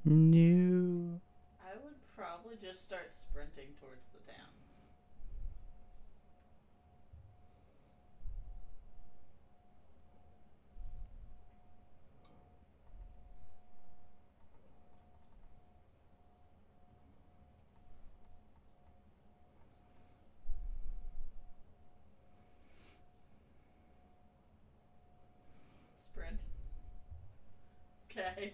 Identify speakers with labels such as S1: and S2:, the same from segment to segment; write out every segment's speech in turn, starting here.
S1: No.
S2: I would probably just start sprinting towards the town. Sprint. Okay.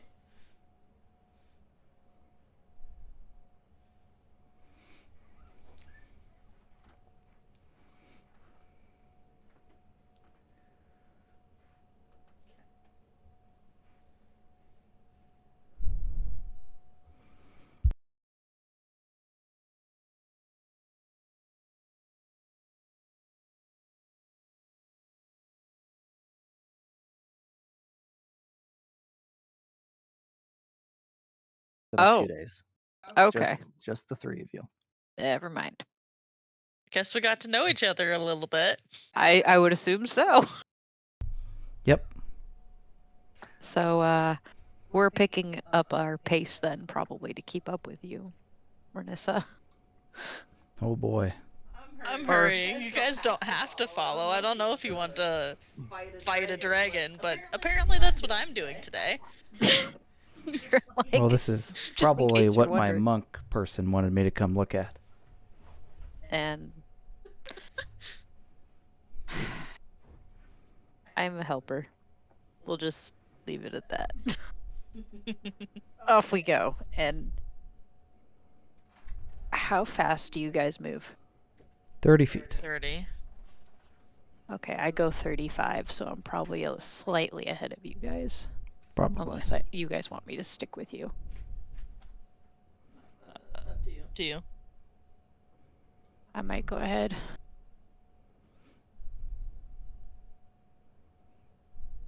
S3: A few days.
S4: Okay.
S3: Just the three of you.
S4: Never mind.
S5: Guess we got to know each other a little bit.
S4: I would assume so.
S1: Yep.
S4: So we're picking up our pace then, probably to keep up with you, Marnisa.
S1: Oh boy.
S5: I'm hurrying. You guys don't have to follow. I don't know if you want to fight a dragon, but apparently that's what I'm doing today.
S4: Like,
S1: Well, this is
S4: just in
S1: probably
S4: case you're
S1: what my
S4: wondering.
S1: monk person wanted me to come look at.
S4: And I'm a helper. We'll just leave it at that. Off we go. And how fast do you guys move?
S1: 30 feet.
S5: 30.
S4: Okay, I go 35, so I'm probably slightly ahead of you guys.
S1: Probably.
S4: Unless you guys want me to stick with you.
S2: Up to you.
S5: Do you?
S4: I might go ahead.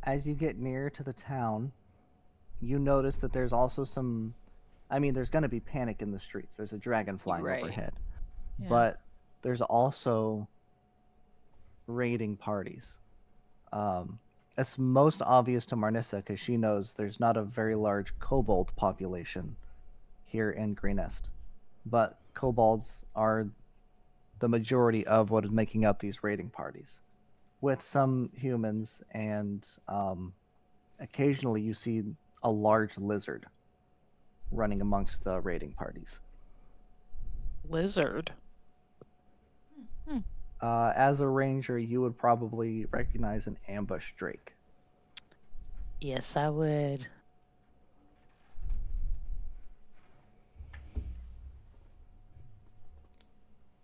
S3: As you get near to the town, you notice that there's also some. I mean, there's going to be panic in the streets. There's a dragon flying
S4: Right.
S3: overhead.
S4: Yeah.
S3: But there's also raiding parties. It's most obvious to Marnisa because she knows there's not a very large kobold population here in Greenest. But kobolds are the majority of what is making up these raiding parties, with some humans, and occasionally you see a large lizard running amongst the raiding parties.
S4: Lizard.
S3: As a ranger, you would probably recognize an ambush drake.
S4: Yes, I would.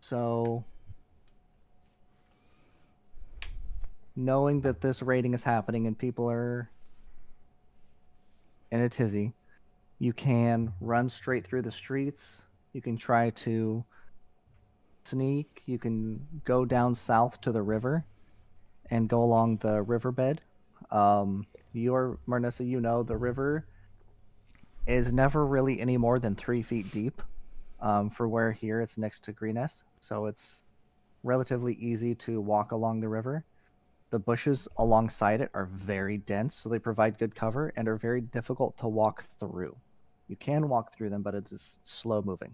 S3: So, knowing that this raiding is happening and people are in a tizzy, you can run straight through the streets. You can try to sneak. You can go down south to the river and go along the riverbed. Marnissa, you know the river is never really any more than 3 feet deep. For where here it's next to Greenest, so it's relatively easy to walk along the river. The bushes alongside it are very dense, so they provide good cover and are very difficult to walk through. You can walk through them, but it is slow moving.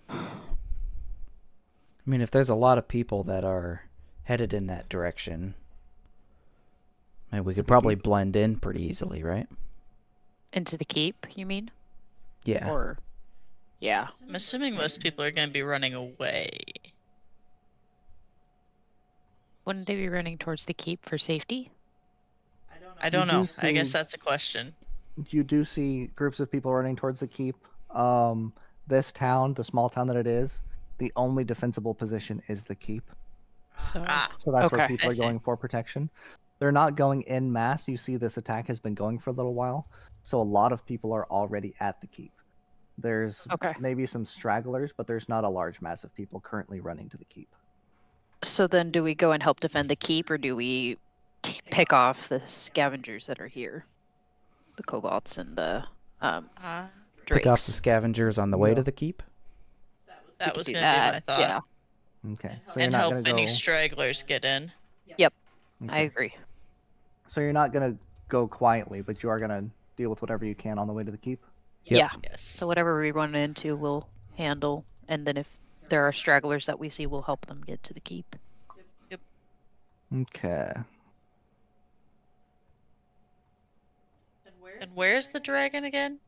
S1: I mean, if there's a lot of people that are headed in that direction, I mean, we could probably blend in pretty easily, right?
S4: Into the keep, you mean?
S1: Yeah.
S4: Or, yeah.
S5: I'm assuming most people are going to be running away.
S4: Wouldn't they be running towards the keep for safety?
S5: I don't know.
S3: see-
S5: I guess that's a question.
S3: You do see groups of people running towards the keep. This town, the small town that it is, the only defensible position is the keep.
S4: So,
S3: So that's where
S4: Okay,
S3: people
S5: I
S3: are
S5: see.
S3: going for protection. They're not going en masse. You see, this attack has been going for a little while, so a lot of people are already at the keep. There's
S4: Okay.
S3: maybe some stragglers, but there's not a large mass of people currently running to the keep.
S4: so then do we go and help defend the keep, or do we pick off the scavengers that are here? The kobolds and the
S1: Pick off the
S4: drakes.
S1: scavengers on the way
S3: Yeah.
S1: to the keep.
S5: That
S4: We
S5: was
S4: could
S5: going
S4: do
S5: to be my
S4: that,
S5: thought.
S4: Yeah,
S3: Okay, so you're
S5: And
S3: not
S5: help
S3: going to
S5: any
S3: go.
S5: stragglers get in.
S4: I
S3: Okay.
S4: agree.
S3: So you're not gonna go quietly, but you are gonna deal with whatever you can on the way to the keep.
S1: Yep.
S4: Yeah.
S5: Yes.
S4: So whatever we run into, we'll handle, and then if there are stragglers that we see, we'll help them get to the keep.
S3: Okay.
S5: And where's the dragon again?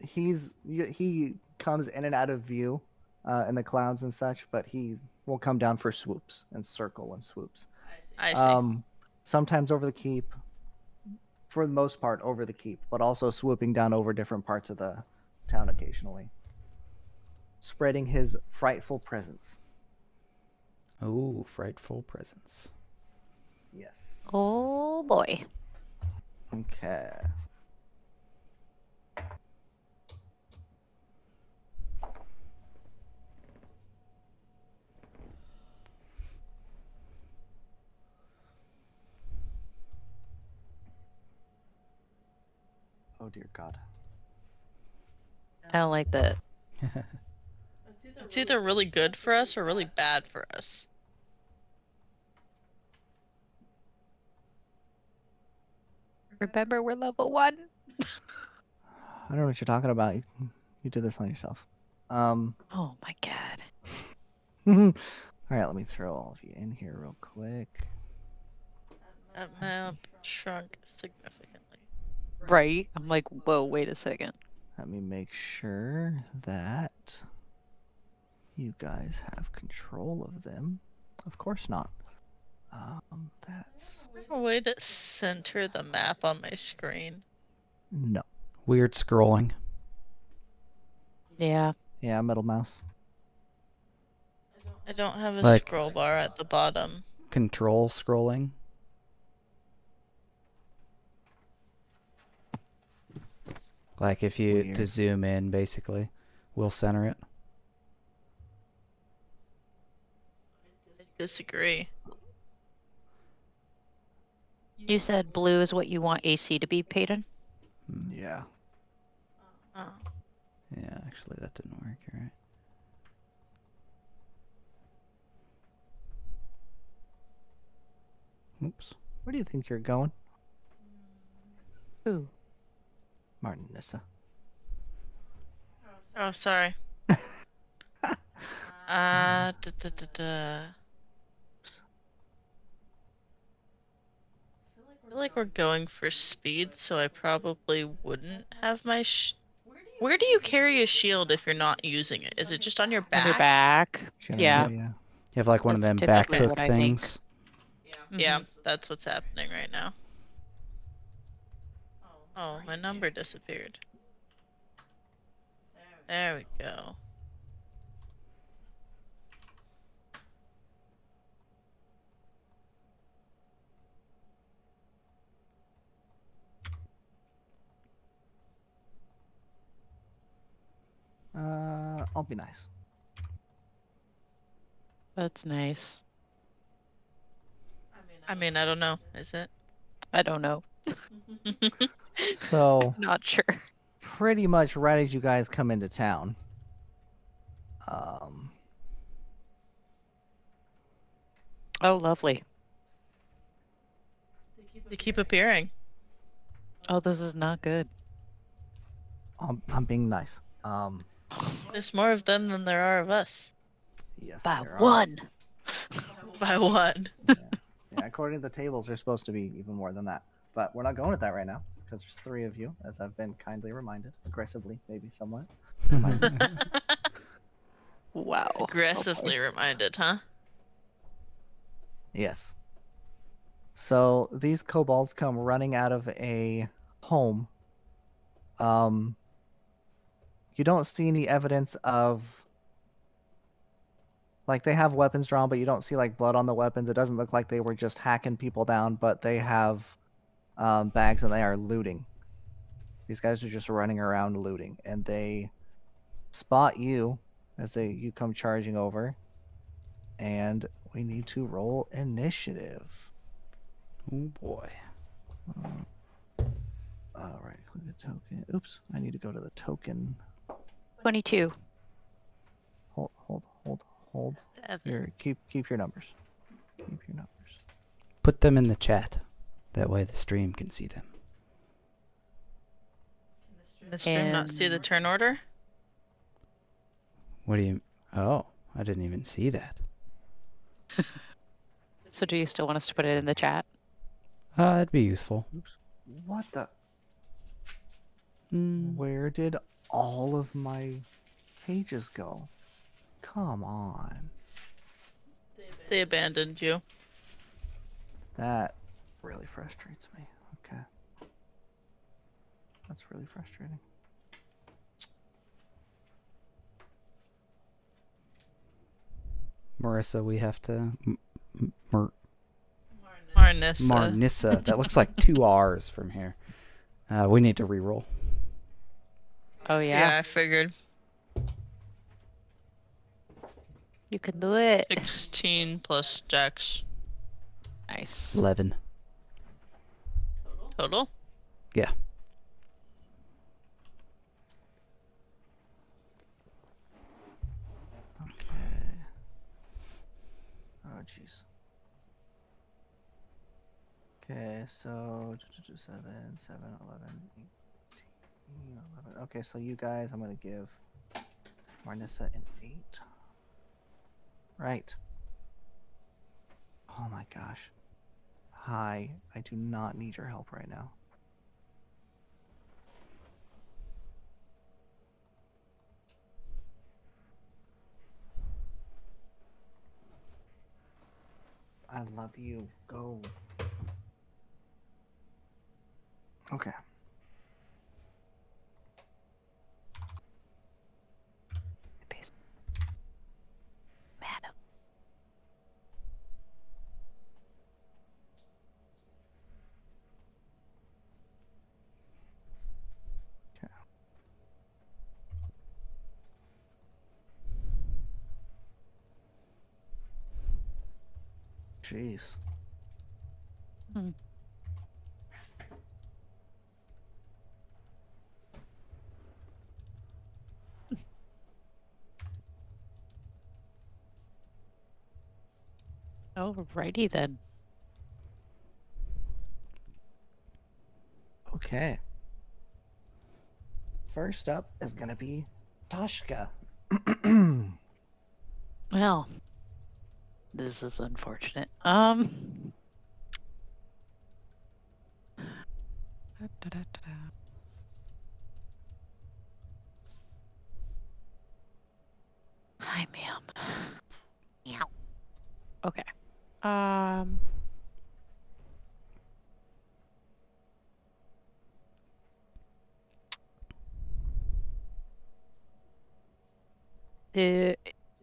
S3: He comes in and out of view, in the clouds and such, but he will come down for swoops and circle and swoops.
S5: I see.
S3: Sometimes over the keep, for the most part over the keep, but also swooping down over different parts of the town occasionally, spreading his frightful presence.
S1: Oh, frightful presence.
S3: Yes.
S4: Oh boy.
S3: Okay. Oh dear God.
S4: I don't like that.
S5: It's either really good for us or really bad for us.
S4: Remember, we're level 1.
S3: I don't know what you're talking about. You did this on yourself.
S4: Oh my god.
S3: All right, let me throw all of you in here real quick.
S5: That map shrunk significantly.
S4: Right? I'm like, whoa, wait a second.
S3: Let me make sure that you guys have control of them. Of course not. That's
S5: A way to center the map on my screen.
S3: no.
S1: Weird scrolling.
S4: Yeah.
S3: Yeah, middle mouse.
S5: I don't have a
S1: Like-
S5: scroll bar at the bottom.
S1: Control scrolling. Like if you to
S3: Weird.
S1: zoom in, basically, we'll center it.
S5: I disagree.
S4: You said blue is what you want AC to be, Peyton?
S3: Yeah.
S5: Oh.
S1: Yeah, actually, that didn't work. You're right. Oops.
S3: Where do you think you're going,
S4: Ooh.
S3: Marnisa?
S5: Oh, sorry. Da, da, da, da. I feel like we're going for speed, so I probably wouldn't have my Where do you carry a shield if you're not using it? Is it just on your back?
S4: On your back. Yeah.
S3: Generally, yeah.
S1: You have like one of
S4: That's
S1: them back
S4: typically
S1: hook
S4: what I think.
S1: things.
S5: Yeah, that's what's happening right now. Oh, my number disappeared. There we go.
S3: I'll be nice.
S4: That's nice.
S5: I mean, I don't know. Is it?
S4: I don't know.
S3: So,
S4: Not sure.
S3: pretty much right as you guys come into town,
S4: Oh, lovely.
S5: They keep appearing.
S4: Oh, this is not good.
S3: I'm being nice.
S5: There's more of them than there are of us.
S3: Yes.
S4: By
S3: there are.
S4: 1.
S5: By one.
S3: Yeah, according to the tables, there's supposed to be even more than that. But we're not going with that right now because there's 3 of you, as I've been kindly reminded, aggressively, maybe somewhat.
S4: Wow.
S5: Aggressively reminded, huh?
S3: Yes. So these kobolds come running out of a home. You don't see any evidence of, like, they have weapons drawn, but you don't see like blood on the weapons. It doesn't look like they were just hacking people down, but they have bags and they are looting. These guys are just running around looting, and they spot you as you come charging over, and we need to roll initiative.
S1: Oh boy.
S3: All right, click the token. Oops, I need to go to the token.
S4: 22.
S3: Hold. Here, keep your numbers. Keep your numbers.
S1: Put them in the chat. That way the stream can see them.
S5: The stream not see the turn order?
S1: What do you... Oh, I didn't even see that.
S4: So do you still want us to put it in the chat?
S1: That'd be useful.
S3: Oops. What the?
S1: Mm.
S3: Where did all of my pages go? Come on.
S5: They abandoned you.
S3: That really frustrates me. Okay. That's really frustrating.
S1: Marissa, we have to...
S5: Marnisa.
S1: Marnisa. That looks like 2 R's from here. We need to re-roll.
S4: Oh
S5: Yeah, I figured.
S4: You can do it.
S5: 16 plus dex.
S4: Nice.
S1: 11.
S5: Total?
S1: Yeah.
S3: Okay. Oh, jeez. Okay, so 7, 7, 11, 18, 11. Okay, so you guys, I'm going to give Marnisa an 8. Right. Oh my gosh. Hi, I do not need your help right now. I love you. Go. Okay.
S4: Madam.
S3: Okay. Jeez.
S4: Hmm. Alrighty then.
S3: Okay. First up is gonna be Tashka.
S4: Well, this is unfortunate. Da-da-da-da. Hi, ma'am. Meow. Okay.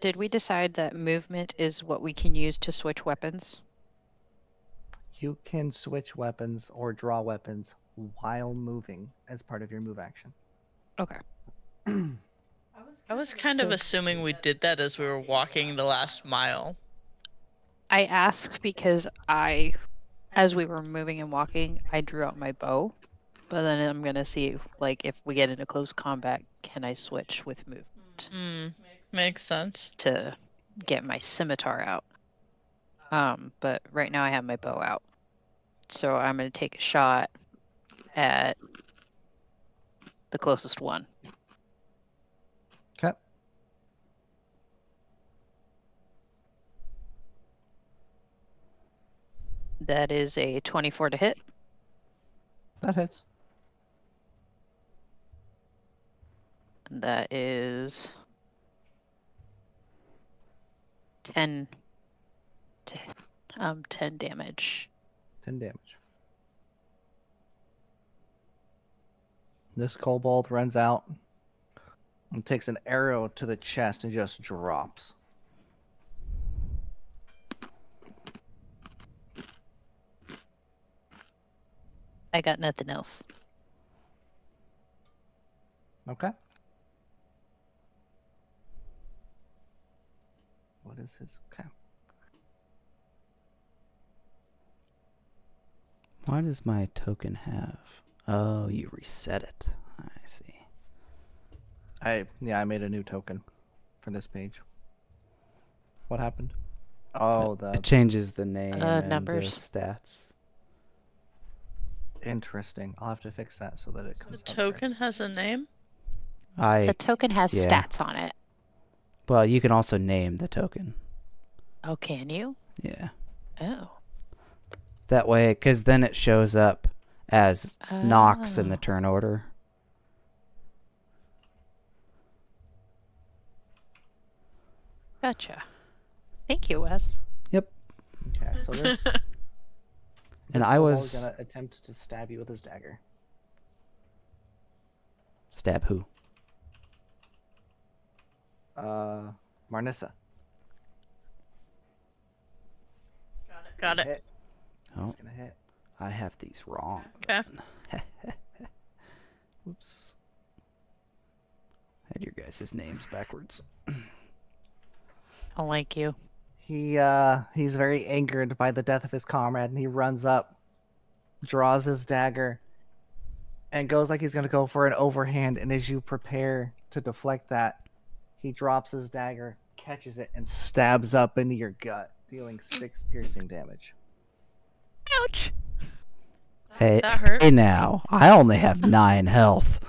S4: Did we decide that movement is what we can use to switch weapons?
S3: You can switch weapons or draw weapons while moving as part of your move action.
S4: Okay.
S5: I was kind of assuming we did that as we were walking the last mile.
S4: I ask because as we were moving and walking, I drew out my bow, but then I'm gonna see if we get into close combat, can I switch with movement
S5: Makes sense.
S4: to get my scimitar out? But right now I have my bow out, so I'm gonna take a shot at the closest one.
S3: Okay.
S4: That is a 24 to hit.
S3: That hits.
S4: And that is 10 damage.
S3: 10 damage. This kobold runs out and takes an arrow to the chest and just drops.
S4: I got nothing else.
S3: Okay. What is his? Okay.
S1: Why does my token have... Oh, you reset it. I see.
S3: I made a new token for this page. What happened? Oh, the
S1: It changes the name and the
S4: numbers.
S1: stats.
S3: interesting. I'll have to fix that so that it
S5: The
S3: comes up.
S5: token has a name?
S4: The token has
S1: yeah.
S4: stats on it.
S1: Well, you can also name the token.
S4: Oh, can you?
S1: Yeah.
S4: Oh.
S1: That way, because then it shows up as Nox in the
S4: Oh.
S1: turn order.
S4: Gotcha. Thank you, Wes.
S1: Yep.
S3: Okay, so this.
S1: And
S3: this
S1: I
S3: kobold
S1: was-
S3: is gonna attempt to stab you with his dagger.
S1: Stab who?
S3: Marnisa.
S5: Got it.
S3: Hit.
S1: Oh,
S3: He's gonna hit.
S1: I have these wrong.
S5: Okay.
S1: Whoops. Had your guys' names backwards.
S4: I don't like you.
S3: He's very angered by the death of his comrade, and he runs up, draws his dagger, and goes like he's gonna go for an overhand. And as you prepare to deflect that, he drops his dagger, catches it, and stabs up into your gut, dealing 6 piercing damage.
S4: Ouch.
S1: Hey,
S5: That hurt.
S1: hey now. I only have 9 health.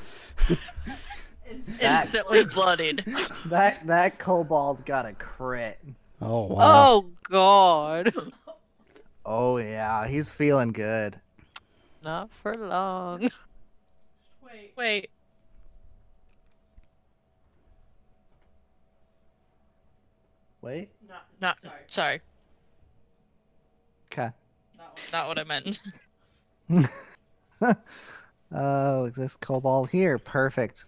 S3: That-
S5: Instantly bloodied.
S3: That kobold got a crit.
S1: Oh, wow.
S4: Oh, God.
S3: Oh yeah, he's feeling good.
S4: Not for long.
S5: Wait.
S3: Wait.
S5: Not. Sorry.
S3: Okay.
S5: Not what I meant.
S3: Oh, this kobold here, perfect.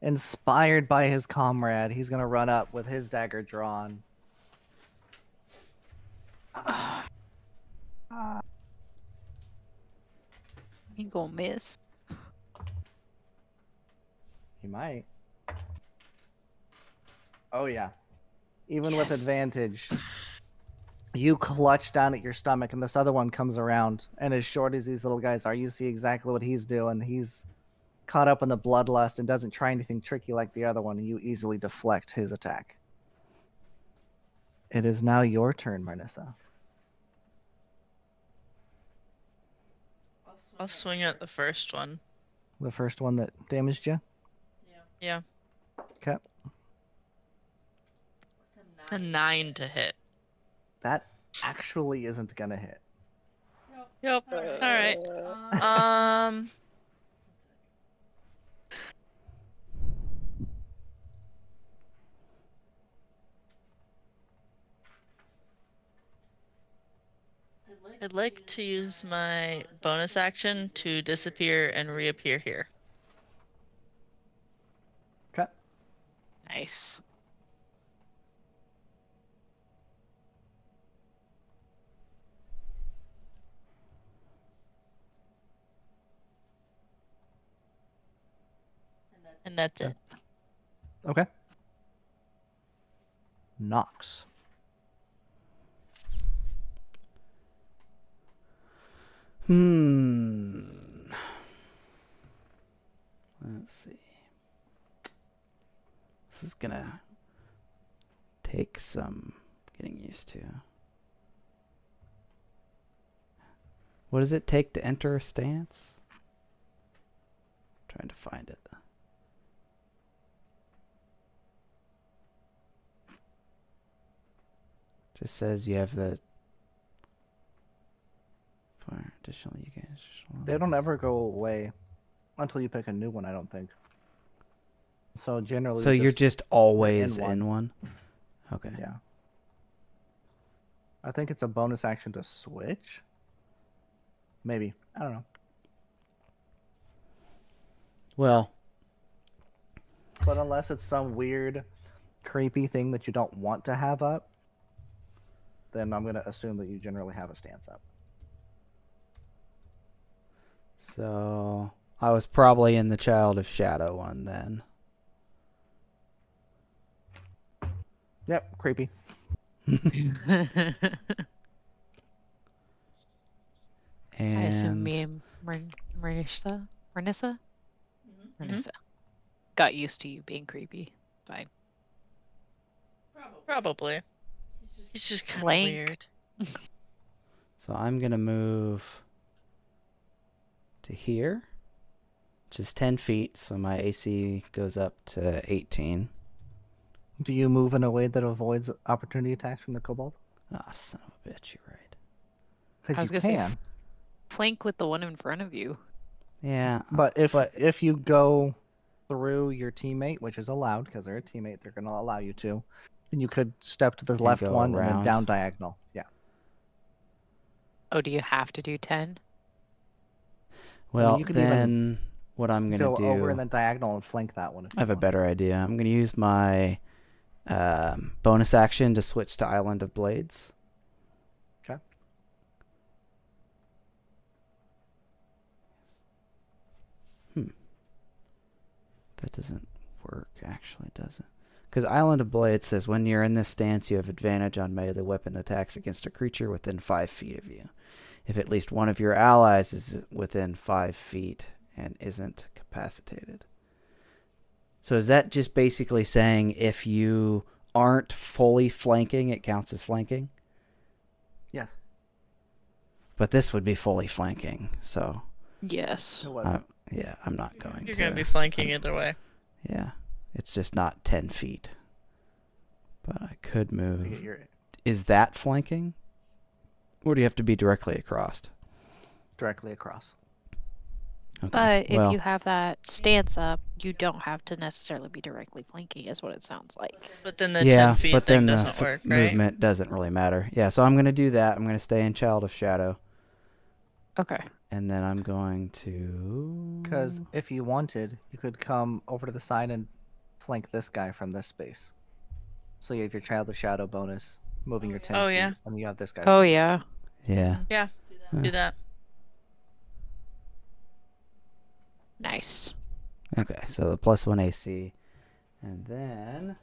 S3: Inspired by his comrade, he's gonna run up with his dagger drawn.
S4: He gonna miss.
S3: He might. Oh yeah. Even with
S4: Yes.
S3: advantage, you clutch down at your stomach, and this other one comes around. And as short as these little guys are, you see exactly what he's doing. He's caught up in the bloodlust and doesn't try anything tricky like the other one, and you easily deflect his attack. It is now your turn, Marnisa.
S5: I'll swing at the first one.
S3: The first one that damaged you.
S5: Yeah.
S3: Okay.
S5: A 9 to hit.
S3: That actually isn't gonna hit.
S5: Yep. Alright. Um. I'd like to use my bonus action to disappear and reappear here.
S3: Okay.
S4: Nice.
S5: And that's it.
S3: Okay. Nox.
S1: Let's see. This is gonna take some getting used to. What does it take to enter a stance? Trying to find it. Just says you have the for additional you can.
S3: They don't ever go away until you pick a new one, I don't think. So generally.
S1: So you're just always
S3: in
S1: in one. Okay.
S3: Yeah. I think it's a bonus action to switch. Maybe. I don't know.
S1: Well,
S3: But unless it's some weird, creepy thing that you don't want to have up, then I'm going to assume that you generally have a stance up.
S1: so I was probably in the Child of Shadow one then.
S3: Yep, creepy.
S4: I assume
S1: And
S4: me and Marnisa? Marnisa?
S5: Mhm.
S4: Marnisa. Got used to you being creepy. Fine.
S5: Probably. He's just kind of
S4: Blank.
S5: weird.
S1: So I'm going to move to here, which is 10 feet. So my AC goes up to 18.
S3: Do you move in a way that avoids opportunity attacks from the kobold?
S1: Ah, son of a bitch, you're right.
S4: I
S3: Because
S4: was
S3: you
S4: gonna say,
S3: can.
S4: Flank with the one in front of you.
S1: Yeah.
S3: But if
S1: but
S3: if you go through your teammate, which is allowed because they're a teammate, they're going to allow you to, then you could step to the left
S1: go
S3: one and then
S1: around.
S3: down diagonal. Yeah.
S4: Oh, do you have to do 10?
S1: well,
S3: you could
S1: then what I'm going
S3: Go
S1: to do,
S3: over and then diagonal and flank that one. If
S1: I have
S3: you
S1: a
S3: want.
S1: better idea. I'm going to use my bonus action to switch to Island of Blades.
S3: Okay.
S1: That doesn't work, actually, does it? Because Island of Blades says when you're in this stance, you have advantage on melee weapon attacks against a creature within 5 feet of you. If at least one of your allies is within 5 feet and isn't capacitated. So is that just basically saying if you aren't fully flanking, it counts as flanking?
S3: Yes.
S1: But this would be fully flanking, so
S4: Yes.
S3: It was.
S1: yeah, I'm not going
S5: You're
S1: to.
S5: gonna be flanking either way.
S1: Yeah, it's just not 10 feet. But I could
S3: To get
S1: move.
S3: your
S1: Is that flanking? Or do you have to be directly across?
S3: directly across.
S1: Okay.
S4: But if
S1: well,
S4: you have that stance up, you don't have to necessarily be directly flanking, is what it sounds like.
S5: But then the
S1: yeah,
S5: 10 feet
S1: but
S5: thing
S1: then the
S5: doesn't work, right?
S1: movement doesn't really matter. Yeah, so I'm going to do that. I'm going to stay in Child of Shadow.
S4: Okay.
S1: And then I'm going to...
S3: Because if you wanted, you could come over to the side and flank this guy from this space. So you have your Child of Shadow bonus, moving your 10
S5: Oh,
S3: feet,
S5: yeah.
S3: and you have this guy.
S4: Oh,
S3: flanked.
S4: yeah.
S1: Yeah.
S5: Yeah, do that.
S4: Nice.
S1: Okay, so the +1 AC. And then...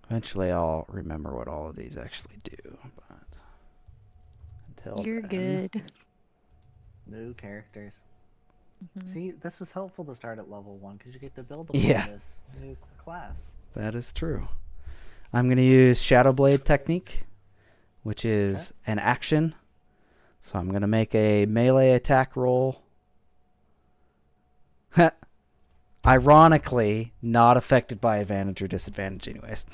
S1: Eventually I'll remember what all of these actually do, but... Until
S4: You're
S1: then...
S4: good.
S3: New characters.
S4: Mhm.
S3: See, this was helpful to start at level 1 because you get to build
S1: Yeah.
S3: upon this new class.
S1: That is true. I'm going to use Shadow Blade technique, which is an action. So I'm going to make a melee attack roll. Ironically, not affected by advantage or disadvantage anyways.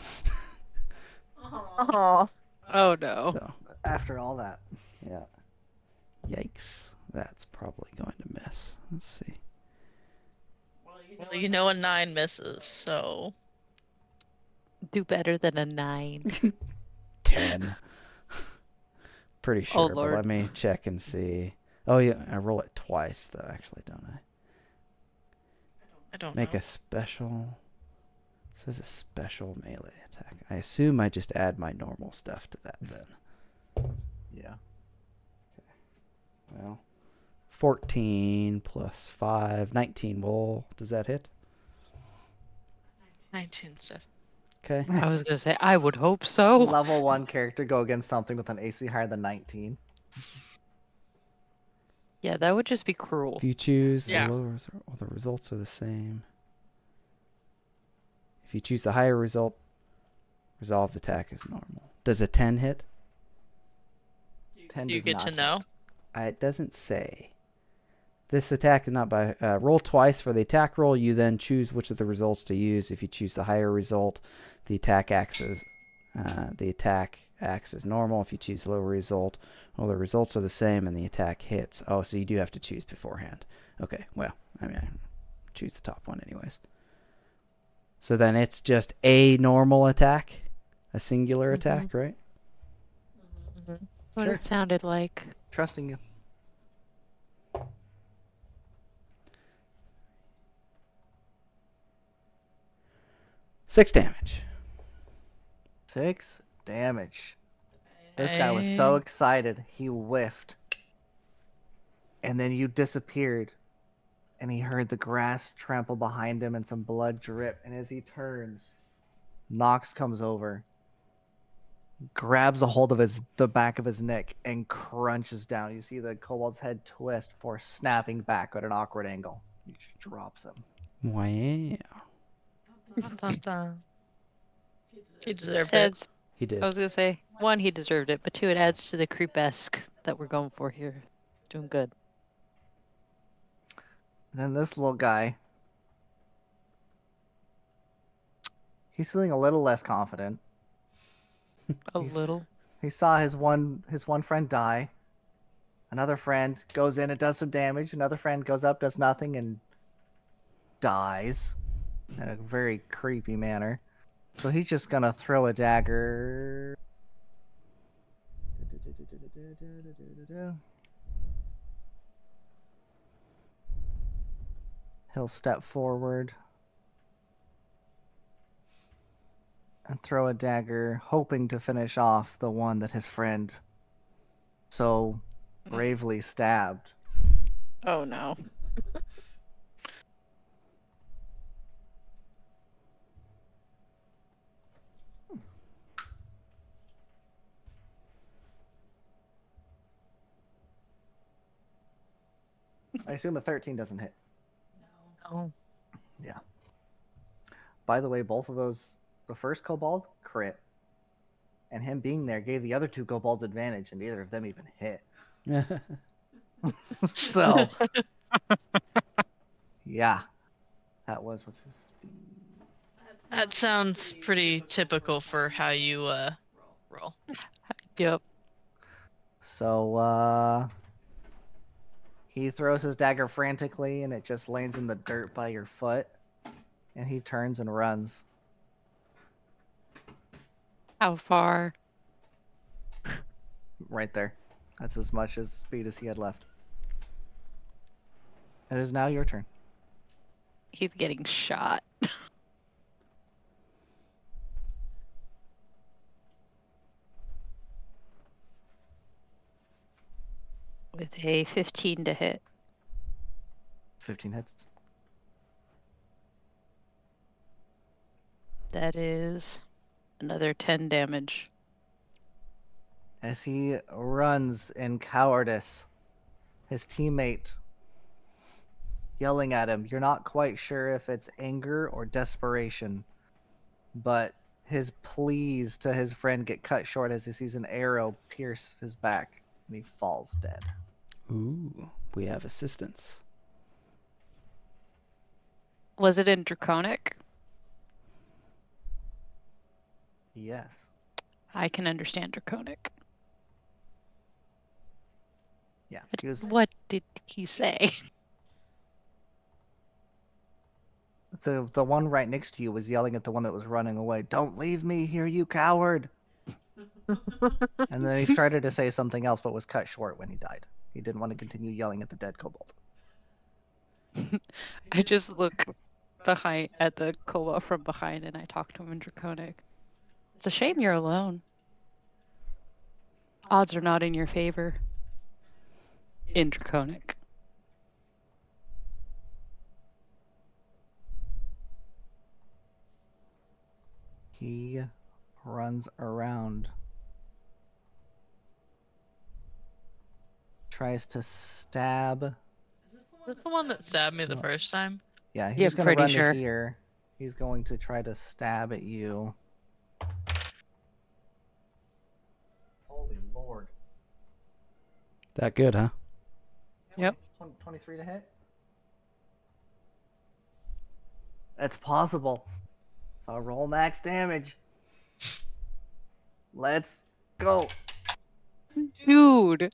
S4: Oh. Oh, no.
S1: So,
S3: After all that,
S1: yeah. Yikes. That's probably going to miss. Let's see.
S5: Well, you know a 9 misses, so...
S4: Do better than a 9.
S1: 10. Pretty sure, but
S4: Lord.
S1: let me check and see. Oh, yeah, I roll it twice, though, actually, don't I?
S5: I don't
S1: Make
S5: know.
S1: a special... It says a special melee attack. I assume I just add my normal stuff to that, then.
S3: yeah.
S1: Well, 14 plus 5, 19. Well, does that hit?
S5: 19 stuff.
S1: Okay.
S4: I was going to say, I would hope so.
S3: Level 1 character go against something with an AC higher than 19.
S4: Yeah, that would just be cruel.
S1: If you choose
S5: Yeah.
S1: the lower result, well, the results are the same. If you choose the higher result, resolve the attack as normal. Does a 10 hit?
S3: 10
S5: Do you
S3: does
S5: get to
S3: not
S5: know?
S3: hit.
S1: It doesn't say. This attack is not by... roll twice for the attack roll. You then choose which of the results to use. If you choose the higher result, the attack acts as normal. If you choose the lower result, well, the results are the same and the attack hits. Oh, so you do have to choose beforehand. Okay, well, I mean, I choose the top one anyways. So then it's just a normal attack, a singular
S4: Mhm.
S1: attack, right?
S4: What
S3: Sure.
S4: it sounded like.
S3: Trusting you.
S1: Six damage.
S3: 6 damage. This guy was so excited, he whiffed. And then you disappeared. And he heard the grass trample behind him and some blood drip. And as he turns, Nox comes over, grabs a hold of the back of his neck, and crunches down. You see the kobold's head twist for snapping back at an awkward angle. He just drops him.
S1: Wow.
S5: Dun, dun, dun. He deserved it.
S4: Adds,
S1: He did.
S4: I was gonna say, one, he deserved it, but two, it adds to the creep-esque that we're going for here. Doing good.
S3: And then this little guy, he's feeling a little less confident.
S4: A
S3: He's-
S4: little.
S3: He saw his one friend die. Another friend goes in and does some damage. Another friend goes up, does nothing, and dies in a very creepy manner. So he's just gonna throw a dagger. He'll step forward and throw a dagger, hoping to finish off the one that his friend so bravely stabbed.
S4: Oh no.
S3: I assume a 13 doesn't hit.
S5: Oh.
S3: By the way, both of those, the first kobold crit, and him being there gave the other two kobolds advantage, and neither of them even hit. So, yeah, that was what's his speed.
S5: That sounds pretty typical for how you roll.
S4: Yep.
S3: So, he throws his dagger frantically, and it just lands in the dirt by your foot, and he turns and runs.
S4: How far?
S3: Right there. That's as much as speed as he had left. It is now your turn.
S4: He's getting shot. With a 15 to hit.
S3: 15 hits.
S4: That is another 10 damage.
S3: As he runs in cowardice, his teammate yelling at him. You're not quite sure if it's anger or desperation, but his pleas to his friend get cut short as he sees an arrow pierce his back and he falls dead.
S1: Ooh, we have assistance.
S4: Was it in Draconic?
S3: Yes.
S4: I can understand Draconic.
S3: Yeah.
S4: But
S3: He was,
S4: what did he say?
S3: the one right next to you was yelling at the one that was running away. Don't leave me here, you coward. And then he started to say something else, but was cut short when he died. He didn't want to continue yelling at the dead kobold.
S4: I just look behind at the kobold from behind and I talk to him in Draconic. It's a shame you're alone. Odds are not in your favor. In Draconic.
S3: He runs around. Tries to stab.
S5: Is this the one that stabbed me the first time?
S3: Yeah, he's
S4: Yeah,
S3: going to
S4: pretty
S3: run
S4: sure.
S3: to here. He's going to try to stab at you. Holy lord.
S1: That good, huh?
S4: Yep.
S3: 23 to hit? It's possible. If I roll max damage. Let's go.
S4: Dude!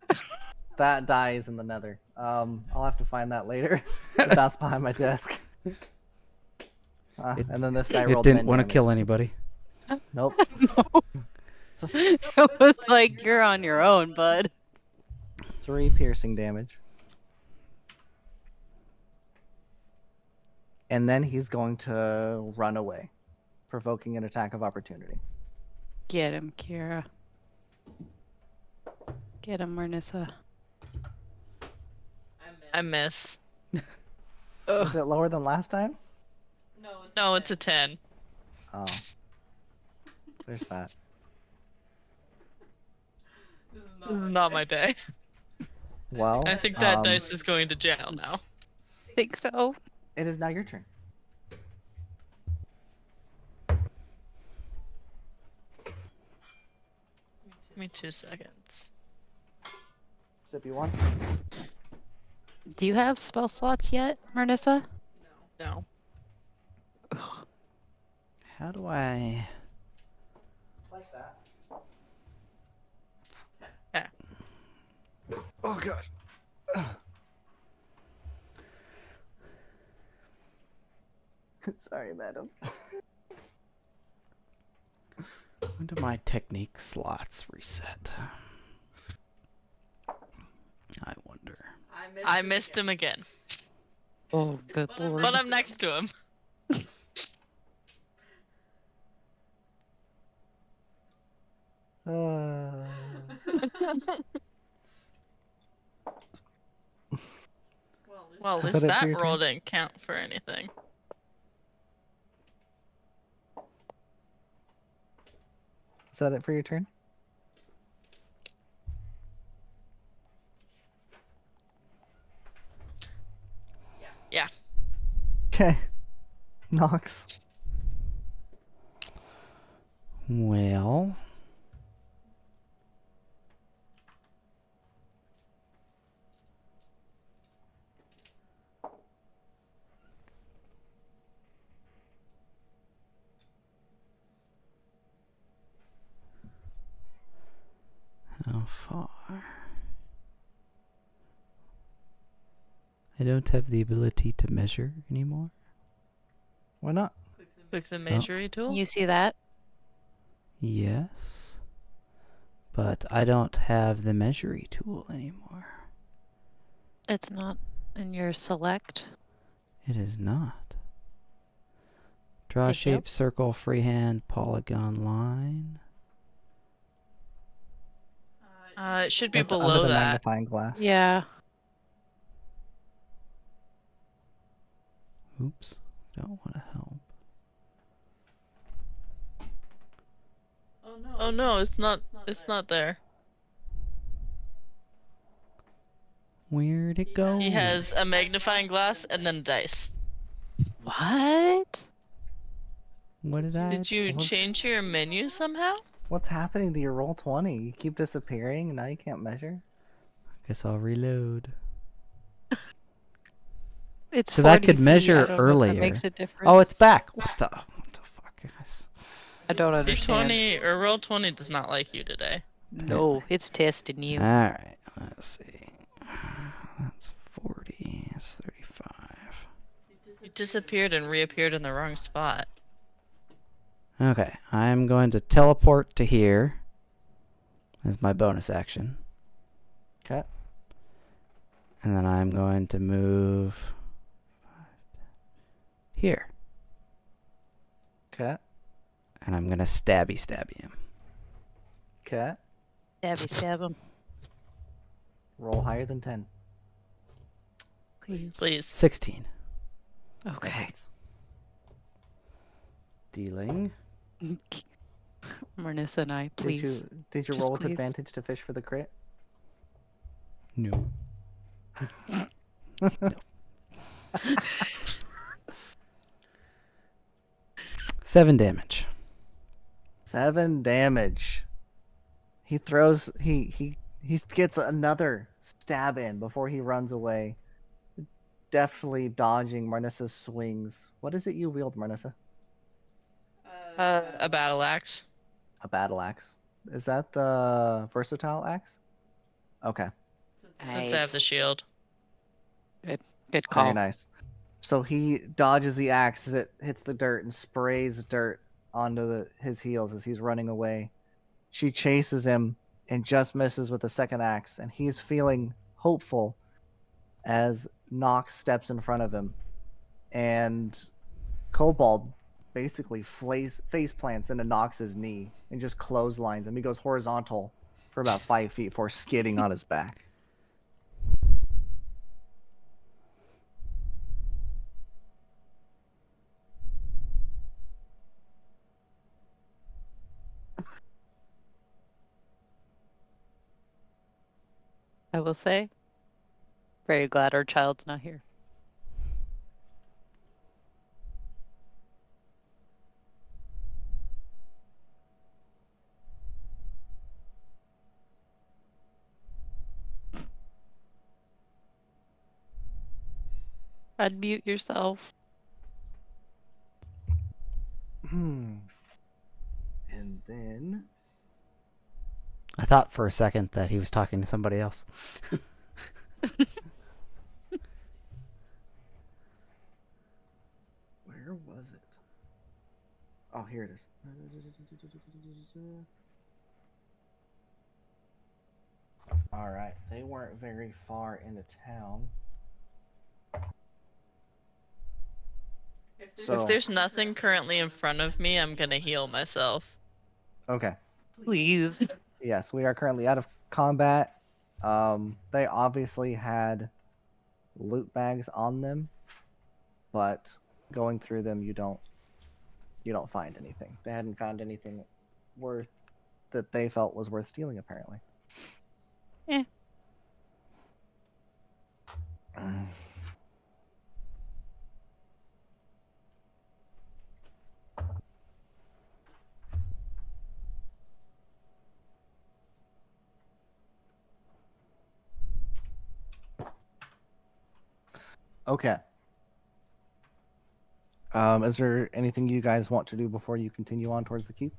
S3: That dies in the nether. I'll have to find that later. It bounced behind my desk. And then this guy
S1: It
S3: rolled
S1: didn't
S3: 10
S1: want to
S3: damage.
S1: kill anybody.
S3: Nope.
S4: It was like, you're on your own, bud.
S3: 3 piercing damage. And then he's going to run away, provoking an attack of opportunity.
S4: Get him, Kira. Get him, Marnisa.
S5: I miss.
S3: Is it lower than last time?
S5: No, it's a 10.
S3: Oh. There's that.
S5: This is not my day.
S3: Well,
S5: I think that dice is going to jail now.
S4: Think so?
S3: it is now your turn.
S5: me 2 seconds.
S3: Zippy one.
S4: Do you have spell slots yet, Marnissa?
S5: No.
S1: How do I?
S3: Like that.
S5: Yeah.
S1: Oh god.
S3: Sorry, madam.
S1: When do my technique slots reset? I wonder.
S5: I missed him again.
S4: Oh, good
S2: But I'm
S4: lord.
S5: But I'm next to him. Well, at
S3: Is
S5: least
S3: that it for
S5: that
S3: your
S5: roll
S3: turn?
S5: didn't count for anything.
S3: Is that it for your turn?
S5: Yeah.
S3: Okay. Nox.
S1: Well. How far? I don't have the ability to measure anymore.
S3: Why not?
S5: Click the measuring tool.
S4: You see that?
S1: Yes. But I don't have the measuring tool anymore.
S4: It's not in your select.
S1: It is not. Draw
S4: Did you?
S1: shape, circle, freehand, polygon, line.
S5: It should be
S3: That's under
S5: below
S3: the
S5: that.
S3: magnifying glass.
S4: Yeah.
S1: Oops. Don't want to help.
S5: Oh no, it's not. It's not there.
S1: Where'd it go?
S5: He has a magnifying glass and then a dice.
S4: What?
S1: What did I?
S5: Did you change your menu somehow?
S3: What's happening to your roll 20? You keep disappearing and now you can't measure?
S1: Guess I'll reload.
S4: It's
S1: 'Cause I
S4: 40
S1: could
S4: feet.
S1: measure
S4: I don't know if
S1: earlier.
S4: that makes a difference.
S1: Oh, it's back. What the fuck, guys?
S4: I don't understand.
S5: D20 or roll 20 does not like you today.
S4: No, it's testing you.
S1: Alright, let's see. That's 40. That's 35.
S5: You disappeared and reappeared in the wrong spot.
S1: Okay, I'm going to teleport to here as my bonus action.
S3: Okay.
S1: And then I'm going to move here.
S3: Okay.
S1: And I'm going to stabby him.
S3: Okay.
S4: Stab him.
S3: Roll higher than 10.
S4: Please.
S5: Please.
S1: 16.
S3: That
S4: Okay.
S3: hits.
S1: Dealing.
S4: Marnissa and I, please.
S3: Did you
S4: Just
S3: roll with
S4: please.
S3: advantage to fish for the crit?
S1: No. 7 damage.
S3: 7 damage. He throws he gets another stab in before he runs away. Deftly dodging Marnissa's swings. What is it you wield, Marnissa?
S5: A battle axe.
S3: A battle axe. Is that the versatile axe? Okay.
S5: Since I have the shield.
S4: Good call.
S3: Very nice. So he dodges the axe as it hits the dirt and sprays dirt onto his heels as he's running away. She chases him and just misses with the second axe, and he's feeling hopeful as Nox steps in front of him. And Cobalt basically face plants into Nox's knee and just clotheslines him. He goes horizontal for about 5 feet before skidding on his back.
S4: I will say, very glad our child's not here. Unmute yourself.
S3: And then
S1: I thought for a second that he was talking to somebody else.
S3: where was it? Oh, here it is. All right, they weren't very far into town. So
S5: If there's nothing currently in front of me, I'm gonna heal myself.
S3: okay.
S4: Please.
S3: Yes, we are currently out of combat. They obviously had loot bags on them, but going through them, you don't find anything. They hadn't found anything worth that they felt was worth stealing, apparently.
S4: Eh.
S3: Okay. Is there anything you guys want to do before you continue on towards the keep?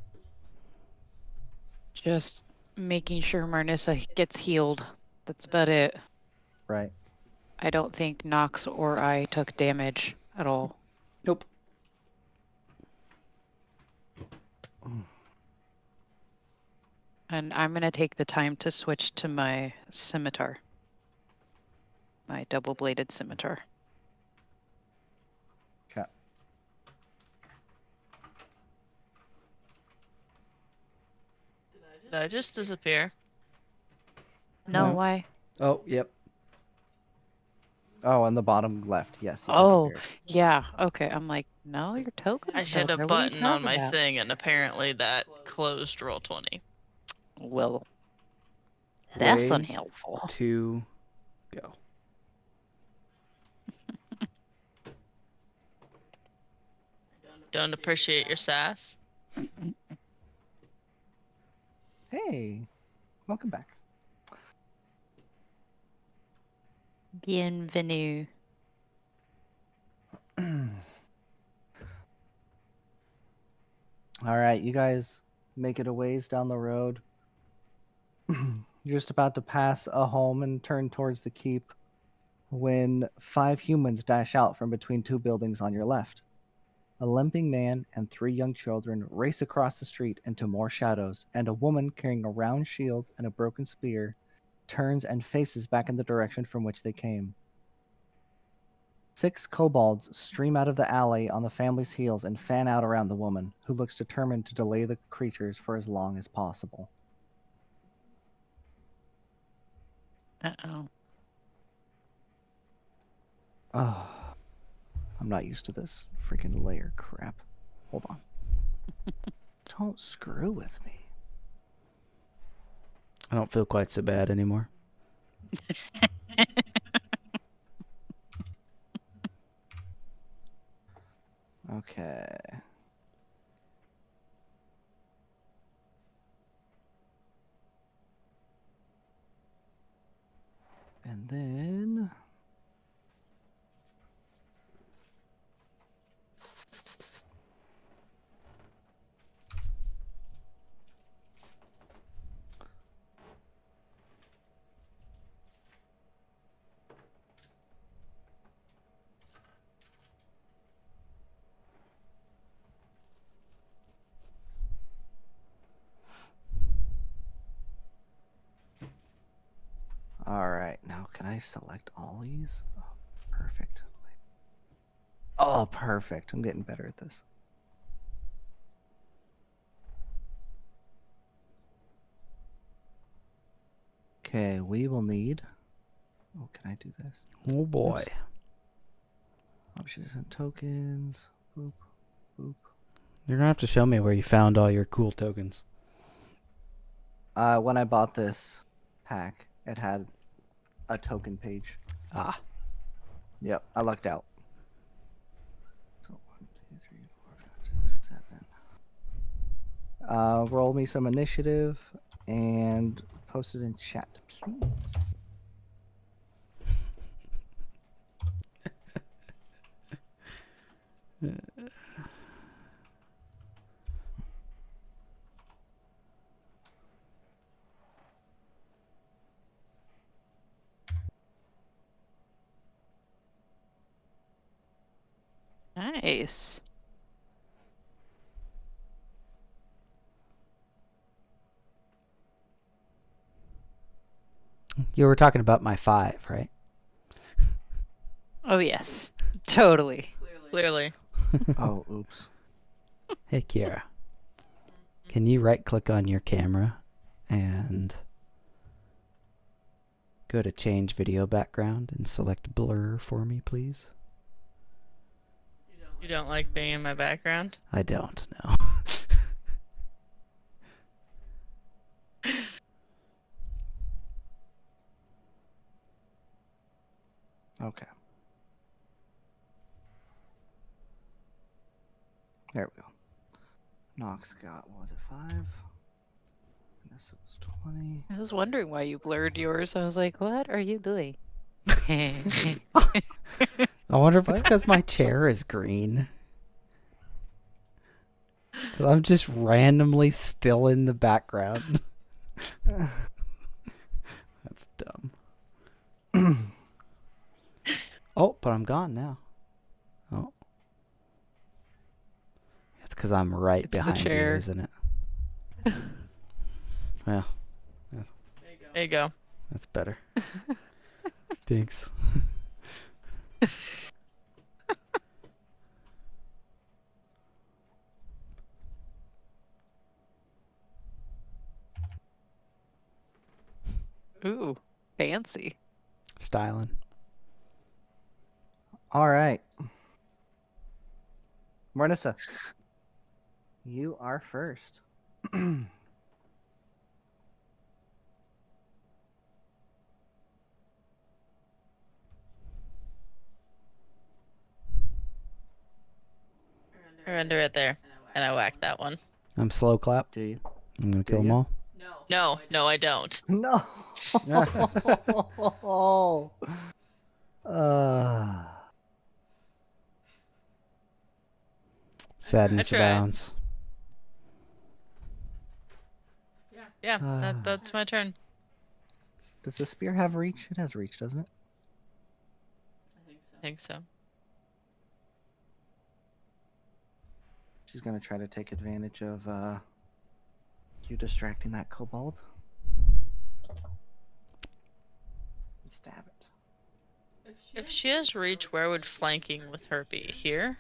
S4: Just making sure Marnisa gets healed. That's about it.
S3: Right.
S4: I don't think Nox or I took damage at all.
S1: Nope.
S4: And I'm going to take the time to switch to my scimitar. My double-bladed scimitar.
S3: Okay.
S5: Did I just disappear?
S4: No,
S1: No.
S4: why?
S1: Oh, yep.
S3: Oh, on the bottom left. Yes. You
S4: Oh,
S3: disappeared.
S4: yeah. Okay. I'm like, no, your token's
S5: I
S4: still
S5: hit a
S4: there. What are you
S5: button on
S4: talking
S5: my
S4: about?
S5: thing, and apparently that closed Roll20.
S4: Well, that's
S1: Way
S4: unhelpful.
S1: to go.
S5: Don't appreciate your sass.
S3: Hey, welcome back.
S4: Bienvenue.
S3: All right, you guys make it a ways down the road. You're just about to pass a home and turn towards the keep when 5 humans dash out from between 2 buildings on your left. A limping man and 3 young children race across the street into more shadows, and a woman carrying a round shield and a broken spear turns and faces back in the direction from which they came. 6 kobolds stream out of the alley on the family's heels and fan out around the woman, who looks determined to delay the creatures for as long as possible.
S4: Uh-oh.
S3: Oh, I'm not used to this freaking layer crap. Hold on. Don't screw with me.
S1: I don't feel quite so bad anymore.
S3: Okay. And then all right, now can I select all these? Oh, perfect. Oh, perfect. I'm getting better at this. Okay, we will need. Oh, can I do this?
S1: Oh boy.
S3: Oops. Options and tokens. Boop, boop.
S1: You're gonna have to show me where you found all your cool tokens.
S3: When I bought this pack, it had a token page.
S1: Ah.
S3: Yep, I lucked out. So 1, 2, 3, 4, 5, 6, 7. Roll me some initiative and post it in chat, please.
S4: Nice.
S1: You were talking about my 5, right?
S4: Oh, yes. Totally.
S5: Clearly.
S3: Oh, oops.
S1: Hey, Kiara. Can you right-click on your camera and go to change video background and select blur for me, please?
S5: You don't like being in my background?
S1: I don't know.
S3: Okay. There we go. Nox got, what was it, 5? This was 20.
S4: I was wondering why you blurred yours. I was like, what are you doing?
S1: I wonder if it's because my chair is green. Because I'm just randomly still in the background. That's dumb. Oh, but I'm gone now. Oh. It's because I'm right
S4: It's the
S1: behind you,
S4: chair.
S1: isn't it? Well,
S5: There you go.
S1: that's better. Thanks.
S4: Ooh, fancy.
S1: Styling.
S3: All right. Marnisa, you are first.
S5: I render it there, and I whack that one.
S1: I'm slow clap.
S3: Do you?
S1: I'm going to kill them
S3: ya?
S1: all.
S5: No, I don't.
S3: No. uh,
S1: Sadness
S5: I tried.
S1: abounds.
S5: Yeah, that's my turn.
S3: does the spear have reach? It has reach, doesn't it?
S5: I think so.
S3: She's gonna try to take advantage of you distracting that kobold. And stab it.
S5: If she has reach, where would flanking with her be? Here?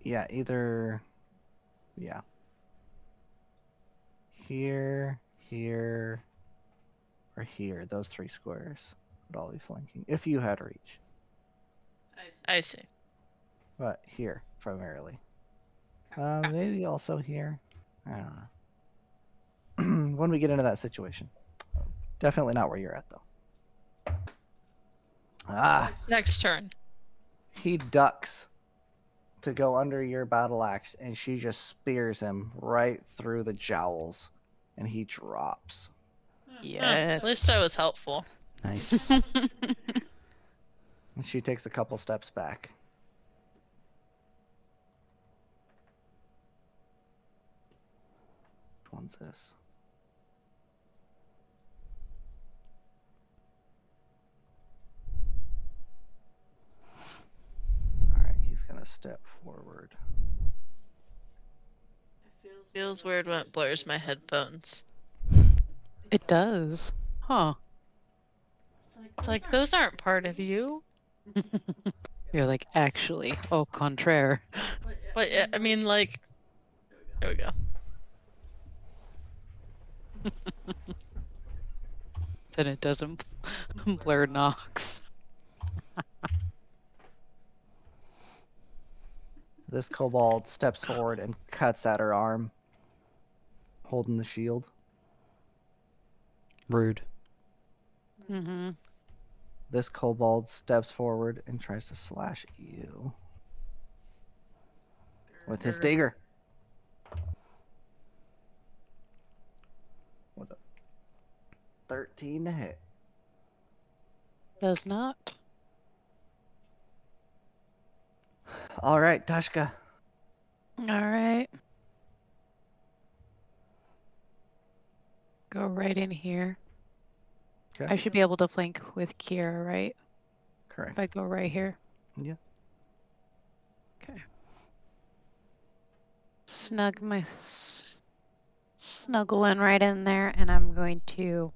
S3: Yeah, either. Yeah. Here, here, or here. Those 3 squares would all be flanking. If you had reach.
S5: I see.
S3: But here, primarily. Maybe also here. I don't know. When we get into that situation. Definitely not where you're at, though. Ah,
S5: Next turn.
S3: he ducks to go under your battle axe, and she just spears him right through the jowls, and he drops.
S4: Yes.
S5: At least I was helpful.
S1: Nice.
S3: And she takes a couple steps back. Which one's this? Alright, he's gonna step forward.
S5: Feels weird when it blurs my headphones.
S4: It does. Huh.
S5: It's like, those aren't part of you.
S4: You're like, actually, au contraire.
S5: But, I mean, like... There we go.
S4: Then it doesn't blur Nox.
S3: This kobold steps forward and cuts at her arm, holding the shield.
S1: Rude.
S4: Mm-hmm.
S3: This kobold steps forward and tries to slash you with his dagger. With a 13 to hit.
S4: Does not.
S3: All right, Tashka.
S4: All right. Go right in here.
S3: Okay.
S4: I should be able to flank with Kiera, right? If
S3: Correct.
S4: I go right here.
S3: Yeah.
S4: snuggle in right in there, and I'm going to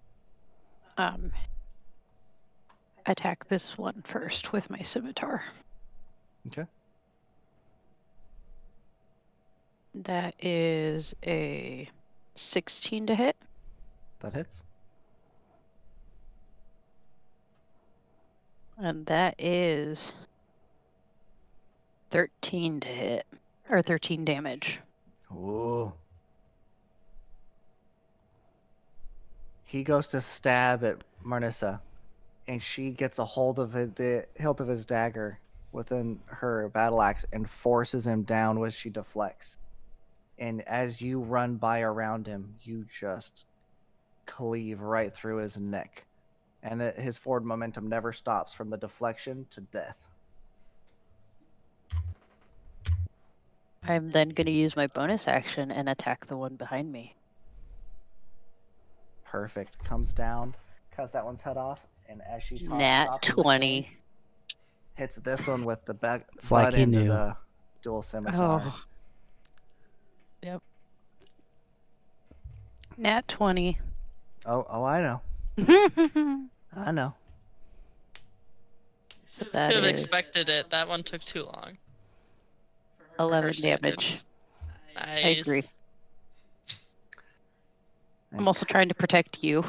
S4: attack this one first with my scimitar.
S3: Okay.
S4: That is a 16 to hit.
S3: That hits.
S4: And that is 13 to hit. Or 13 damage.
S3: Ooh. He goes to stab at Marnisa, and she gets a hold of the hilt of his dagger within her battle axe and forces him down, which she deflects. And as you run by around him, you just cleave right through his neck. And his forward momentum never stops from the deflection to death.
S4: I'm then going to use my bonus action and attack the one behind me.
S3: Perfect. Comes down, cuts that one's head off, and as she
S4: Nat
S3: stops his
S4: 20.
S3: face, hits this one with the back
S1: It's like
S3: butt
S1: he
S3: end of
S1: knew.
S3: the dual scimitar.
S4: Oh. Yep. Nat 20.
S3: Oh, I know. I know.
S4: So that
S5: Could have
S4: is
S5: expected it. That one took too long.
S4: 11
S5: Her
S4: damage.
S5: standards. Nice.
S4: I agree. I'm also trying to protect you.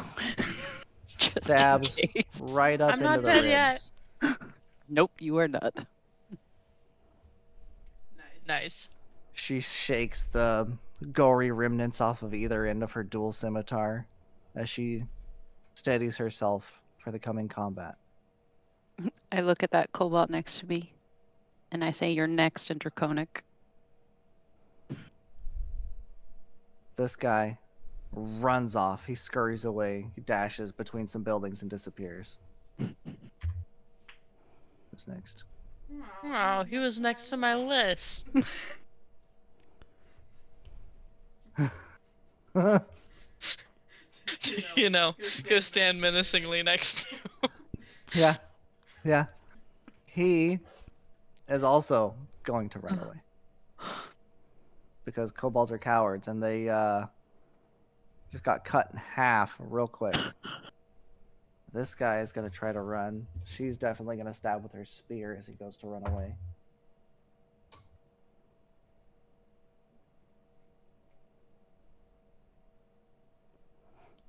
S4: Just in
S3: Stabs
S4: case.
S3: right up
S5: I'm
S3: into
S5: not
S3: the
S5: dead yet.
S3: ribs.
S4: Nope, you are not.
S5: Nice.
S3: She shakes the gory remnants off of either end of her dual scimitar as she steadies herself for the coming combat.
S4: I look at that cobalt next to me, and I say, "You're next in Draconic."
S3: This guy runs off. He scurries away. He dashes between some buildings and disappears. Who's next?
S5: Oh, he was next to my list. You know, go stand menacingly next to.
S3: Yeah. Yeah. He is also going to run away. Because kobolds are cowards and they just got cut in half real quick. This guy is going to try to run. She's definitely going to stab with her spear as he goes to run away.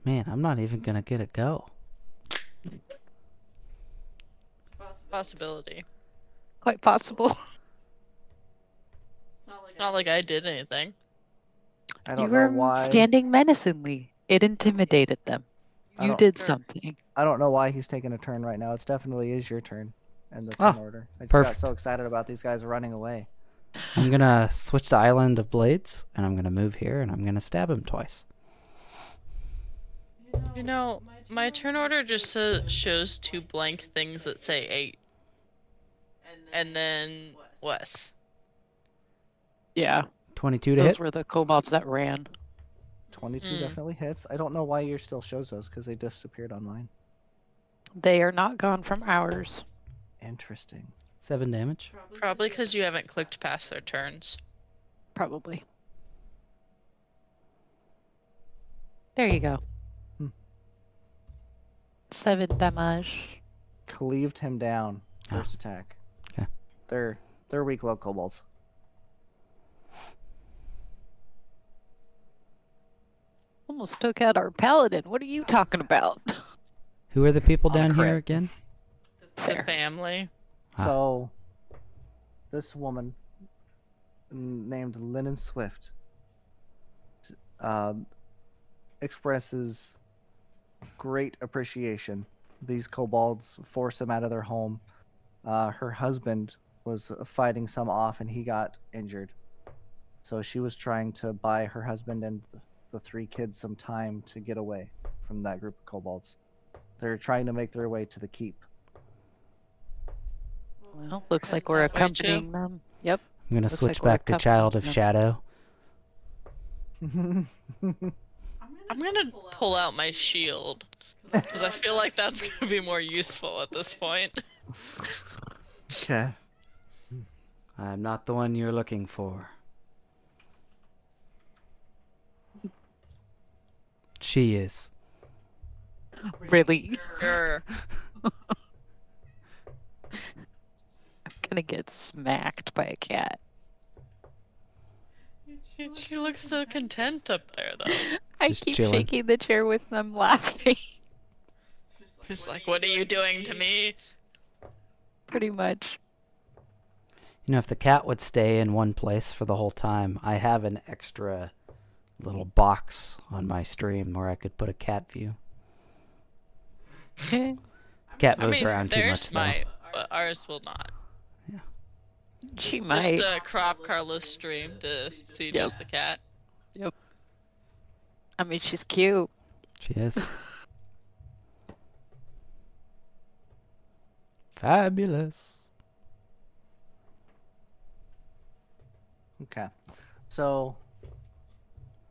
S1: Man, I'm not even gonna get a go.
S5: Possibility.
S4: Quite possible.
S5: Not like I did anything.
S3: I
S4: You
S3: don't
S4: were
S3: know why.
S4: standing menacingly. It intimidated them.
S3: I
S4: You
S3: don't-
S4: did something.
S3: I don't know why he's taking a turn right now. It definitely is your turn in the
S1: Oh,
S3: turn order. I just
S1: perfect.
S3: got so excited about these guys running away.
S1: I'm gonna switch to Island of Blades, and I'm gonna move here, and I'm gonna stab him twice.
S5: You know, my turn order just shows two blank things that say 8. And then Wes.
S4: Yeah,
S1: 22 to
S4: those
S1: hit.
S4: were the kobolds that ran.
S3: 22
S5: Mm.
S3: definitely hits. I don't know why yours still shows those because they disappeared on mine.
S4: They are not gone from ours.
S3: Interesting.
S1: 7 damage.
S5: Probably because you haven't clicked past their turns.
S4: Probably. There you go. 7 damage.
S3: Cleaved him down.
S1: Oh.
S3: First attack.
S1: Okay.
S3: They're weak low kobolds.
S4: Almost took out our paladin. What are you talking about?
S1: Who are the people
S3: On a
S1: down here
S3: crit.
S1: again?
S5: The
S4: Fair.
S5: family.
S1: Ah.
S3: So, this woman named Linen Swift expresses great appreciation. These kobolds force him out of their home. Her husband was fighting some off and he got injured. So she was trying to buy her husband and the 3 kids some time to get away from that group of kobolds. They're trying to make their way to the keep.
S4: Well, looks like we're
S5: Halfway to.
S4: accompanying them. Yep.
S1: I'm gonna
S4: Looks
S1: switch
S4: like we're
S1: back to Child of
S4: accompanying
S1: Shadow.
S5: I'm gonna pull out my shield. Because I feel like that's gonna be more useful at this point.
S3: Okay.
S1: I'm not the one you're looking for. She is.
S4: Really?
S5: Grr.
S4: I'm gonna get smacked by a cat.
S5: She looks so content up there, though.
S4: I
S1: Just
S4: keep
S1: chilling.
S4: shaking the chair with them laughing.
S5: She's like, what are you doing to me?
S4: Pretty much.
S1: You know, if the cat would stay in one place for the whole time, I have an extra little box on my stream where I could put a cat view. Cat
S5: I
S1: moves
S5: mean,
S1: around too much,
S5: theirs
S1: though.
S5: might, but ours will not.
S4: She
S5: Just
S4: might.
S5: crop Carla's stream to see
S4: Yep.
S5: just the cat.
S4: I mean, she's cute.
S1: She is. Fabulous.
S3: Okay. So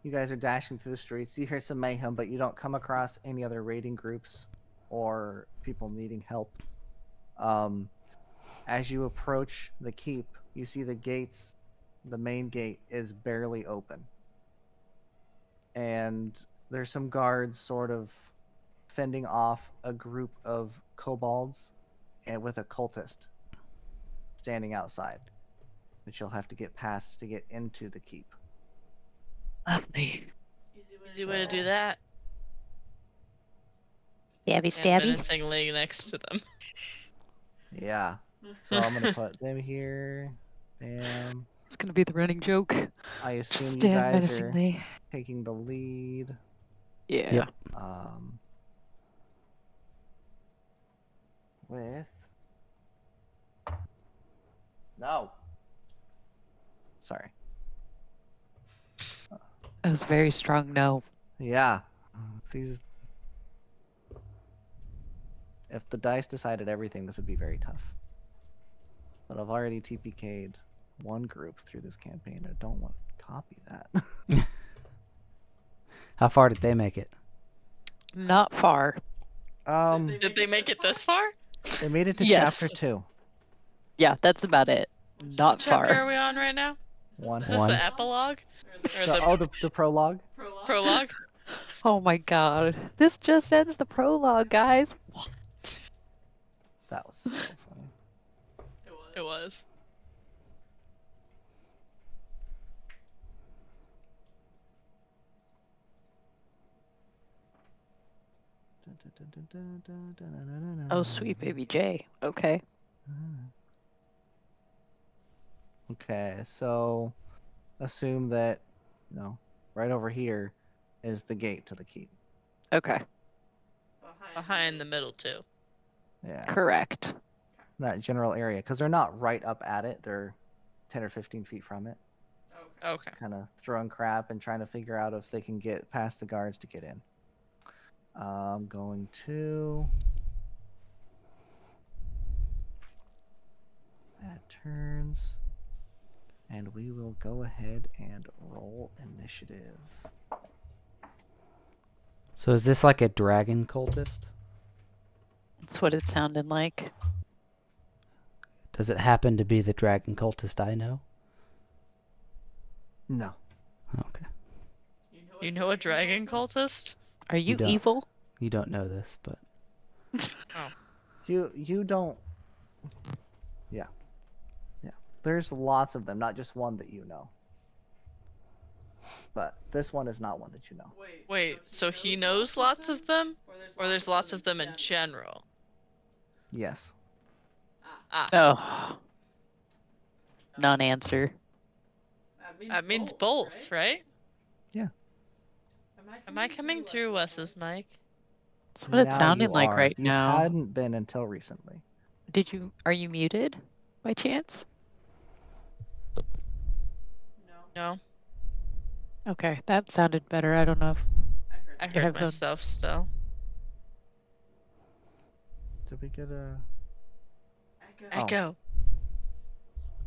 S3: you guys are dashing through the streets. You hear some mayhem, but you don't come across any other raiding groups or people needing help. As you approach the keep, you see the gates. The main gate is barely open. And there's some guards sort of fending off a group of kobolds and with a cultist standing outside, which you'll have to get past to get into the keep.
S4: Lovely.
S5: Easy way to do that.
S4: Stabby,
S5: And
S4: stabby.
S5: menacingly next to them.
S3: Yeah. So I'm gonna put them here. Bam.
S4: It's gonna be the running joke.
S3: I assume you
S4: Stand
S3: guys
S4: menacingly.
S3: are taking the lead.
S4: Yeah.
S1: Yep.
S3: With no. Sorry.
S4: That was a very strong no.
S3: Yeah. These. If the dice decided everything, this would be very tough. But I've already TPK'd one group through this campaign. I don't want to copy that.
S1: How far did they make it?
S4: Not far.
S5: Did they make it this far?
S3: They made it to
S4: Yes.
S3: chapter 2.
S4: Yeah, that's about it. Not
S5: Chapter are
S4: far.
S5: we on right now?
S3: One.
S5: Is this the epilogue? Or
S3: The prologue.
S5: prologue?
S4: Oh my god. This just ends the prologue, guys.
S3: That was so funny.
S5: It was.
S4: Oh, sweet baby J. Okay.
S3: Okay, so assume that, right over here is the gate to the keep.
S4: Okay.
S5: Behind the middle, too.
S3: Yeah,
S4: Correct.
S3: that general area, because they're not right up at it. They're 10 or 15 feet from it,
S5: Okay.
S3: kind of throwing crap and trying to figure out if they can get past the guards to get in. I'm going to add turns, and we will go ahead and roll initiative.
S1: So is this like a dragon cultist?
S4: That's what it sounded like.
S1: Does it happen to be the dragon cultist I know?
S3: No.
S1: Okay.
S5: You know a dragon cultist?
S4: Are you
S1: don't.
S4: evil?
S1: You don't know this, but
S3: You don't. Yeah. There's lots of them, not just one that you know. But this one is not one that you know.
S5: Wait, so he knows lots of them? Or there's lots of them in general?
S3: Yes.
S5: Ah,
S4: Oh. Non-answer.
S5: that means both, right?
S3: Yeah.
S5: Am I coming through Wes's mic?
S4: That's what it
S3: Now
S4: sounded
S3: you
S4: like
S3: are.
S4: right
S3: You
S4: now.
S3: hadn't been until recently.
S4: Are you muted by chance?
S5: No,
S4: Okay, that sounded better. I don't know if
S5: I
S4: Your
S5: heard
S4: headphones.
S5: myself still.
S3: Did we get a?
S5: Echo.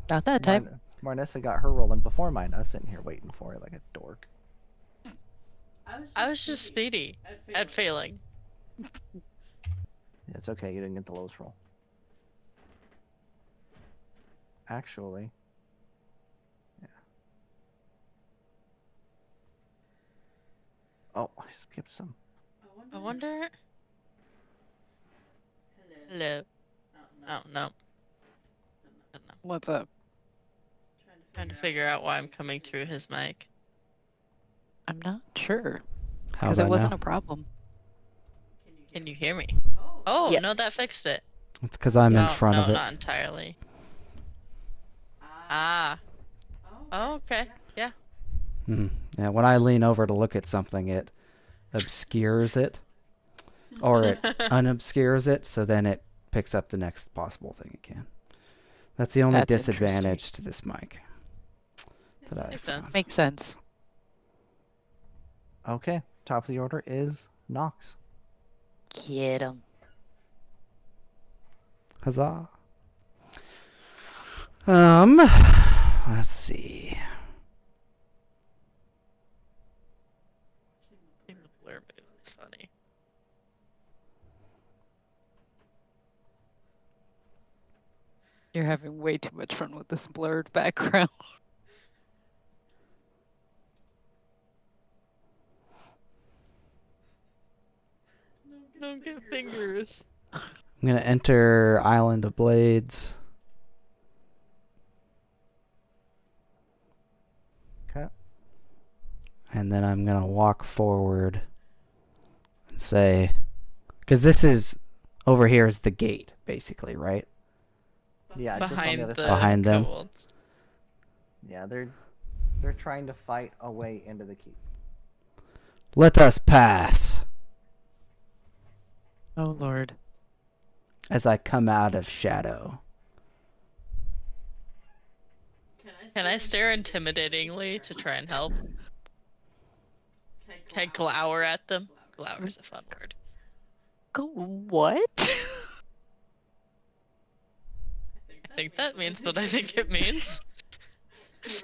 S4: not that time.
S3: Marnisa got her rolling before mine. I was sitting here waiting for it like a dork.
S5: I was just speedy at failing.
S3: Yeah, it's okay. You didn't get the lowest roll. Actually. Yeah. Oh, I skipped some.
S5: I wonder. Hello. Oh no. Don't know.
S4: What's up?
S5: Trying to figure out why I'm coming through his mic.
S4: I'm not sure.
S1: How
S4: Because it
S1: about
S4: wasn't
S1: now?
S4: a problem.
S5: Can you hear me? Oh
S4: Yes.
S5: no, that fixed it.
S1: It's because I'm in
S5: No,
S1: front
S5: no,
S1: of it.
S5: not entirely. Ah. Oh, okay. Yeah.
S1: Yeah, when I lean over to look at something, it obscures it, or it unobscures it, so then it picks up the next possible thing it can. That's the only
S4: That's
S1: disadvantage to this mic that I
S5: Makes sense.
S1: found.
S4: Makes sense.
S3: Okay, top of the order is Nox.
S4: Get him.
S1: Huzzah! Let's see.
S5: The blur move is funny.
S4: You're having way too much fun with this blurred background.
S5: Don't get fingers.
S1: I'm gonna enter Island of Blades.
S3: Okay.
S1: And then I'm gonna walk forward and say, because this is over here is the gate, basically, right?
S3: Yeah, just on
S5: Behind
S3: the other
S5: the
S3: side.
S1: Behind them.
S5: kobolds.
S3: Yeah, they're trying to fight a way into the keep.
S1: Let us pass.
S4: Oh, Lord.
S1: As I come out of shadow.
S2: Can I stare intimidatingly to try and help?
S5: Can I glower at them? Glower is a fun word.
S4: What?
S5: I think that means what I think it means.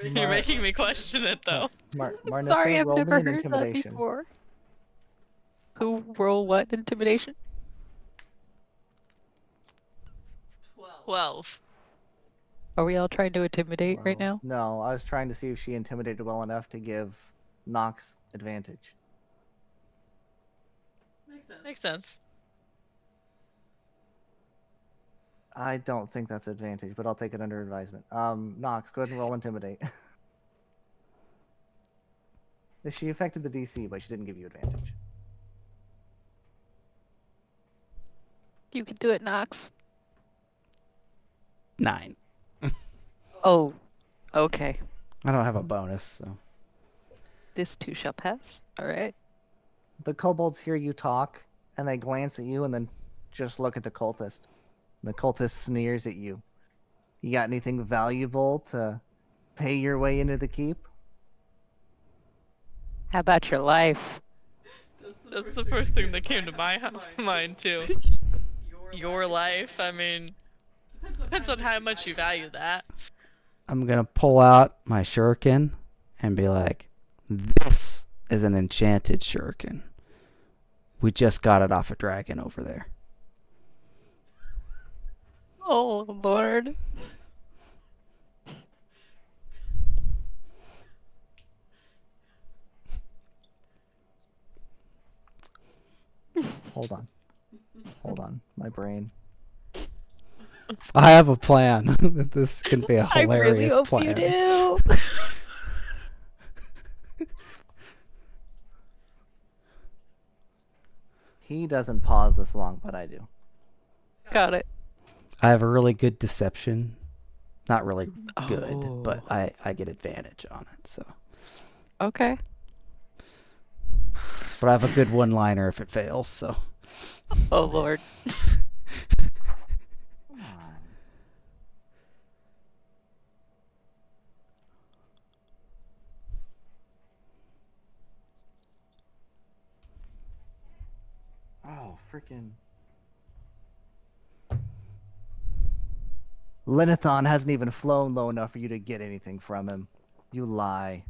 S5: You're
S3: Mar-
S5: making me question it though.
S3: Marnisa,
S4: Sorry, I've
S3: roll
S4: never
S3: me an
S4: heard that
S3: intimidation.
S4: before. Who roll what? Intimidation?
S5: 12.
S4: Are we all trying to intimidate right now?
S3: No, I was trying to see if she intimidated well enough to give Nox advantage.
S5: Makes sense.
S3: I don't think that's advantage, but I'll take it under advisement. Nox, go ahead and roll intimidate. She affected the DC, but she didn't give you advantage.
S4: You can do it, Nox.
S1: 9.
S4: Oh, okay.
S1: I don't have a bonus, so.
S4: This too shall pass. All right.
S3: The kobolds hear you talk, and they glance at you and then just look at the cultist. The cultist sneers at you. You got anything valuable to pay your way into the keep?
S4: How about your life?
S5: That's the first thing that came to my mind too. Your life, I mean, depends on how much you value that.
S1: I'm going to pull out my shuriken and be like, this is an enchanted shuriken. We just got it off a dragon over there.
S4: Oh, Lord.
S3: Hold on. Hold on. My brain.
S1: I have a plan. This can be a
S4: I really
S1: hilarious
S4: hope
S1: plan.
S4: you do.
S3: He doesn't pause this long, but I do.
S4: Got it.
S1: I have a really good deception. Not really good,
S4: Oh.
S1: but I get advantage on it, so.
S4: Okay.
S1: But I have a good one-liner if it fails, so.
S4: Oh, Lord.
S3: Come on. Oh, freaking. Lenithon hasn't even flown low enough for you to get anything from him. You lie.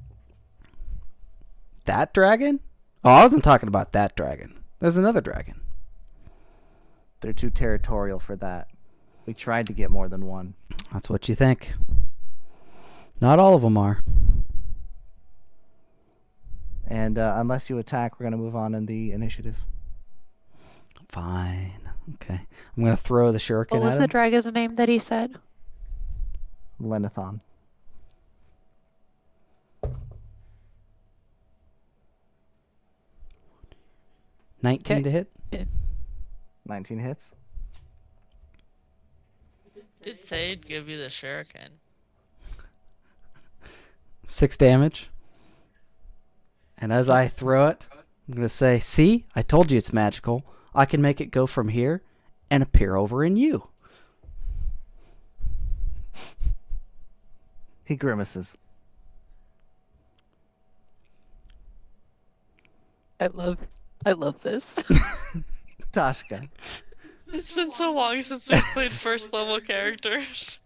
S1: That dragon? Oh, I wasn't talking about that dragon. There's another dragon.
S3: They're too territorial for that. We tried to get more than one.
S1: That's what you think. Not all of them are.
S3: And unless you attack, we're going to move on in the initiative.
S1: Fine. Okay. I'm gonna throw the shuriken
S4: What was
S1: at
S4: the
S1: him.
S4: dragon's name that he said?
S3: Lenithon.
S1: $19
S4: Okay.
S1: to hit.
S3: 19 hits.
S5: Did say he'd give you the shuriken.
S1: 6 damage. And as I throw it, I'm gonna say, "See, I told you it's magical. I can make it go from here and appear over in you."
S3: He grimaces.
S4: I love this.
S3: Tashka.
S5: It's been so long since we've played first level characters.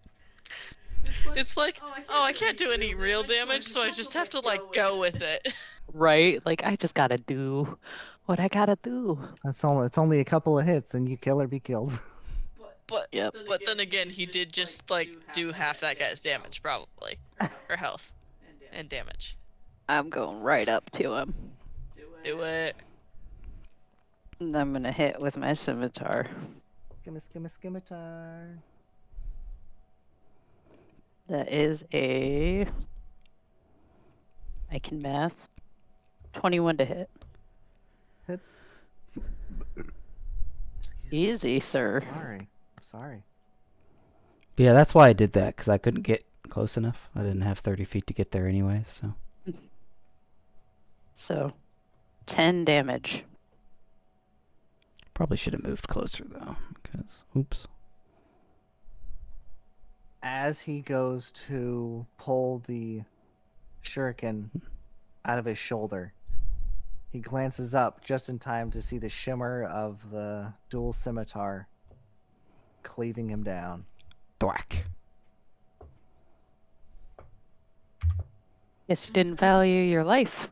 S5: It's like, oh, I can't do any real damage, so I just have to like go with it.
S4: Right? Like, I just gotta do what I gotta do.
S3: It's only a couple of hits, and you kill or be killed.
S5: But
S4: Yep.
S5: then again, he did just like do half that guy's damage probably, or health and damage.
S4: I'm going right up to him.
S5: Do it.
S4: And I'm gonna hit with my scimitar.
S3: Scimitar.
S4: That is a... I can math. 21 to hit.
S3: Hits.
S4: Easy, sir.
S3: Sorry.
S1: But yeah, that's why I did that, because I couldn't get close enough. I didn't have 30 feet to get there anyway, so.
S4: So, 10 damage.
S1: Probably should have moved closer, though, because, oops.
S3: As he goes to pull the shuriken out of his shoulder, he glances up just in time to see the shimmer of the dual scimitar cleaving him down.
S1: Thwack.
S4: Guess you didn't value your life.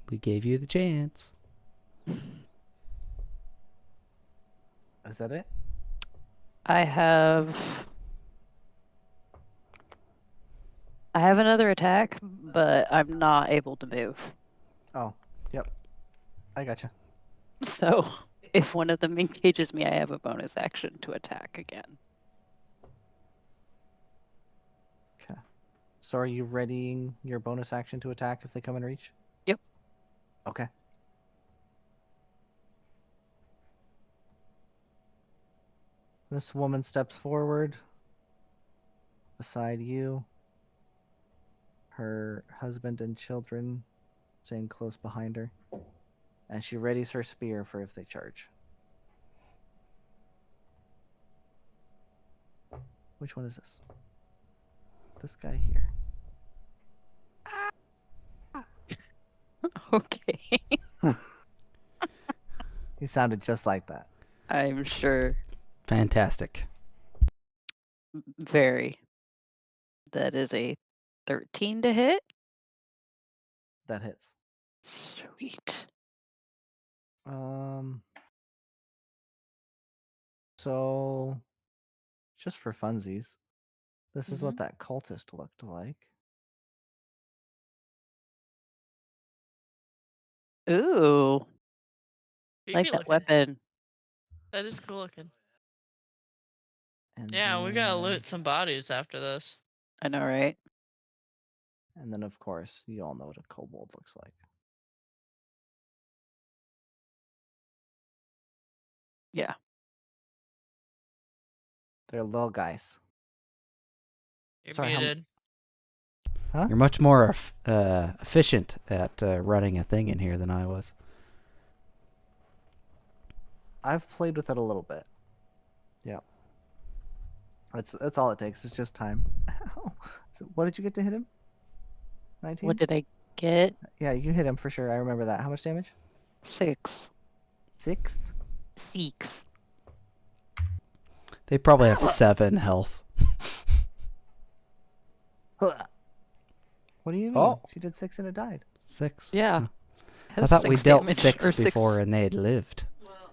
S1: We gave you the chance.
S3: Is that it?
S4: I have another attack, but I'm not able to move.
S3: Oh, yep. I gotcha.
S4: So, if one of them engages me, I have a bonus action to attack again.
S3: Okay. So are you readying your bonus action to attack if they come in reach?
S4: Yep.
S3: Okay. This woman steps forward beside you. Her husband and children staying close behind her. And she readies her spear for if they charge. Which one is this? This guy here.
S4: Okay.
S3: He sounded just like that.
S4: I'm sure.
S1: Fantastic.
S4: Very. That is a 13 to hit.
S3: That hits.
S4: Sweet.
S3: So just for funsies, this is what that cultist looked like.
S4: Ooh.
S5: Creepy
S4: Like that
S5: looking.
S4: weapon.
S5: That is cool looking.
S3: And
S5: Yeah, we gotta
S3: then-
S5: loot some bodies after this.
S4: I know, right?
S3: And then, of course, you all know what a kobold looks like.
S4: Yeah.
S3: They're little guys.
S5: You're
S3: Sorry, how m-
S5: muted.
S3: Huh?
S1: You're much more efficient at running a thing in here than I was.
S3: I've played with it a little bit. Yeah. That's all it takes. It's just time. Ow. So what did you get to hit him? 19?
S4: What did I get?
S3: Yeah, you hit him for sure. I remember that. How much damage?
S4: 6.
S3: 6?
S4: 6.
S1: They probably have 7 health.
S3: What do you mean?
S1: Oh.
S3: She did 6 and it died.
S1: 6.
S4: Yeah.
S1: Huh. I
S4: Has
S1: thought we
S4: 6
S1: dealt
S4: damage,
S1: 6
S4: or
S1: before and they had lived.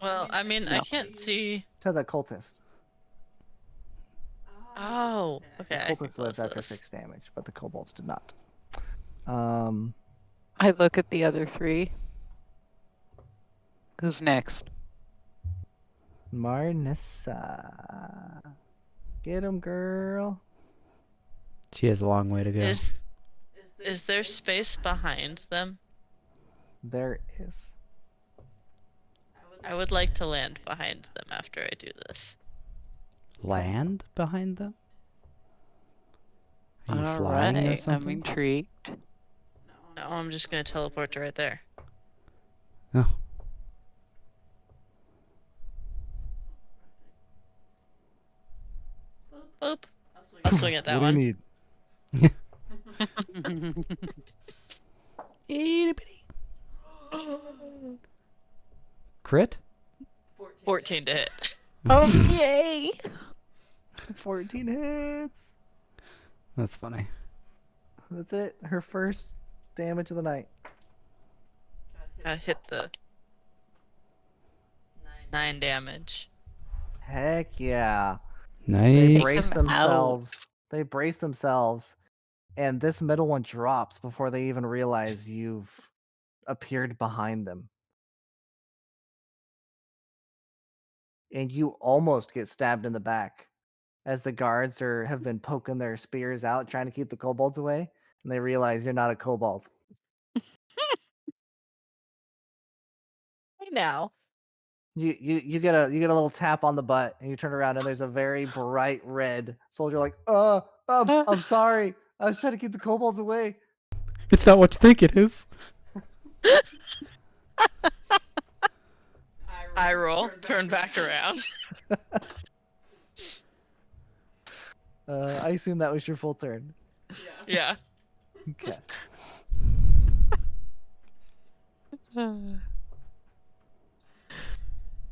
S5: Well, I mean, I
S4: No.
S5: can't see.
S3: To the cultist.
S5: Oh,
S3: The
S5: okay. I can
S3: cultist
S5: close
S3: lived after
S5: this.
S3: 6 damage, but the kobolds did not.
S4: I look at the other three. Who's next?
S3: Marnisa. Get him, girl.
S1: She has a long way to go.
S5: Is there space behind them?
S3: There is.
S5: I would like to land behind them after I do this.
S1: Land behind them? Are you
S4: All
S1: flying or
S4: right, I'm
S1: something?
S4: intrigued.
S5: No, I'm just gonna teleport to right there.
S1: Oh.
S5: Boop. I'll swing at that
S3: What do
S5: one.
S3: you need?
S1: Itty bitty. Crit?
S5: 14 to hit.
S4: Oh, yay!
S3: 14 hits.
S1: That's funny.
S3: That's it. Her first damage of the night.
S5: I hit the 9 damage.
S3: Heck yeah.
S1: Nice.
S3: Brace
S4: them out.
S3: themselves. They brace themselves. And this middle one drops before they even realize you've appeared behind them. And you almost get stabbed in the back as the guards have been poking their spears out trying to keep the kobolds away, and they realize you're not a kobold.
S5: Hey now.
S3: You get a little tap on the butt, and you turn around, and there's a very bright red soldier like, I'm sorry. I was trying to keep the kobolds away.
S1: It's not what you think it is.
S5: I roll, turn back around.
S3: I assume that was your full turn.
S5: Yeah.
S3: Okay.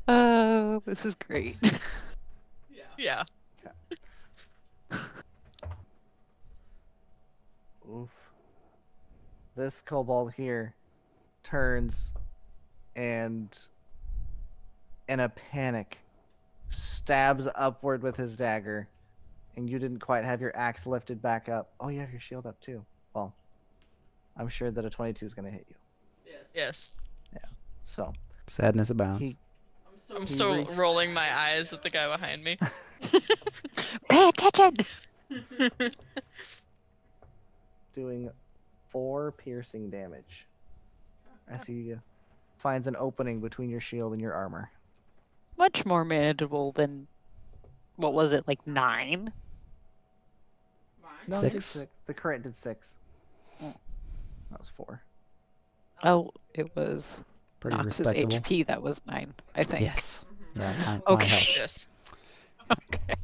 S4: Oh, this is great.
S5: Yeah.
S3: Oof. This kobold here turns and, in a panic, stabs upward with his dagger, and you didn't quite have your axe lifted back up. Oh, you have your shield up too. Well, I'm sure that a 22 is going to hit you.
S5: Yes.
S3: So
S1: Sadness abounds.
S3: he
S5: I'm still rolling my eyes at the guy behind me.
S4: Pay attention!
S3: doing 4 piercing damage as he finds an opening between your shield and your armor.
S4: Much more manageable than, what was it, like 9?
S3: No, it did
S1: 6?
S3: 6. The crit did 6.
S4: Oh.
S3: That was 4.
S4: Oh, it was
S1: Pretty
S4: Nox's
S1: respectable.
S4: HP that was 9, I think.
S1: Yes. Yeah, my
S4: Okay.
S1: health.
S5: Yes.
S4: Okay.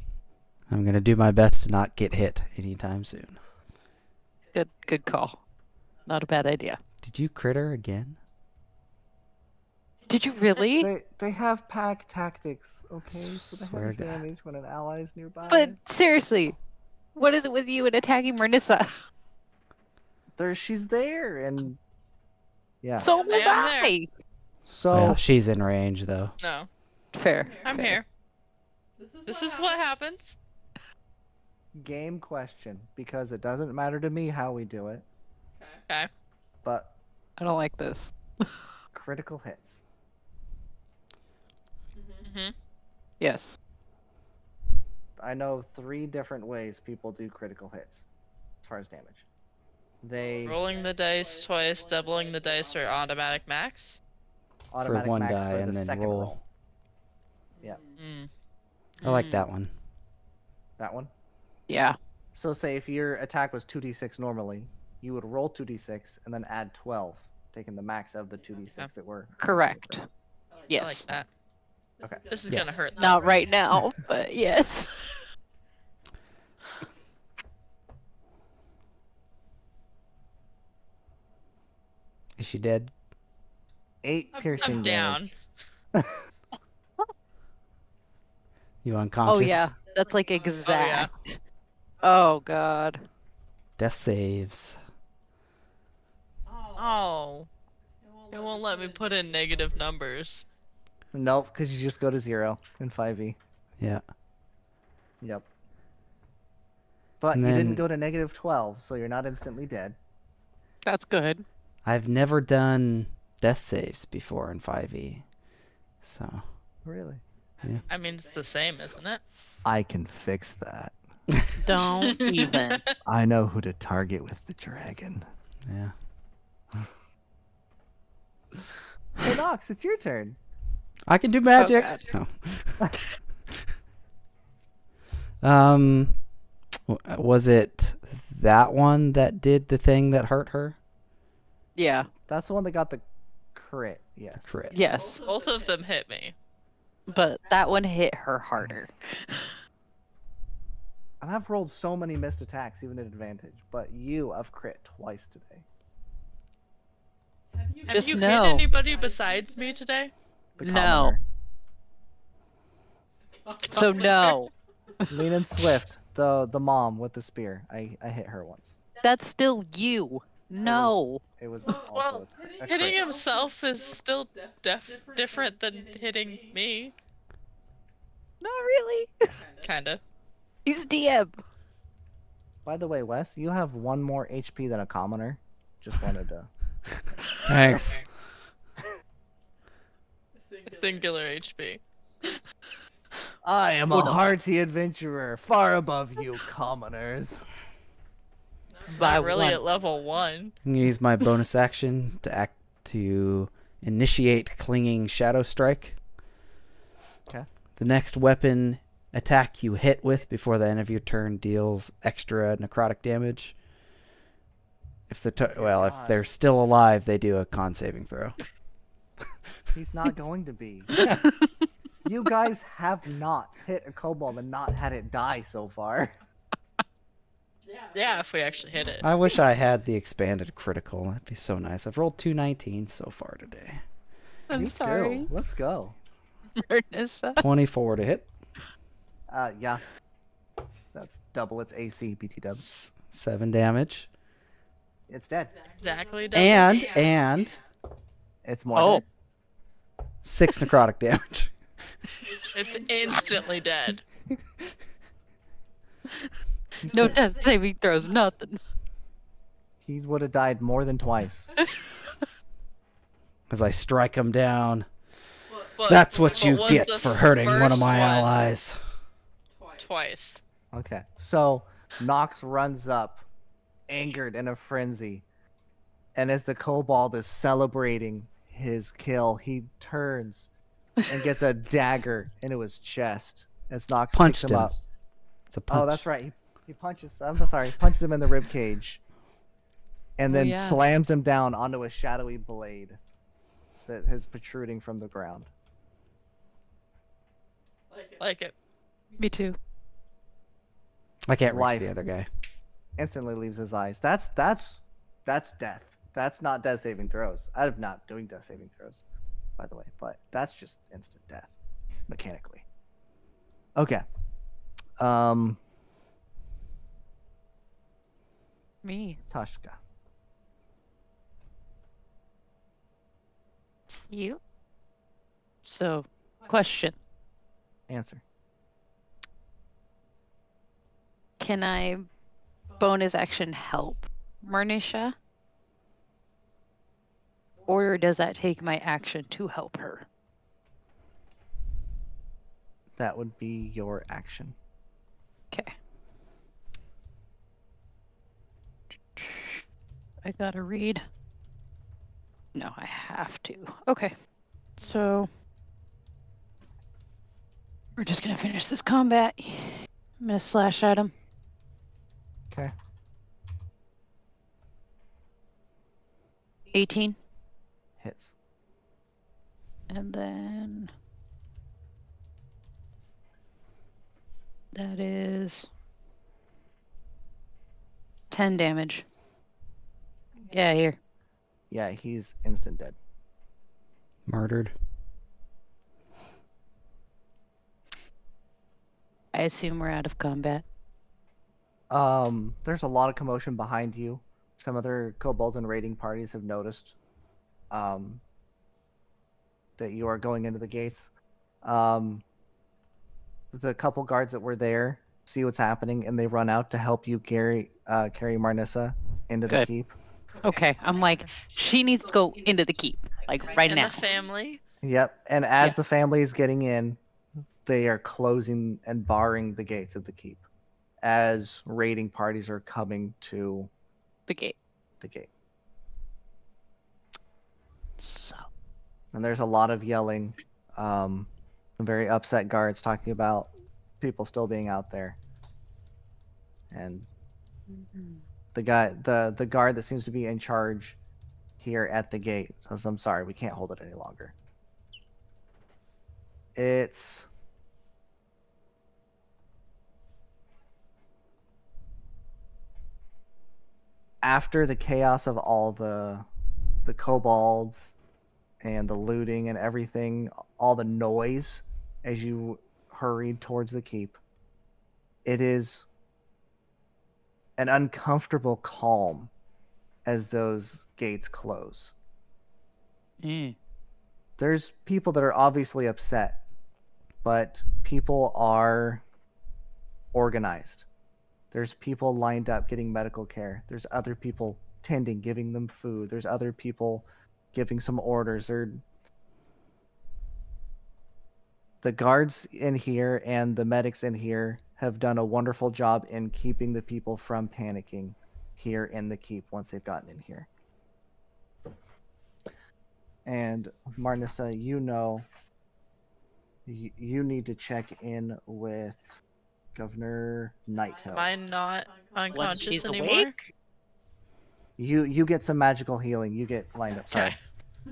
S1: I'm gonna do my best to not get hit anytime soon.
S4: Good call. Not a bad idea.
S1: Did you crit her again?
S4: Did you really?
S3: They have pack tactics, okay? So they
S1: Swear
S3: have
S1: to God.
S3: damage when an ally's nearby.
S4: But seriously, what is it with you and attacking Marnisa?
S3: She's there, and yeah.
S4: So was
S5: I am there.
S4: I.
S3: So
S1: Well, she's in range though.
S5: No.
S4: Fair.
S5: I'm
S4: fair.
S5: here. This is what happens.
S3: game question, because it doesn't matter to me how we do it,
S5: Okay.
S3: but
S4: I don't like this.
S3: critical hits.
S5: Mm-hmm.
S4: Yes.
S3: I know 3 different ways people do critical hits as far as damage. They
S5: Rolling the dice twice, doubling the dice, or automatic max.
S3: automatic
S1: one
S3: max
S1: die
S3: for
S1: and
S3: the
S1: then
S3: second
S1: roll.
S3: Yeah,
S5: Mm.
S1: I like that one.
S3: that one.
S4: Yeah.
S3: So say if your attack was 2d6 normally, you would roll 2d6 and then add 12, taking the max of the 2d6 that were
S4: Correct.
S5: I
S4: Yes.
S5: like that.
S3: Okay.
S5: This is
S1: Yes.
S5: gonna hurt.
S4: Not right now, but yes.
S1: Is she dead?
S3: 8 piercing
S5: I'm down.
S3: damage.
S1: You unconscious?
S4: Oh yeah, that's like exact. Oh god.
S1: Death saves.
S5: Oh. It won't let me put in negative numbers.
S3: Nope, because you just go to 0 in 5e.
S1: Yeah.
S3: Yep. But
S1: And
S3: you didn't
S1: then-
S3: go to negative 12, so you're not instantly dead.
S4: That's good.
S1: I've never done death saves before in 5e, so
S3: Really?
S5: I mean, it's the same, isn't it?
S3: I can fix that.
S4: Don't even.
S3: I know who to target with the dragon.
S1: yeah.
S3: Hey, Nox, it's your turn.
S1: I can do magic.
S4: God.
S1: No. Was it that one that did the thing that hurt her?
S4: Yeah.
S3: That's the one that got the crit. Yes.
S1: Crit.
S4: Yes.
S5: Both of them hit me.
S4: But that one hit her harder.
S3: And I've rolled so many missed attacks, even at advantage. But you have crit twice today.
S5: Have
S4: Just
S5: you
S4: know.
S5: hit anybody besides me today?
S3: The
S4: No.
S3: commoner.
S4: So no.
S3: Lean and Swift, the mom with the spear. I hit her once.
S4: That's still you. No.
S3: It was
S5: Well,
S3: also a
S5: Hitting
S3: crit.
S5: himself is still different than hitting me.
S4: Not really.
S5: Kinda.
S4: He's DM.
S3: By the way, Wes, you have 1 more HP than a commoner. Just wanted to.
S1: Thanks.
S5: Singular HP.
S3: I am a hearty adventurer, far above you commoners.
S4: By
S5: Not really
S4: one.
S5: at level 1.
S1: I'm gonna use my bonus action to initiate clinging shadow strike.
S3: Okay.
S1: The next weapon attack you hit with before the end of your turn deals extra necrotic damage. If if they're still alive, they do a con saving throw.
S3: He's not going to be. You guys have not hit a kobold and not had it die so far.
S5: Yeah, if we actually hit it.
S1: I wish I had the expanded critical. That'd be so nice. I've rolled 2 19s so far today.
S4: I'm
S3: Me
S4: sorry.
S3: too. Let's go.
S4: Marnisa.
S1: 24 to hit.
S3: Yeah. That's double its AC, BT dub.
S1: 7 damage.
S3: It's dead.
S5: Exactly. double.
S1: And
S3: It's more
S4: Oh.
S3: dead.
S1: 6 necrotic damage.
S5: It's instantly dead.
S4: No death saving throws, nothing.
S3: He would have died more than twice.
S1: As I strike him down.
S5: But-
S1: That's what
S5: but
S1: you
S5: was
S1: get
S5: the
S1: for hurting one of
S5: first
S1: my
S5: one
S1: allies.
S5: Twice.
S3: Okay. So Nox runs up, angered in a frenzy. And as the kobold is celebrating his kill, he turns and gets a dagger into his chest as Nox
S1: Punched
S3: picks him
S1: him.
S3: up.
S1: It's a punch.
S3: Oh, that's right. He punches. I'm sorry. He punches him in the rib cage, and then
S4: yeah.
S3: slams him down onto a shadowy blade that is protruding from the ground.
S5: Like it.
S4: Me too.
S1: I can't reach
S3: Life.
S1: the other guy.
S3: Instantly leaves his eyes. That's death. That's not death saving throws. I'm not doing death saving throws, by the way, but that's just instant death, mechanically. Okay.
S4: Me.
S3: Tashka.
S4: You. So, question.
S3: Answer.
S4: Can I bonus action help Marnisha? Or does that take my action to help her?
S3: That would be your action.
S4: Okay. I gotta read. No, I have to. Okay. So we're just gonna finish this combat. I'm gonna slash at him.
S3: Okay.
S4: 18.
S3: Hits.
S4: And then that is 10 damage. Yeah, here.
S3: Yeah, he's instant dead.
S1: Murdered.
S4: I assume we're out of combat.
S3: There's a lot of commotion behind you. Some other kobolds and raiding parties have noticed that you are going into the gates. There's a couple guards that were there, see what's happening, and they run out to help you carry Marnisa into the
S4: Good.
S3: keep.
S4: Okay, I'm like, she needs to go into the keep, like right
S5: And
S4: now.
S5: the family.
S3: Yep. And as
S4: Yeah.
S3: the family is getting in, they are closing and barring the gates of the keep as raiding parties are coming to
S4: The gate.
S3: the gate.
S4: So
S3: And there's a lot of yelling, very upset guards talking about people still being out there. And the guard that seems to be in charge here at the gate says, "I'm sorry, we can't hold it any longer." It's after the chaos of all the kobolds and the looting and everything, all the noise as you hurried towards the keep. It is an uncomfortable calm as those gates close. There's people that are obviously upset, but people are organized. There's people lined up getting medical care. There's other people tending, giving them food. There's other people giving some orders. The guards in here and the medics in here have done a wonderful job in keeping the people from panicking here in the keep once they've gotten in here. And Marnisa, you know, you need to check in with Governor Nighthill.
S5: Am I not
S4: when
S5: unconscious
S4: she's
S5: anymore?
S4: awake.
S3: You get some magical healing. You get lined up. Sorry.
S5: Okay.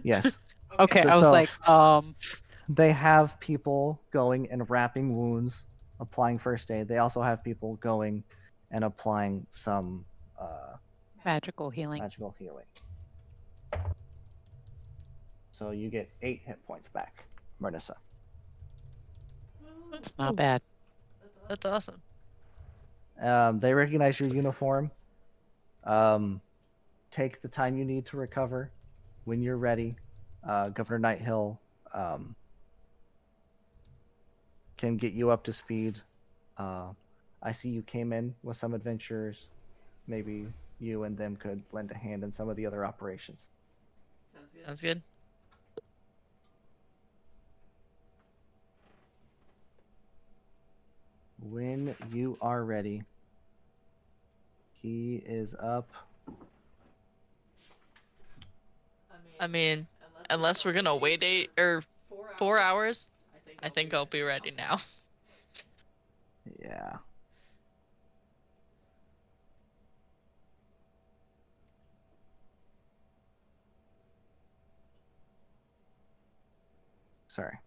S3: Yes.
S4: Okay, I was
S3: So-
S4: like,
S3: They have people going and wrapping wounds, applying first aid. They also have people going and applying some
S4: magical healing.
S3: magical healing. So you get 8 hit points back, Marnisa.
S4: It's not bad.
S5: That's awesome.
S3: They recognize your uniform. Take the time you need to recover. When you're ready, Governor Nighthill can get you up to speed. I see you came in with some adventurers. Maybe you and them could lend a hand in some of the other operations.
S5: Sounds good.
S3: When you are ready, he is up.
S5: I mean, unless we're gonna wait 4 hours, I think I'll be ready now.
S3: Yeah. Sorry.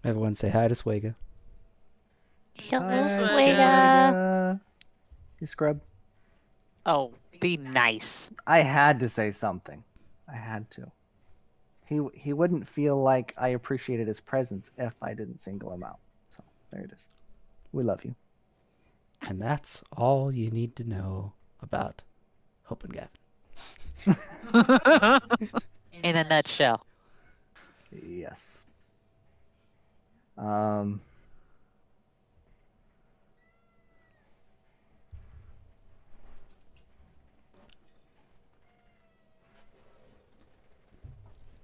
S1: Everyone say hi to Swega.
S4: Hello,
S5: Swega.
S4: Swega.
S3: You scrub.
S4: Oh, be nice.
S3: I had to say something. I had to. He wouldn't feel like I appreciated his presence if I didn't single him out. So there it is. We love you.
S1: And that's all you need to know about Hope and Gavin.
S4: In a nutshell.
S3: Yes.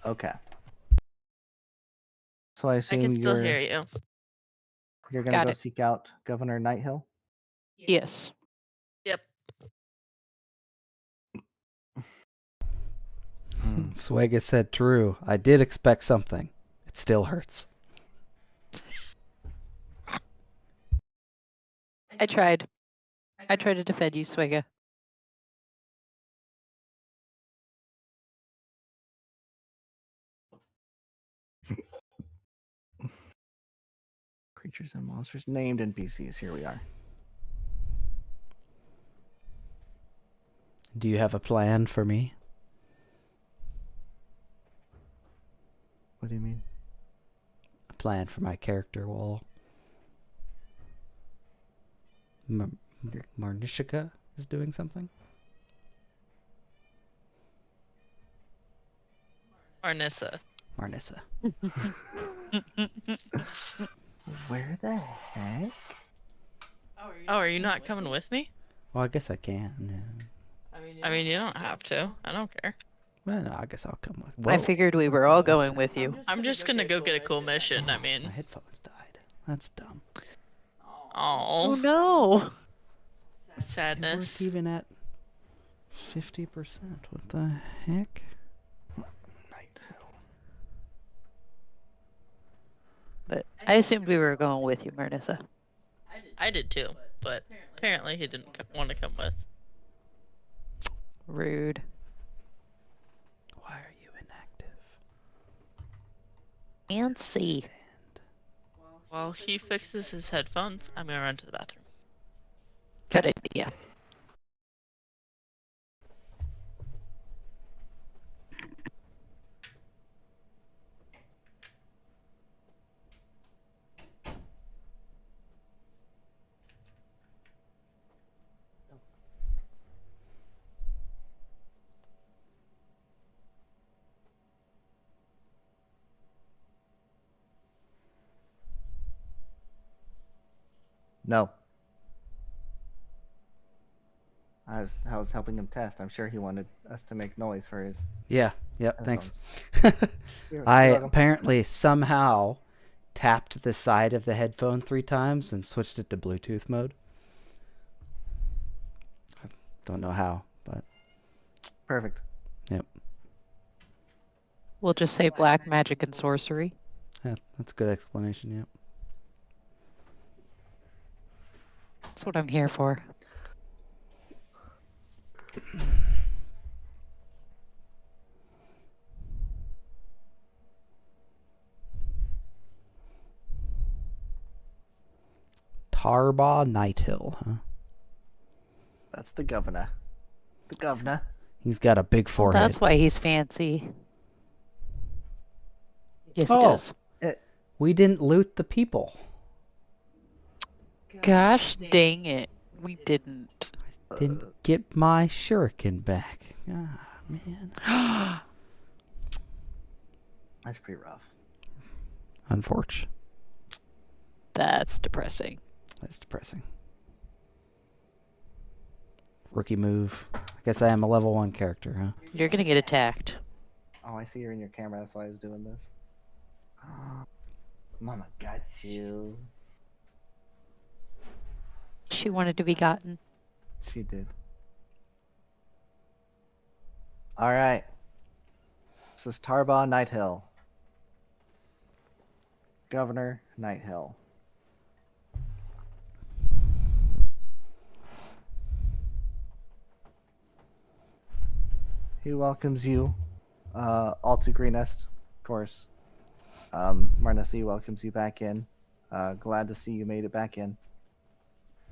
S3: Okay. So I
S5: I
S3: assume
S5: can still
S3: you're
S5: hear you.
S3: you're gonna
S4: Got
S3: go
S4: it.
S3: seek out Governor Nighthill.
S4: Yes.
S5: Yep.
S1: Swega said true. I did expect something. It still hurts.
S4: I tried. I tried to defend you, Swigga.
S3: Creatures and monsters named NPCs. Here we are.
S1: Do you have a plan for me?
S3: What do you mean?
S1: A plan for my character wall? Marnisa is doing something?
S5: Marnisa.
S1: Marnisa.
S3: Where the heck?
S5: Oh, are you not coming with me?
S1: Well, I guess I can. Yeah.
S5: I mean, you don't have to. I don't care.
S1: Well, no, I guess I'll come with.
S4: I
S1: Whoa,
S4: figured we were all
S1: That's
S4: going
S1: it.
S4: with you.
S5: I'm just gonna go get a cool mission. I mean,
S1: my headphones died. That's dumb.
S4: Oh
S5: oh,
S4: no!
S1: They weren't
S5: sadness.
S1: even at 50%. What the heck?
S3: Night.
S4: But I assumed we were going with you, Marnisa.
S5: I did too, but apparently he didn't want to come with.
S4: Rude.
S1: Why are you inactive?
S4: Fancy.
S1: Stand.
S5: While he fixes his headphones, I'm gonna run to the bathroom.
S4: Good idea.
S3: No. I was helping him test. I'm sure he wanted us to make noise for his
S1: Yeah. Yep. Thanks.
S3: headphones. You're
S1: I
S3: welcome.
S1: apparently somehow tapped the side of the headphone 3 times and switched it to Bluetooth mode. I don't know how, but
S3: Perfect.
S4: We'll just say black magic and sorcery.
S1: yeah, that's a good explanation. Yep.
S4: That's what I'm here for.
S1: Tarbaugh Nighthill, huh?
S3: That's the governor. The governor.
S1: He's got a big forehead.
S4: That's why he's fancy. Yes, he
S1: Oh.
S4: does.
S1: We didn't loot the people.
S4: Gosh dang it. We didn't.
S1: Didn't get my shuriken back. Ah, man.
S3: That's pretty rough.
S1: Unfortunate.
S4: That's depressing.
S1: That's depressing. Rookie move. I guess I am a level 1 character, huh?
S4: You're gonna get attacked.
S3: Oh, I see you're in your camera. That's why I was doing this. Mama got you.
S4: She wanted to be gotten.
S3: She did. All right. This is Tarbaugh Nighthill. Governor Nighthill. He welcomes you, all to Greenest, of course. Marnisa welcomes you back in. Glad to see you made it back in.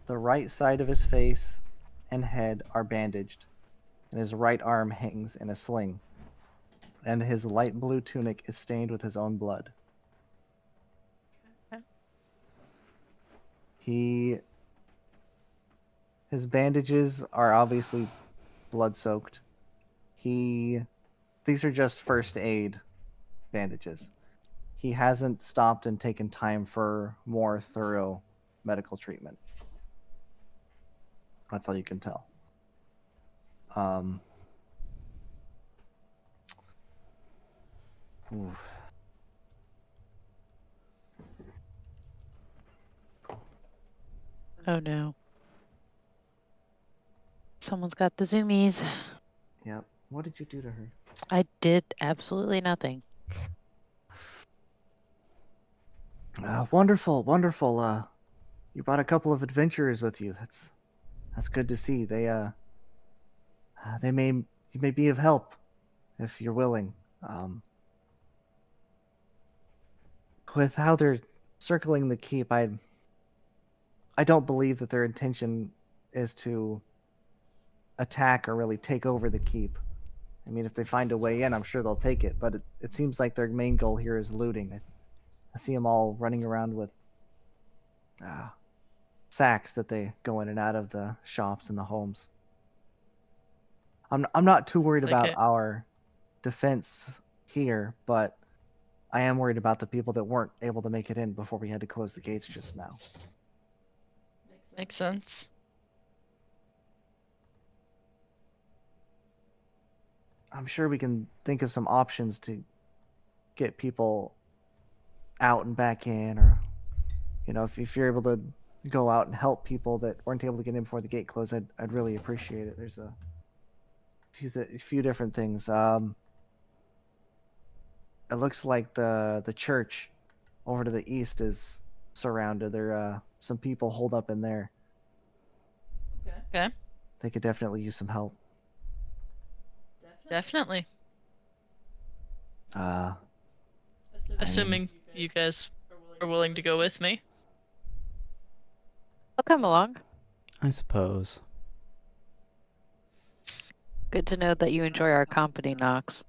S3: The right side of his face and head are bandaged, and his right arm hangs in a sling, and his light blue tunic is stained with his own blood. His bandages are obviously blood-soaked. These are just first aid bandages. He hasn't stopped and taken time for more thorough medical treatment. That's all you can tell. Oof.
S4: Oh no. Someone's got the zoomies.
S3: Yep. What did you do to her?
S4: I did absolutely nothing.
S3: Wonderful, wonderful. You brought a couple of adventurers with you. That's good to see. You may be of help if you're willing. With how they're circling the keep, I don't believe that their intention is to attack or really take over the keep. I mean, if they find a way in, I'm sure they'll take it. But it seems like their main goal here is looting. I see them all running around with sacks that they go in and out of the shops and the homes. I'm not too worried about our defense here, but I am worried about the people that weren't able to make it in before we had to close the gates just now.
S5: Makes sense.
S3: I'm sure we can think of some options to get people out and back in, or, you know, if you're able to go out and help people that weren't able to get in before the gate closed, I'd really appreciate it. There's a few different things. It looks like the church over to the east is surrounded. There are some people holed up in there.
S5: Okay.
S3: They could definitely use some help.
S5: Definitely.
S3: Uh,
S5: Assuming you guys are willing to go with me.
S4: I'll come along.
S1: I suppose.
S4: Good to know that you enjoy our company, Knox.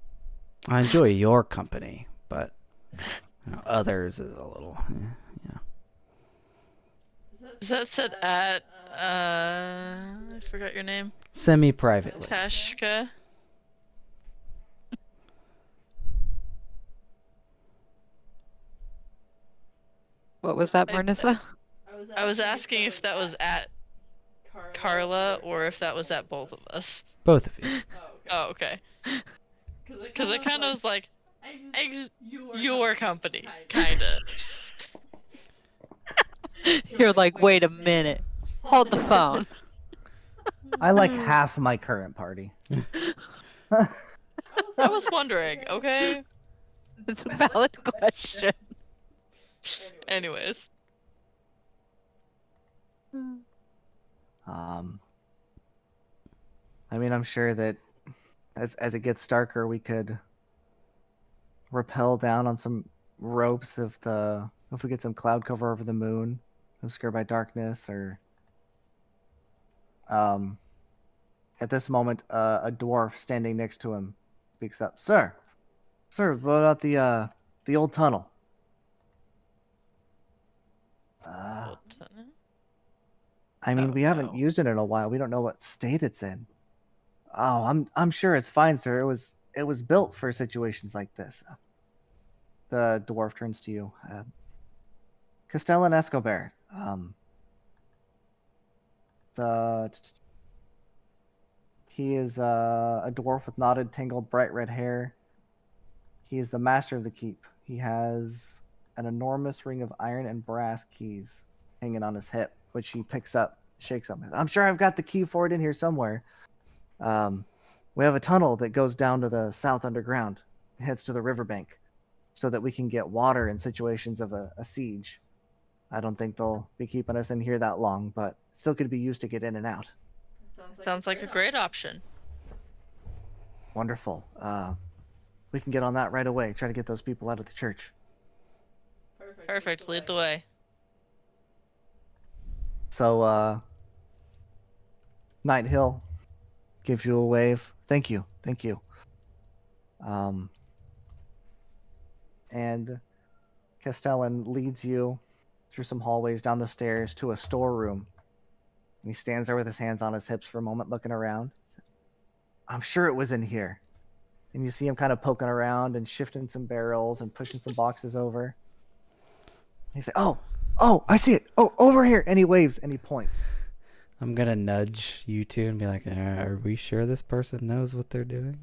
S1: I enjoy your company, but others is a little, yeah.
S5: Is that said at I forgot your name.
S1: Semi-privately.
S5: Tashka.
S4: What was that, Marnisa?
S5: I was asking if that was at Carla or if that was at both of us.
S1: Both of you.
S5: Oh, okay. Because I kind of was like, your company, kinda.
S4: You're like, wait a minute. Hold the phone.
S3: I like half my current party.
S5: I was wondering, okay?
S4: It's a valid question.
S5: Anyways.
S3: I mean, I'm sure that as it gets darker, we could rappel down on some ropes if we get some cloud cover over the moon, obscured by darkness, or at this moment, a dwarf standing next to him speaks up. Sir, what about the old tunnel? I mean, we haven't used it in a while. We don't know what state it's in. Oh, I'm sure it's fine, sir. It was built for situations like this. The dwarf turns to you. Castellan Escobar. He is a dwarf with knotted, tangled, bright red hair. He is the master of the keep. He has an enormous ring of iron and brass keys hanging on his hip, which he picks up, shakes up. I'm sure I've got the key for it in here somewhere. We have a tunnel that goes down to the south underground, heads to the riverbank, so that we can get water in situations of a siege. I don't think they'll be keeping us in here that long, but still could be used to get in and out.
S5: Sounds like a great option.
S3: Wonderful. We can get on that right away. Try to get those people out of the church.
S5: Perfect. Lead the way.
S3: So, Night Hill gives you a wave. Thank you. And Castellan leads you through some hallways down the stairs to a storeroom. And he stands there with his hands on his hips for a moment, looking around. I'm sure it was in here. And you see him kind of poking around and shifting some barrels and pushing some boxes over. He said, "Oh, I see it. Oh, over here." And he waves and he points.
S1: I'm gonna nudge you two and be like, are we sure this person knows what they're doing?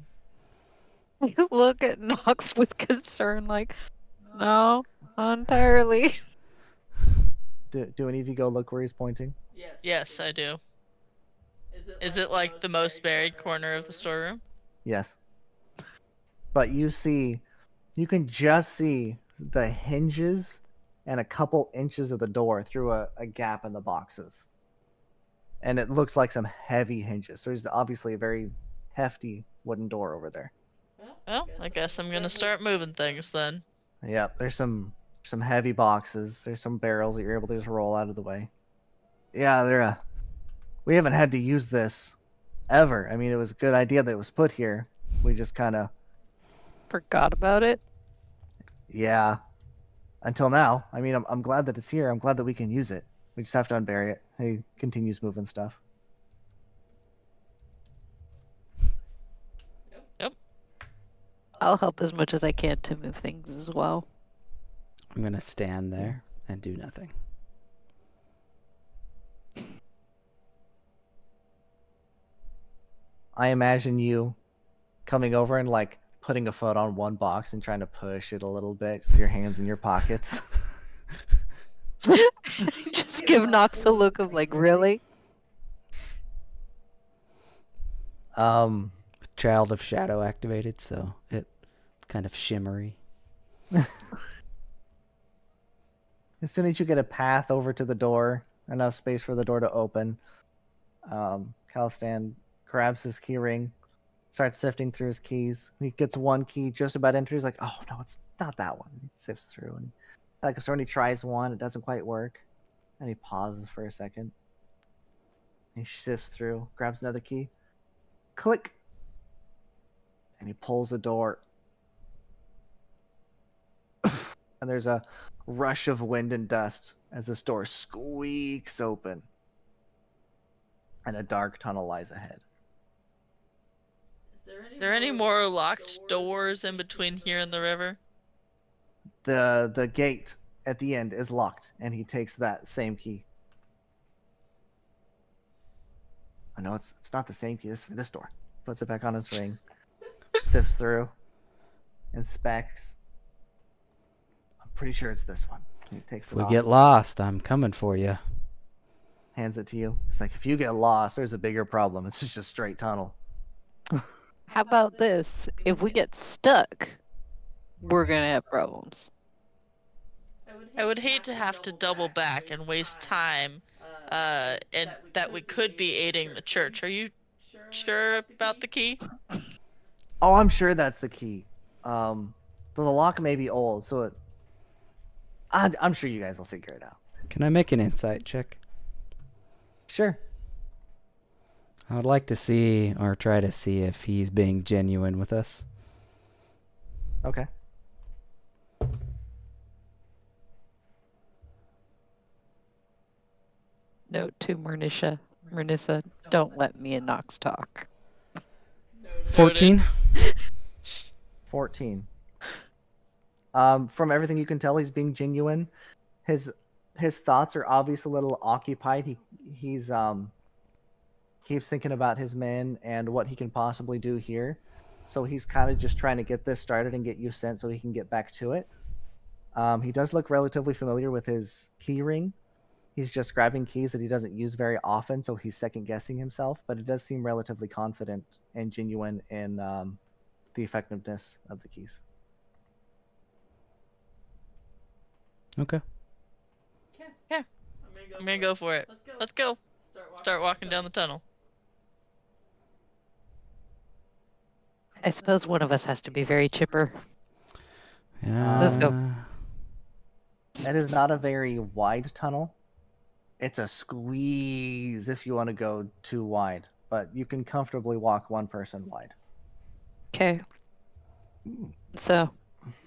S4: I look at Knox with concern, like, no, not entirely.
S3: Do any of you go look where he's pointing?
S5: Yes, I do. Is it like the most buried corner of the storeroom?
S3: Yes. But you can just see the hinges and a couple inches of the door through a gap in the boxes. And it looks like some heavy hinges. So there's obviously a very hefty wooden door over there.
S5: Well, I guess I'm gonna start moving things then.
S3: Yep, there's some heavy boxes. There's some barrels that you're able to just roll out of the way. Yeah, we haven't had to use this ever. I mean, it was a good idea that it was put here. We just kind of
S4: Forgot about it.
S3: Yeah. Until now. I mean, I'm glad that it's here. I'm glad that we can use it. We just have to unbury it. He continues moving stuff.
S5: Yep.
S4: I'll help as much as I can to move things as well.
S1: I'm gonna stand there and do nothing.
S3: I imagine you coming over and like putting a foot on one box and trying to push it a little bit with your hands in your pockets.
S4: Just give Nox a look of like, really?
S1: Child of Shadow activated, so it kind of shimmery.
S3: As soon as you get a path over to the door, enough space for the door to open, Calistan grabs his key ring, starts sifting through his keys. He gets one key, just about enters, like, oh no, it's not that one. He sifts through and like so when he tries one, it doesn't quite work. And he pauses for a second. He sifts through, grabs another key. Click. And he pulls the door. And there's a rush of wind and dust as this door squeaks open. And a dark tunnel lies ahead.
S5: Is there any more locked doors in between here and the river?
S3: The gate at the end is locked, and he takes that same key. I know it's not the same key. This is for this door. Puts it back on his ring. Sifts through. Inspects. I'm pretty sure it's this one. He takes
S1: If
S3: it
S1: we
S3: off,
S1: get lost, I'm coming for you.
S3: hands it to you. It's like, if you get lost, there's a bigger problem. It's just a straight tunnel.
S4: How about this? If we get stuck, we're gonna have problems.
S5: I would hate to have to double back and waste time, and that we could be aiding the church. Are you sure about the key?
S3: Oh, I'm sure that's the key. The lock may be old, so I'm sure you guys will figure it out.
S1: Can I make an insight check?
S3: Sure.
S1: I would like to see, or try to see, if he's being genuine with us.
S3: Okay.
S4: Note to Marnisa, don't let me and Nox talk.
S1: 14?
S3: 14. From everything you can tell, he's being genuine. His thoughts are obviously a little occupied. He's keeps thinking about his men and what he can possibly do here. So he's kind of just trying to get this started and get you sent so he can get back to it. He does look relatively familiar with his key ring. He's just grabbing keys that he doesn't use very often, so he's second guessing himself, but it does seem relatively confident and genuine in the effectiveness of the keys.
S1: Okay.
S5: I'm gonna go for it. Let's go. Start walking down the tunnel.
S4: I suppose one of us has to be very chipper.
S1: Yeah.
S4: Let's go.
S3: It is not a very wide tunnel. It's a squeeze if you want to go too wide, but you can comfortably walk one person wide.
S4: Okay. So,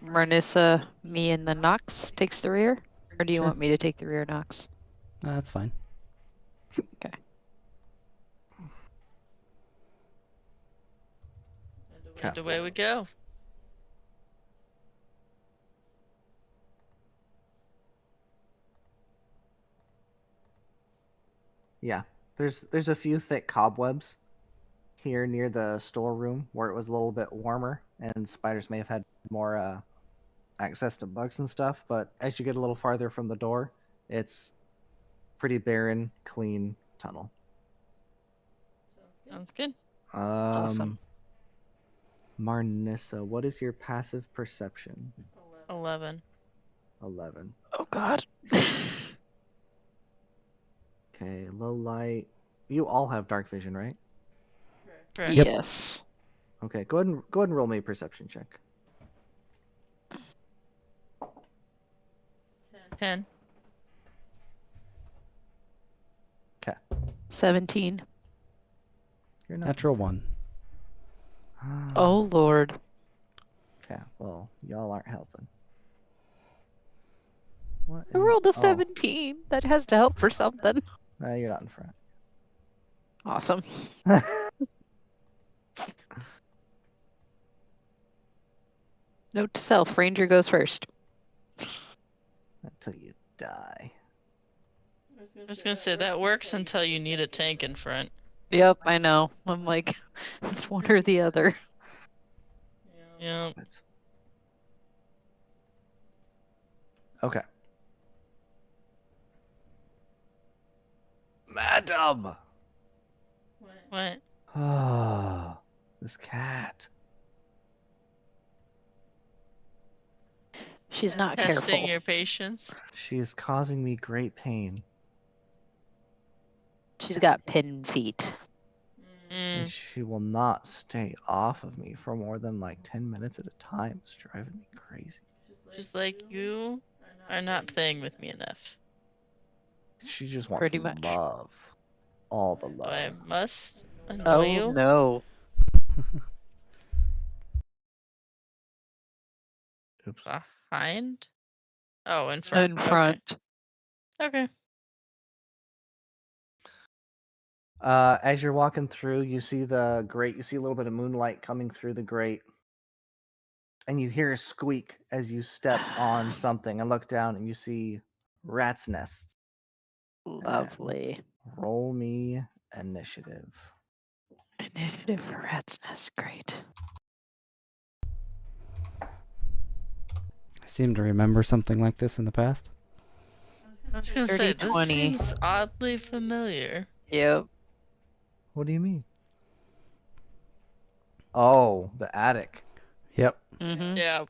S4: Marnisa, me, and then Nox takes the rear? Or do you
S1: Sure.
S4: want me to take the rear, Nox?
S1: That's fine.
S4: Okay.
S5: And away we go.
S3: Yeah, there's a few thick cobwebs here near the storeroom where it was a little bit warmer, and spiders may have had more access to bugs and stuff. But as you get a little farther from the door, it's pretty barren, clean tunnel.
S5: Sounds good.
S4: Awesome.
S3: Marnisa, what is your passive perception?
S5: 11.
S3: 11.
S4: Oh, God.
S3: Okay, low light. You all have dark vision, right?
S5: Correct.
S1: Yep.
S4: Yes.
S3: Okay, go ahead and roll me a perception check.
S5: 10.
S3: Okay.
S4: 17.
S3: You're not.
S1: Natural 1.
S4: Oh, Lord.
S3: Okay, well, y'all aren't helping. What?
S4: I rolled a 17. That has to help for something.
S3: You're not in front.
S4: Awesome. Note to self, Ranger goes first.
S3: until you die.
S5: I was gonna say that works until you need a tank in front.
S4: Yep, I know. I'm like, it's one or the other.
S5: Yeah.
S3: But... Okay. Madam!
S5: What?
S3: Ah, this cat.
S4: She's not
S5: Testing
S4: careful.
S5: your patience.
S3: She is causing me great pain.
S4: She's got pin feet.
S3: And she will not stay off of me for more than like 10 minutes at a time. It's driving me crazy.
S5: She's like, you are not playing with me enough.
S3: She just wants
S4: Pretty much.
S3: love. All the
S5: So I
S3: love.
S5: must annoy
S4: Oh
S5: you.
S4: no.
S3: Oops.
S5: Behind? Oh, in front.
S4: In front.
S5: Okay.
S3: As you're walking through, you see the grate. You see a little bit of moonlight coming through the grate. And you hear a squeak as you step on something and look down and you see rat's nests.
S4: Lovely.
S3: Roll me initiative.
S4: Initiative for Rat's Nest. Great.
S1: I seem to remember something like this in the past.
S5: I was gonna say,
S4: 30,
S5: this
S4: 20.
S5: seems oddly familiar.
S4: Yep.
S3: What do you mean? Oh, the attic.
S1: Yep.
S4: Mm-hmm.
S5: Yeah.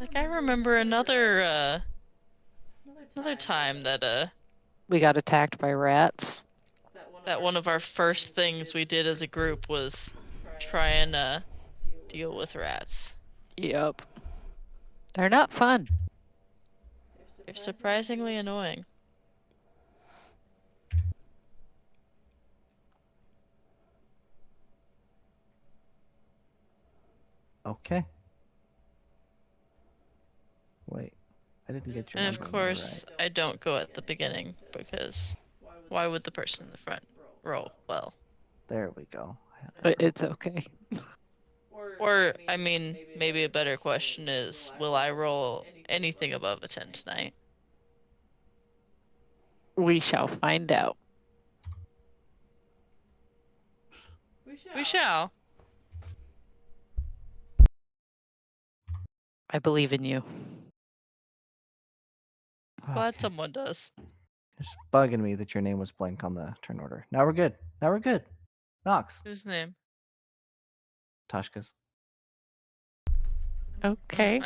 S5: Like, I remember another time that
S4: We got attacked by rats.
S5: that one of our first things we did as a group was try and deal with rats.
S4: Yep. They're not fun.
S5: They're surprisingly annoying.
S3: Okay. Wait, I didn't get your
S5: And of
S3: numbers
S5: course, I don't go at the beginning because why would the person in the front roll well?
S3: There we go.
S4: But it's okay.
S5: Or, I mean, maybe a better question is, will I roll anything above a 10 tonight?
S4: We shall find out.
S5: We shall.
S4: I believe in you.
S5: Glad
S3: Okay.
S5: someone does.
S3: It's bugging me that your name was blank on the turn order. Now we're good. Now we're good. Knox.
S5: Whose name?
S3: Tashka's.
S4: Okay.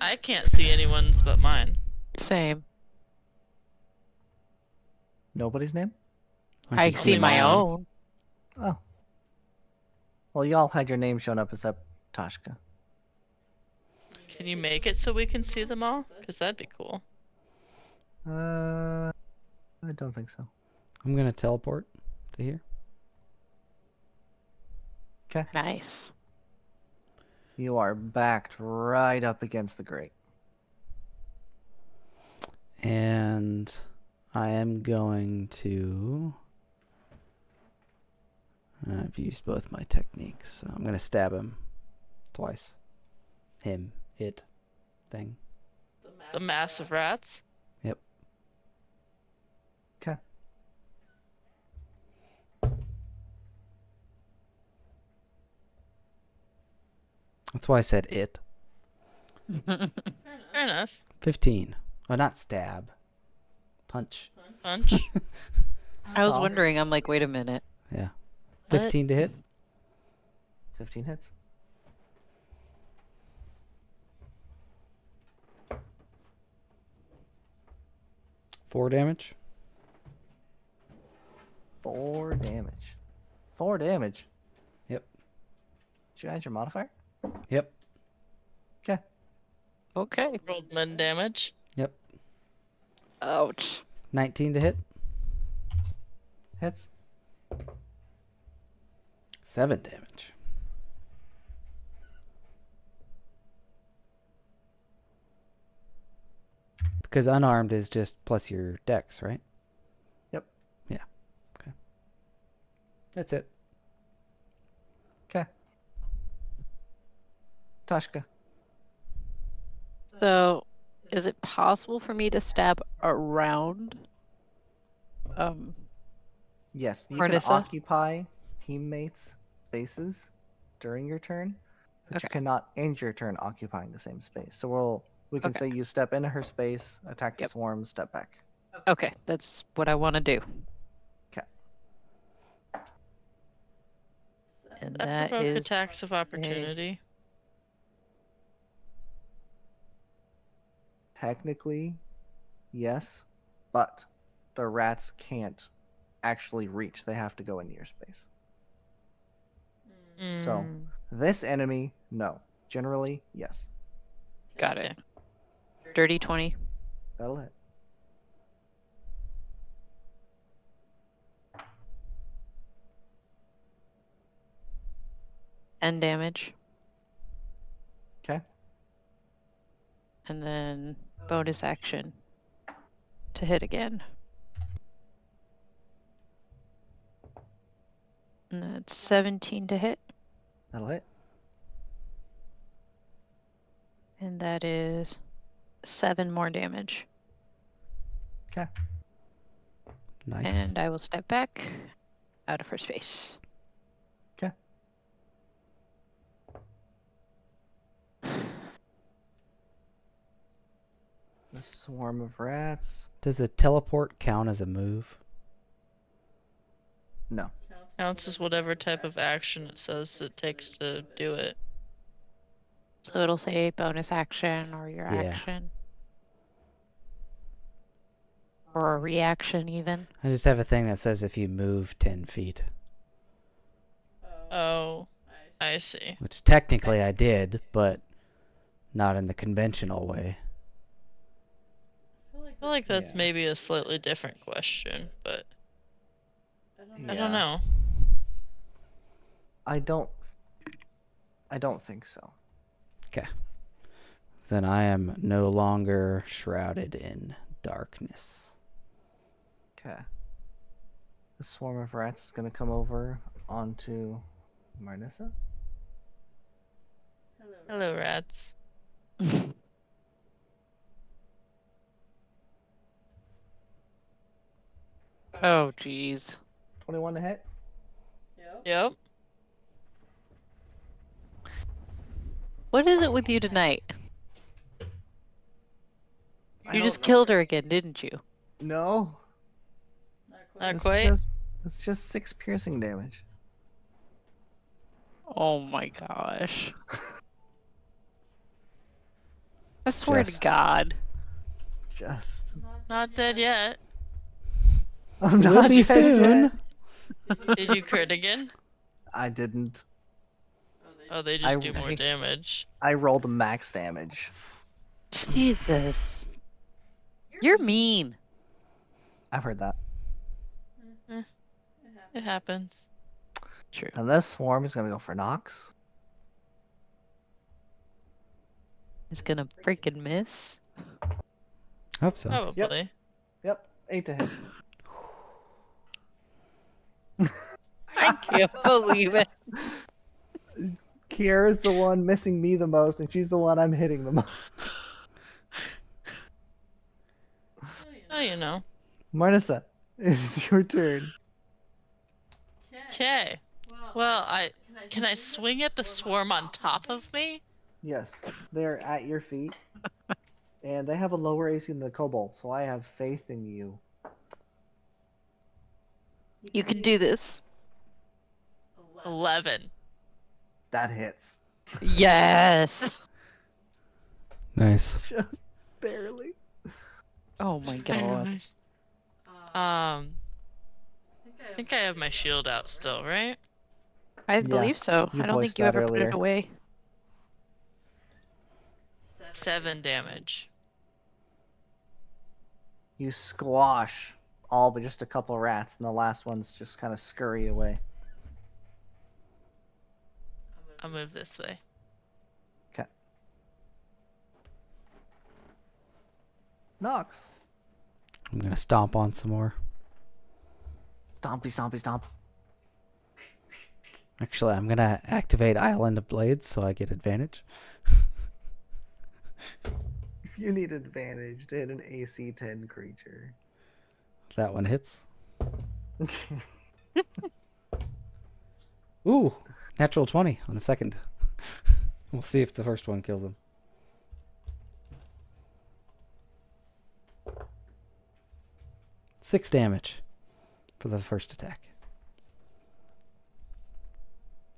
S5: I can't see anyone's but mine.
S4: Same.
S3: Nobody's name?
S4: I
S1: can
S4: see
S5: only
S4: my
S5: mine.
S4: own.
S3: Oh. Well, y'all had your name shown up except Tashka.
S5: Can you make it so we can see them all? Because that'd be cool.
S3: I don't think so.
S1: I'm gonna teleport to here.
S3: Okay.
S4: Nice.
S3: You are backed right up against the grate.
S1: And I am going to... I've used both my techniques, so I'm gonna stab him twice. Him, it, thing.
S5: The mass of rats?
S1: Yep.
S3: Okay.
S1: That's why I said it.
S5: Fair enough.
S1: 15. Oh, not stab. Punch.
S5: Punch.
S4: I was
S3: Stomp.
S4: wondering, I'm like, wait a minute.
S1: Yeah.
S4: What?
S1: 15 to hit.
S3: 15 hits.
S1: Four damage.
S3: 4 damage. 4 damage?
S1: Yep.
S3: Did you add your modifier?
S1: Yep.
S3: Okay.
S4: Okay.
S5: Rolled men damage.
S1: Yep.
S4: Ouch.
S1: 19 to hit.
S3: Hits.
S1: 7 damage. Because unarmed is just plus your dex, right?
S3: Yep.
S1: Yeah. Okay. That's it.
S3: Okay. Tashka.
S4: So, is it possible for me to stab around?
S3: Yes, you can
S4: Marnisa?
S3: occupy teammates' spaces during your turn, but you
S4: Okay.
S3: cannot end your turn occupying the same space. So we can
S4: Okay.
S3: say you step into her space, attack the
S4: Yep.
S3: swarm, step back.
S4: Okay, that's what I want to do.
S3: Okay.
S4: And
S5: That
S4: that
S5: provoke
S4: is
S5: attacks of opportunity.
S3: Technically, yes, but the rats can't actually reach. They have to go into your space. So
S4: Mm,
S3: this enemy, no. Generally, yes.
S4: got it. Dirty 20.
S3: That'll hit.
S4: And damage.
S3: Okay.
S4: And then bonus action to hit again. And that's 17 to hit.
S3: That'll hit.
S4: And that is 7 more damage.
S3: Okay.
S1: Nice.
S4: And I will step back out of her space.
S3: Okay. The swarm of rats.
S1: Does a teleport count as a move?
S3: No.
S5: Counts as whatever type of action it says it takes to do it.
S4: So it'll say bonus action or your
S1: Yeah.
S4: action. Or a reaction even.
S1: I just have a thing that says if you move 10 feet,
S5: Oh, I see.
S1: which technically I did, but not in the conventional way.
S5: I feel like that's
S3: Yeah.
S5: maybe a slightly different question, but I
S3: Yeah.
S5: don't know.
S3: I don't think so.
S1: Okay. Then I am no longer shrouded in darkness.
S3: Okay. The swarm of rats is gonna come over onto Marnisa.
S5: Hello, rats.
S4: Oh, jeez.
S3: 21 to hit.
S5: Yep.
S4: What is it with you tonight?
S3: I
S4: You
S3: don't
S4: just
S3: know.
S4: killed her again, didn't you?
S3: No.
S5: Not
S3: It's
S5: quite.
S3: it's just 6 piercing damage.
S4: Oh my gosh. I swear
S1: Just.
S4: to God.
S3: Just.
S5: Not dead yet.
S3: I'm
S1: Will
S3: not
S1: be
S3: dead
S1: soon.
S3: yet.
S5: Did you crit again?
S3: I didn't.
S5: Oh, they just
S3: I-
S5: do more damage.
S3: I rolled max damage.
S4: Jesus. You're mean.
S3: I've heard that.
S5: It happens.
S4: True.
S3: And this swarm is gonna go for Nox.
S4: It's gonna freaking miss.
S1: Hope so.
S5: Probably.
S3: Yep. 8 to hit.
S4: I can't believe it.
S3: Kiara's the one missing me the most, and she's the one I'm hitting the most.
S5: Oh, you know.
S3: Marnisa, it's your turn.
S5: Okay. Well, can I swing at the swarm on top of me?
S3: Yes, they're at your feet, and they have a lower AC than the kobold, so I have faith in you.
S4: You can do this.
S5: 11.
S3: That hits.
S4: Yes.
S1: Nice.
S3: Just barely.
S4: Oh my God.
S5: I think I have my shield out still, right?
S4: I
S3: Yeah,
S4: believe so.
S3: you
S4: I don't
S3: voiced
S4: think you
S3: that
S4: ever put
S3: earlier.
S4: it away.
S5: 7 damage.
S3: You squash all but just a couple rats, and the last ones just kind of scurry away.
S5: I'll move this way.
S3: Okay. Nox.
S1: I'm gonna stomp on some more.
S3: Stompy, stompy, stomp.
S1: Actually, I'm gonna activate Island of Blades so I get advantage.
S3: If you need advantage to hit an AC 10 creature.
S1: That one hits. Ooh, natural 20 on the second. We'll see if the first one kills him. Six damage for the first attack.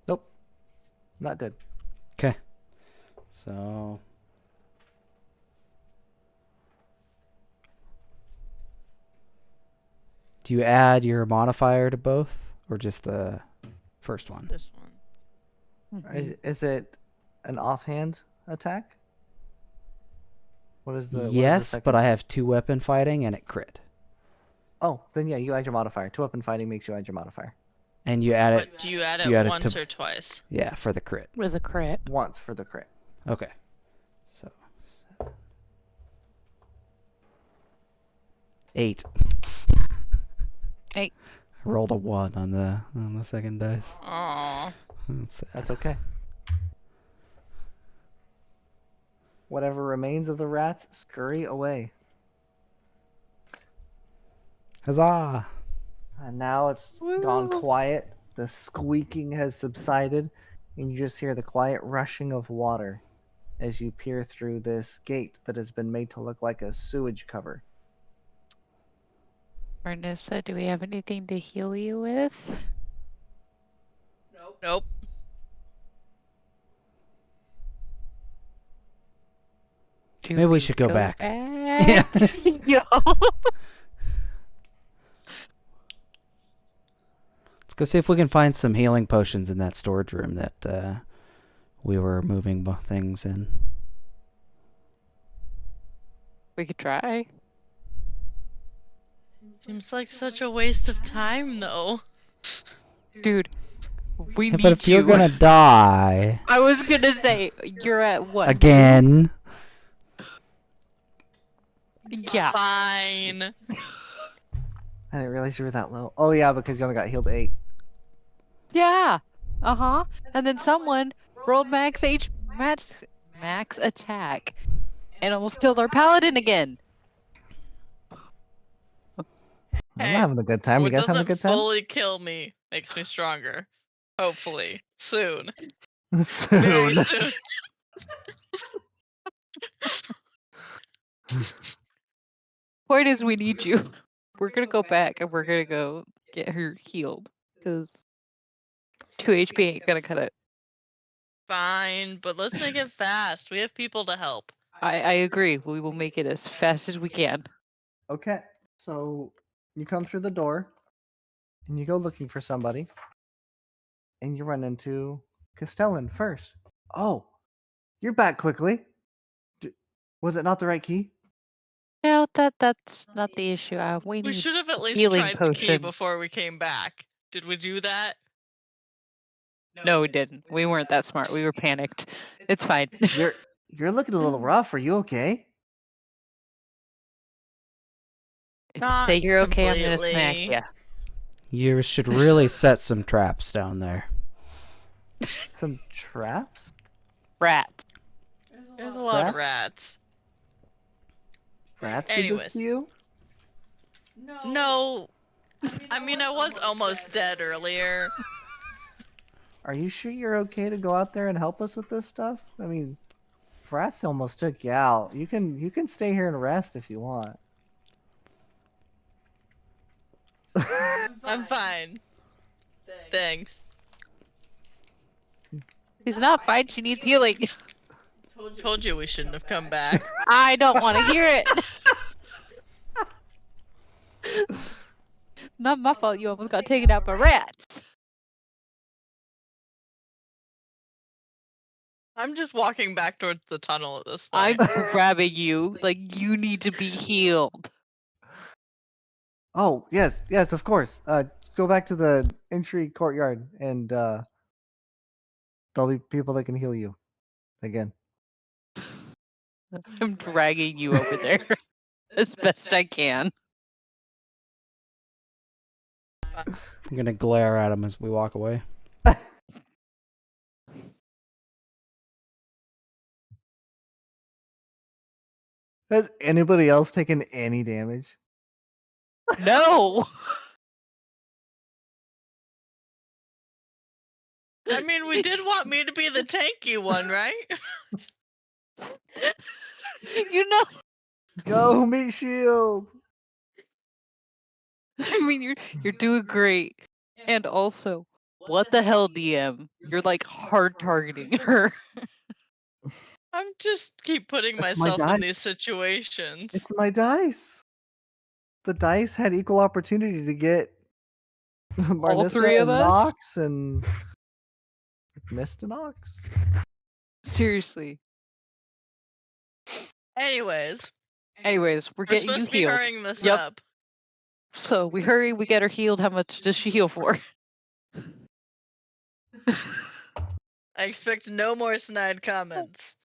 S3: Nope. Not dead.
S1: Okay. So do you add your modifier to both or just the first one?
S5: This one.
S3: Is it an offhand attack? What is the
S1: Yes,
S3: second?
S1: but I have 2 weapon fighting and it crit.
S3: Oh, then yeah, you add your modifier. 2 weapon fighting makes you add your modifier.
S1: And you add it
S5: But do you add
S1: do you
S5: it
S1: add it
S5: once
S1: to-
S5: or twice?
S1: yeah, for the crit.
S4: With a crit.
S3: Once for the crit.
S1: Okay. So 8.
S4: 8.
S1: I rolled a 1 on the second dice.
S5: Aww.
S1: That's sad.
S3: That's okay. Whatever remains of the rats scurry away.
S1: Huzzah!
S3: And now it's gone quiet. The squeaking has subsided, and you just hear the quiet rushing of water as you peer through this gate that has been made to look like a sewage cover.
S4: Marnisa, do we have anything to heal you with?
S5: Nope.
S4: Do
S1: Maybe we should go back.
S4: Yeah. Yo.
S1: Let's go see if we can find some healing potions in that storage room that we were moving things in.
S4: We could try.
S5: Seems like such a waste of time, though.
S4: Dude, we
S1: Yeah,
S4: need
S1: but if you're
S4: you.
S1: gonna die
S4: I was gonna say, you're at what?
S1: again,
S4: Yeah.
S5: Fine.
S3: I didn't realize you were that low. Oh yeah, because you only got healed 8.
S4: Yeah. Uh-huh. And then someone rolled max attack and almost killed our paladin again.
S3: I'm
S5: Hey,
S3: having a good time. You
S5: What
S3: guys having a
S5: doesn't
S3: good time?
S5: fully kill me makes me stronger. Hopefully. Soon.
S3: Soon.
S5: Very soon.
S4: Point is, we need you. We're gonna go back and we're gonna go get her healed because 2 HP ain't gonna cut it.
S5: Fine, but let's make it fast. We have people to help.
S4: I agree. We will make it as fast as we can.
S3: Okay, so you come through the door, and you go looking for somebody, and you run into Castellan first. Oh, you're back quickly. Was it not the right key?
S4: No, that's not the issue. We
S5: We
S4: need
S5: should have at least
S4: healing
S5: tried the key
S4: potion.
S5: before we came back. Did we do that?
S4: No, we didn't. We weren't that smart. We were panicked. It's fine.
S3: You're looking a little rough. Are you okay?
S4: If you
S5: Not
S4: say you're okay, I'm gonna smack
S5: completely.
S4: you.
S1: you should really set some traps down there.
S3: Some traps?
S4: Rat.
S5: There's a lot of
S3: Rats?
S5: rats.
S3: Rats did this
S5: Anyways.
S3: to you?
S5: No. I mean, I was almost dead earlier.
S3: Are you sure you're okay to go out there and help us with this stuff? I mean, rats almost took you out. You can stay here and rest if you want.
S5: I'm fine. Thanks.
S4: She's not fine. She needs healing.
S5: Told you we shouldn't have come back.
S4: I don't want to hear it. Not my fault. You almost got taken out by rats.
S5: I'm just walking back towards the tunnel at this
S4: I'm
S5: point.
S4: grabbing you. Like, you need to be healed.
S3: Oh, yes, of course. Go back to the entry courtyard, and there'll be people that can heal you again.
S4: I'm dragging you over there as best I can.
S1: I'm gonna glare at him as we walk away.
S3: Has anybody else taken any damage?
S4: No.
S5: I mean, we did want me to be the tanky one, right?
S4: You know,
S3: Go meat shield.
S4: I mean, you're doing great. And also, what the hell, DM? You're like hard targeting her.
S5: I'm just keep putting
S3: That's my
S5: myself in these
S3: dice.
S5: situations.
S3: It's my dice. The dice had equal opportunity to get Marnisa
S4: three of
S3: and
S4: us?
S3: Nox and missed a Nox.
S4: Seriously.
S5: Anyways,
S4: We're
S5: we're
S4: getting you
S5: supposed to be
S4: healed.
S5: hurrying this
S4: Yep.
S5: up.
S4: So we hurry, we get her healed. How much does she heal for?
S5: I expect no more snide comments.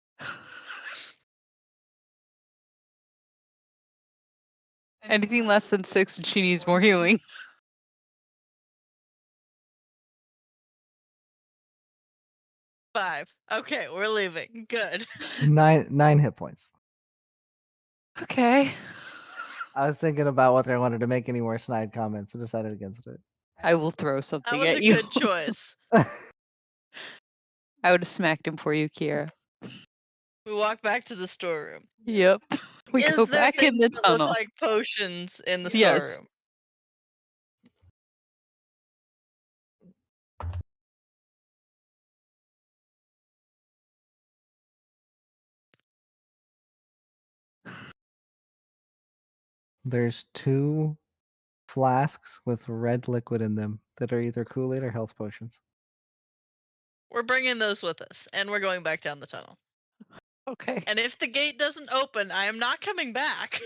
S4: Anything less than 6 and she needs more healing.
S5: Five. Okay, we're leaving. Good.
S3: 9 hit points.
S4: Okay.
S3: I was thinking about whether I wanted to make any more snide comments and decided against it.
S4: I will throw
S5: That
S4: something
S5: was
S4: at
S5: a
S4: you.
S5: good choice.
S4: I would have smacked him for you, Kira.
S5: We walk back to the storeroom.
S4: Yep. We
S5: Is
S4: go
S5: there
S4: back in the
S5: things that look
S4: tunnel.
S5: like potions in the
S4: Yes.
S5: storeroom?
S3: There's 2 flasks with red liquid in them that are either Kool-Aid or health potions.
S5: We're bringing those with us, and we're going back down the tunnel.
S4: Okay.
S5: And if the gate doesn't open, I am not coming back.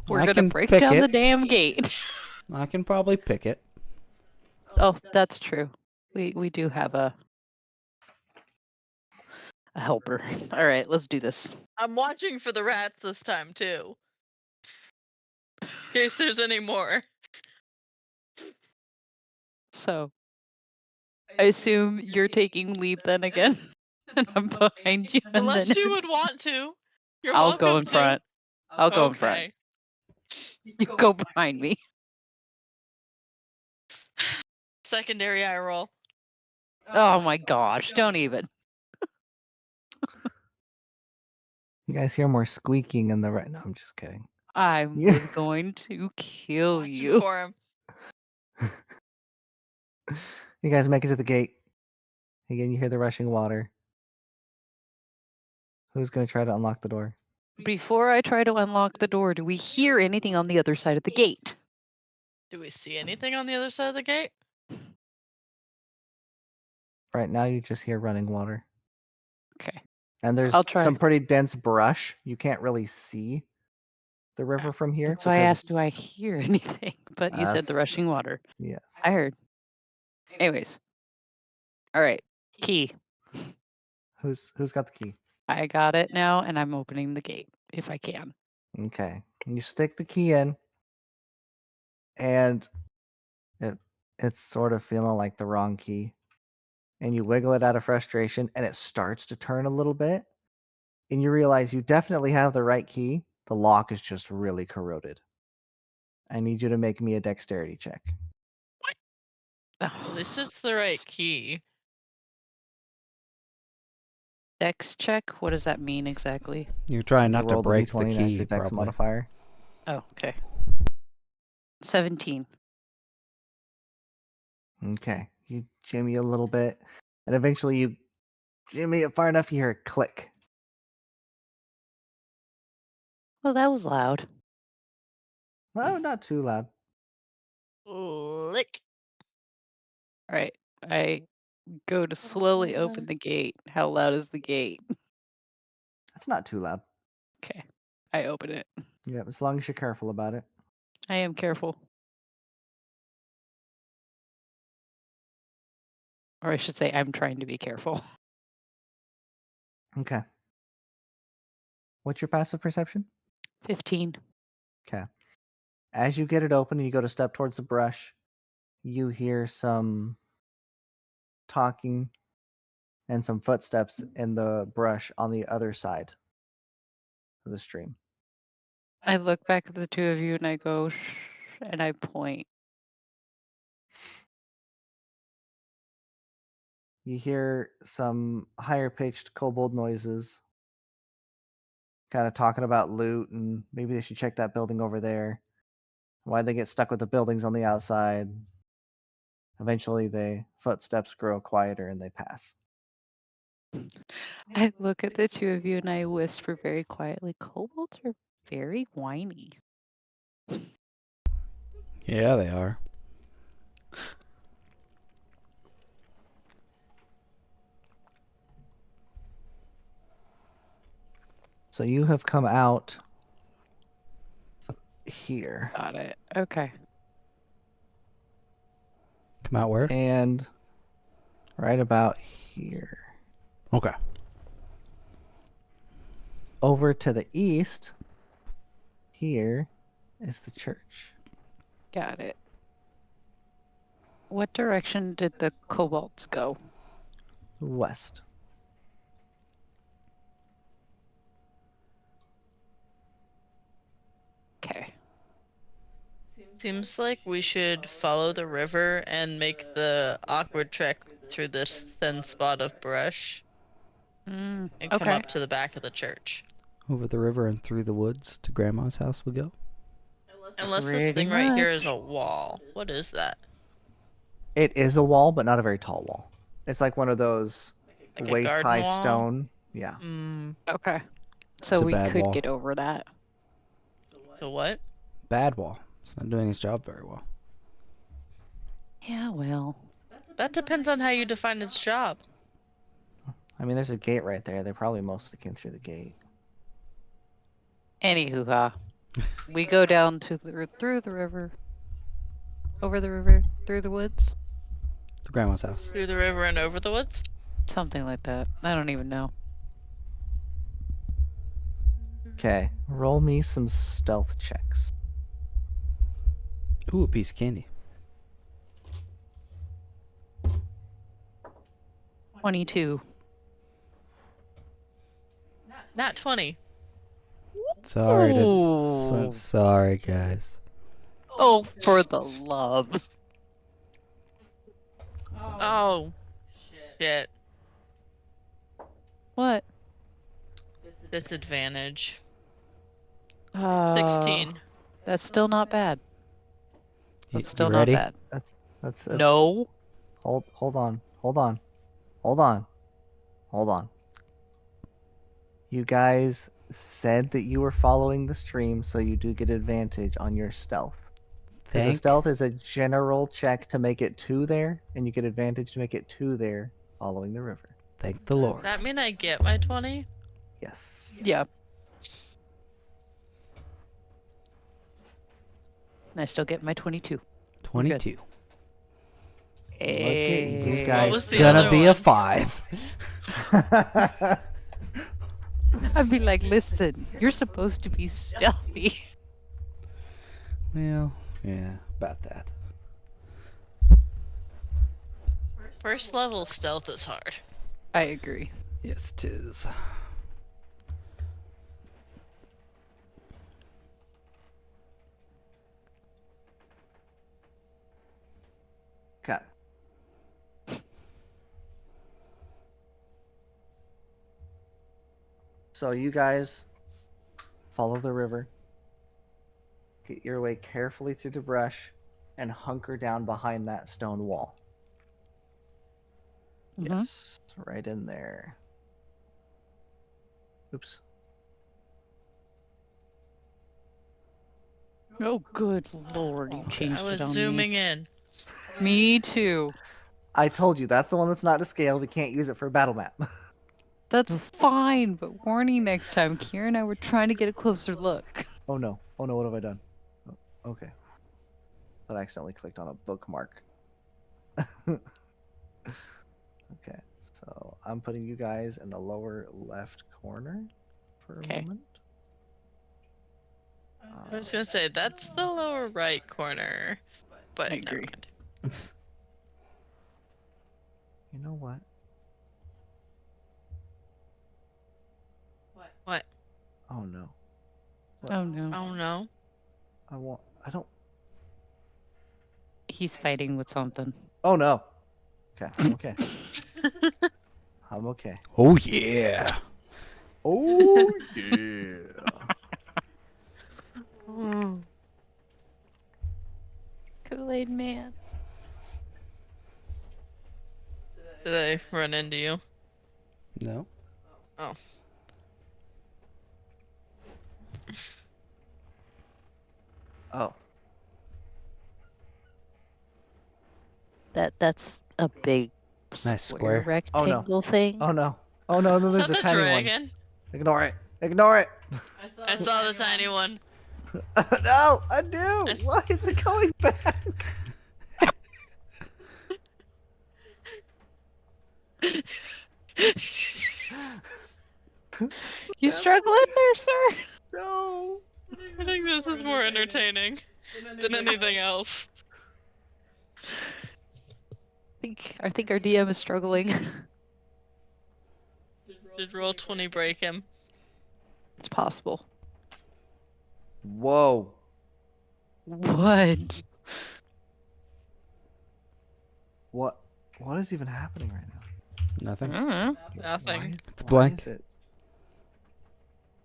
S4: We're
S1: I
S4: gonna
S1: can
S4: break
S1: pick
S4: down the
S1: it.
S4: damn gate.
S1: I can probably pick it.
S4: Oh, that's true. We do have a helper. All right, let's do this.
S5: I'm watching for the rats this time, too. In case there's any more.
S4: So, I assume you're taking lead then again, and I'm behind you. And
S5: Unless
S4: then
S5: you would want to. You're
S4: I'll
S5: welcome
S4: go in
S5: to.
S4: front. I'll go in
S5: Okay.
S4: front. You go behind me.
S5: Secondary eye roll.
S4: Oh my gosh! Don't even.
S3: You guys hear more squeaking in the right. No, I'm just kidding.
S4: I
S3: Yeah.
S4: was going to kill
S5: Watching
S4: you.
S5: for him.
S3: You guys make it to the gate. Again, you hear the rushing water. Who's going to try to unlock the door?
S4: Before I try to unlock the door, do we hear anything on the other side of the gate?
S5: Do we see anything on the other side of the gate?
S3: Right now, you just hear running water.
S4: Okay.
S3: And there's
S4: I'll try.
S3: some pretty dense brush. You can't really see the river from here.
S4: That's why I
S3: because
S4: asked, do I hear anything? But you said the
S3: That's-
S4: rushing water.
S3: Yes.
S4: I heard. Anyways. All right. Key.
S3: Who's got the key?
S4: I got it now, and I'm opening the gate if I can.
S3: Okay. You stick the key in, and it's sort of feeling like the wrong key. And you wiggle it out of frustration, and it starts to turn a little bit. And you realize you definitely have the right key. The lock is just really corroded. I need you to make me a dexterity check.
S5: At least it's the right key.
S4: Dex check? What does that mean exactly?
S1: You're trying
S3: You
S1: not to
S3: roll
S1: break the
S3: D20 and add
S1: key,
S3: your dex
S1: probably.
S3: modifier.
S4: Oh, okay. 17.
S3: Okay. You jimmy a little bit, and eventually you jimmy it far enough, you hear a click.
S4: Well, that was loud.
S3: No, not too loud.
S5: Lick.
S4: All right. I go to slowly open the gate. How loud is the gate?
S3: It's not too loud.
S4: Okay. I open it.
S3: Yeah, as long as you're careful about it.
S4: I am careful. Or I should say, I'm trying to be careful.
S3: Okay. What's your passive perception?
S4: 15.
S3: Okay. As you get it open and you go to step towards the brush, you hear some talking and some footsteps in the brush on the other side of the stream.
S4: I look back at the two of you and I go, shh, and I point.
S3: You hear some higher pitched kobold noises, kind of talking about loot and maybe they should check that building over there. Why they get stuck with the buildings on the outside. Eventually, the footsteps grow quieter and they pass.
S4: I look at the two of you and I whisper very quietly, kobolds are very whiny.
S1: Yeah, they are.
S3: So you have come out here.
S4: Got it. Okay.
S1: Come out where?
S3: And right about here.
S1: Okay.
S3: Over to the east, here is the church.
S4: Got it. What direction did the kobolds go?
S3: West.
S4: Okay.
S5: Seems like we should follow the river and make the awkward trek through this thin spot of brush and come
S4: Okay.
S5: up to the back of the church.
S1: Over the river and through the woods to Grandma's house we go.
S5: Unless this
S4: Pretty
S5: thing right here
S4: much.
S5: is a wall. What is that?
S3: It is a wall, but not a very tall wall. It's like one of those
S5: Like a
S3: waist
S5: garden
S3: high
S5: wall?
S3: stone. Yeah.
S4: Okay.
S1: It's
S4: So
S1: a
S4: we
S1: bad
S4: could
S1: wall.
S4: get over that.
S5: The what?
S1: Bad wall. It's not doing its job very well.
S4: Yeah, well.
S5: That depends on how you define its job.
S3: I mean, there's a gate right there. They probably mostly came through the gate.
S4: Anywho, we go down to through the river, over the river, through the woods,
S1: To Grandma's house.
S5: Through the river and over the woods?
S4: something like that. I don't even know.
S3: Okay, roll me some stealth checks.
S1: Ooh, a piece of candy.
S4: 22.
S5: Not 20.
S1: Sorry,
S4: Ooh.
S1: sorry, guys.
S4: Oh, for the love.
S5: Oh, shit.
S4: What?
S5: Disadvantage.
S4: Uh,
S5: 16.
S4: That's still not bad.
S1: You
S4: That's still
S1: ready?
S4: not bad.
S3: That's
S4: No.
S3: Hold on. You guys said that you were following the stream, so you do get advantage on your stealth. Because
S1: Thank
S3: stealth is a general check to make it to there, and you get advantage to make it to there following the river.
S1: Thank the Lord.
S5: That mean I get my 20?
S3: Yes.
S4: Yeah. And I still get my 22.
S1: 22.
S4: Hey.
S1: This
S3: What
S1: guy's
S5: was the
S1: gonna
S5: other
S1: be a
S5: one?
S1: 5.
S4: I'd be like, listen, you're supposed to be stealthy.
S1: Well, yeah, about that.
S5: First level stealth is hard.
S4: I agree.
S1: Yes, 'tis.
S3: Okay. So you guys follow the river, get your way carefully through the brush, and hunker down behind that stone wall.
S4: Mhm.
S3: Yes, right in there. Oops.
S4: Oh, good lord, you changed
S5: I
S4: it
S5: was
S4: on
S5: zooming in.
S4: me. Me too.
S3: I told you that's the one that's not to scale. We can't use it for a battle map.
S4: That's fine, but warning next time. Kira and I were trying to get a closer look.
S3: Oh no! Oh no! What have I done? Oh, okay. Thought I accidentally clicked on a bookmark. Okay, so I'm putting you guys in the lower left corner for a
S4: Okay.
S3: moment.
S5: I was gonna say, that's the lower right corner. But
S4: I
S5: never
S4: agree.
S5: mind.
S3: You know what?
S5: What?
S3: Oh no.
S4: Oh no.
S5: Oh no.
S3: I don't.
S4: He's fighting with something.
S3: Oh no. Okay. I'm okay. I'm okay.
S1: Oh yeah.
S3: Oh yeah.
S4: Kool-Aid Man.
S5: Did I run into you?
S1: No.
S5: Oh.
S3: Oh.
S4: That's a big
S1: Nice
S4: square
S1: square.
S4: rectangle thing.
S3: Oh no. Oh no. No,
S5: Is
S3: there's
S5: that
S3: a
S5: the
S3: tiny one.
S5: dragon?
S3: Ignore it. Ignore it.
S5: I saw the tiny one.
S3: No, I do.
S5: s-
S3: Why is it going back?
S4: You struggling there, sir?
S3: No.
S5: I think this is more entertaining than anything else.
S4: I think our DM is struggling.
S5: Did roll 20 break him?
S4: It's possible.
S3: Whoa.
S4: What?
S3: What? What is even happening right now?
S1: Nothing.
S5: Nothing.
S1: It's
S3: why
S1: blank.
S3: Is it?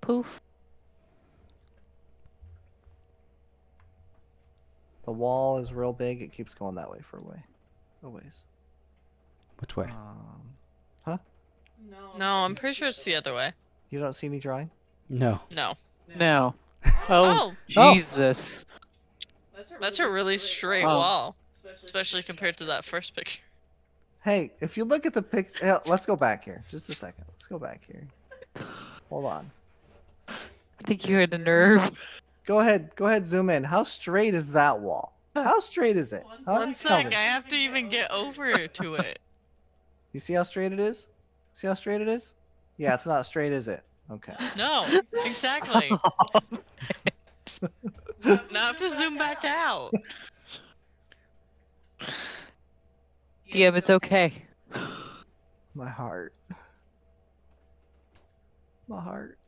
S4: Poof.
S3: The wall is real big. It keeps going that way for a ways.
S1: Which way?
S3: Huh?
S5: No, I'm pretty sure it's the other way.
S3: You don't see me drawing?
S1: No.
S5: No.
S4: No. Oh,
S5: Oh,
S4: Jesus.
S5: that's a really straight
S4: Oh.
S5: wall, especially compared to that first picture.
S3: Hey, if you look at the picture, let's go back here. Just a second. Let's go back here. Hold on.
S4: I think you had a nerve.
S3: Go ahead. Go ahead. Zoom in. How straight is that wall? How straight is it? Huh?
S5: One
S3: Tell
S5: sec,
S3: me.
S5: I have to even get over to it.
S3: You see how straight it is? See how straight it is? Yeah, it's not straight, is it? Okay.
S5: No, exactly. Now I have to zoom back out.
S4: DM, it's okay.
S3: My heart. My heart.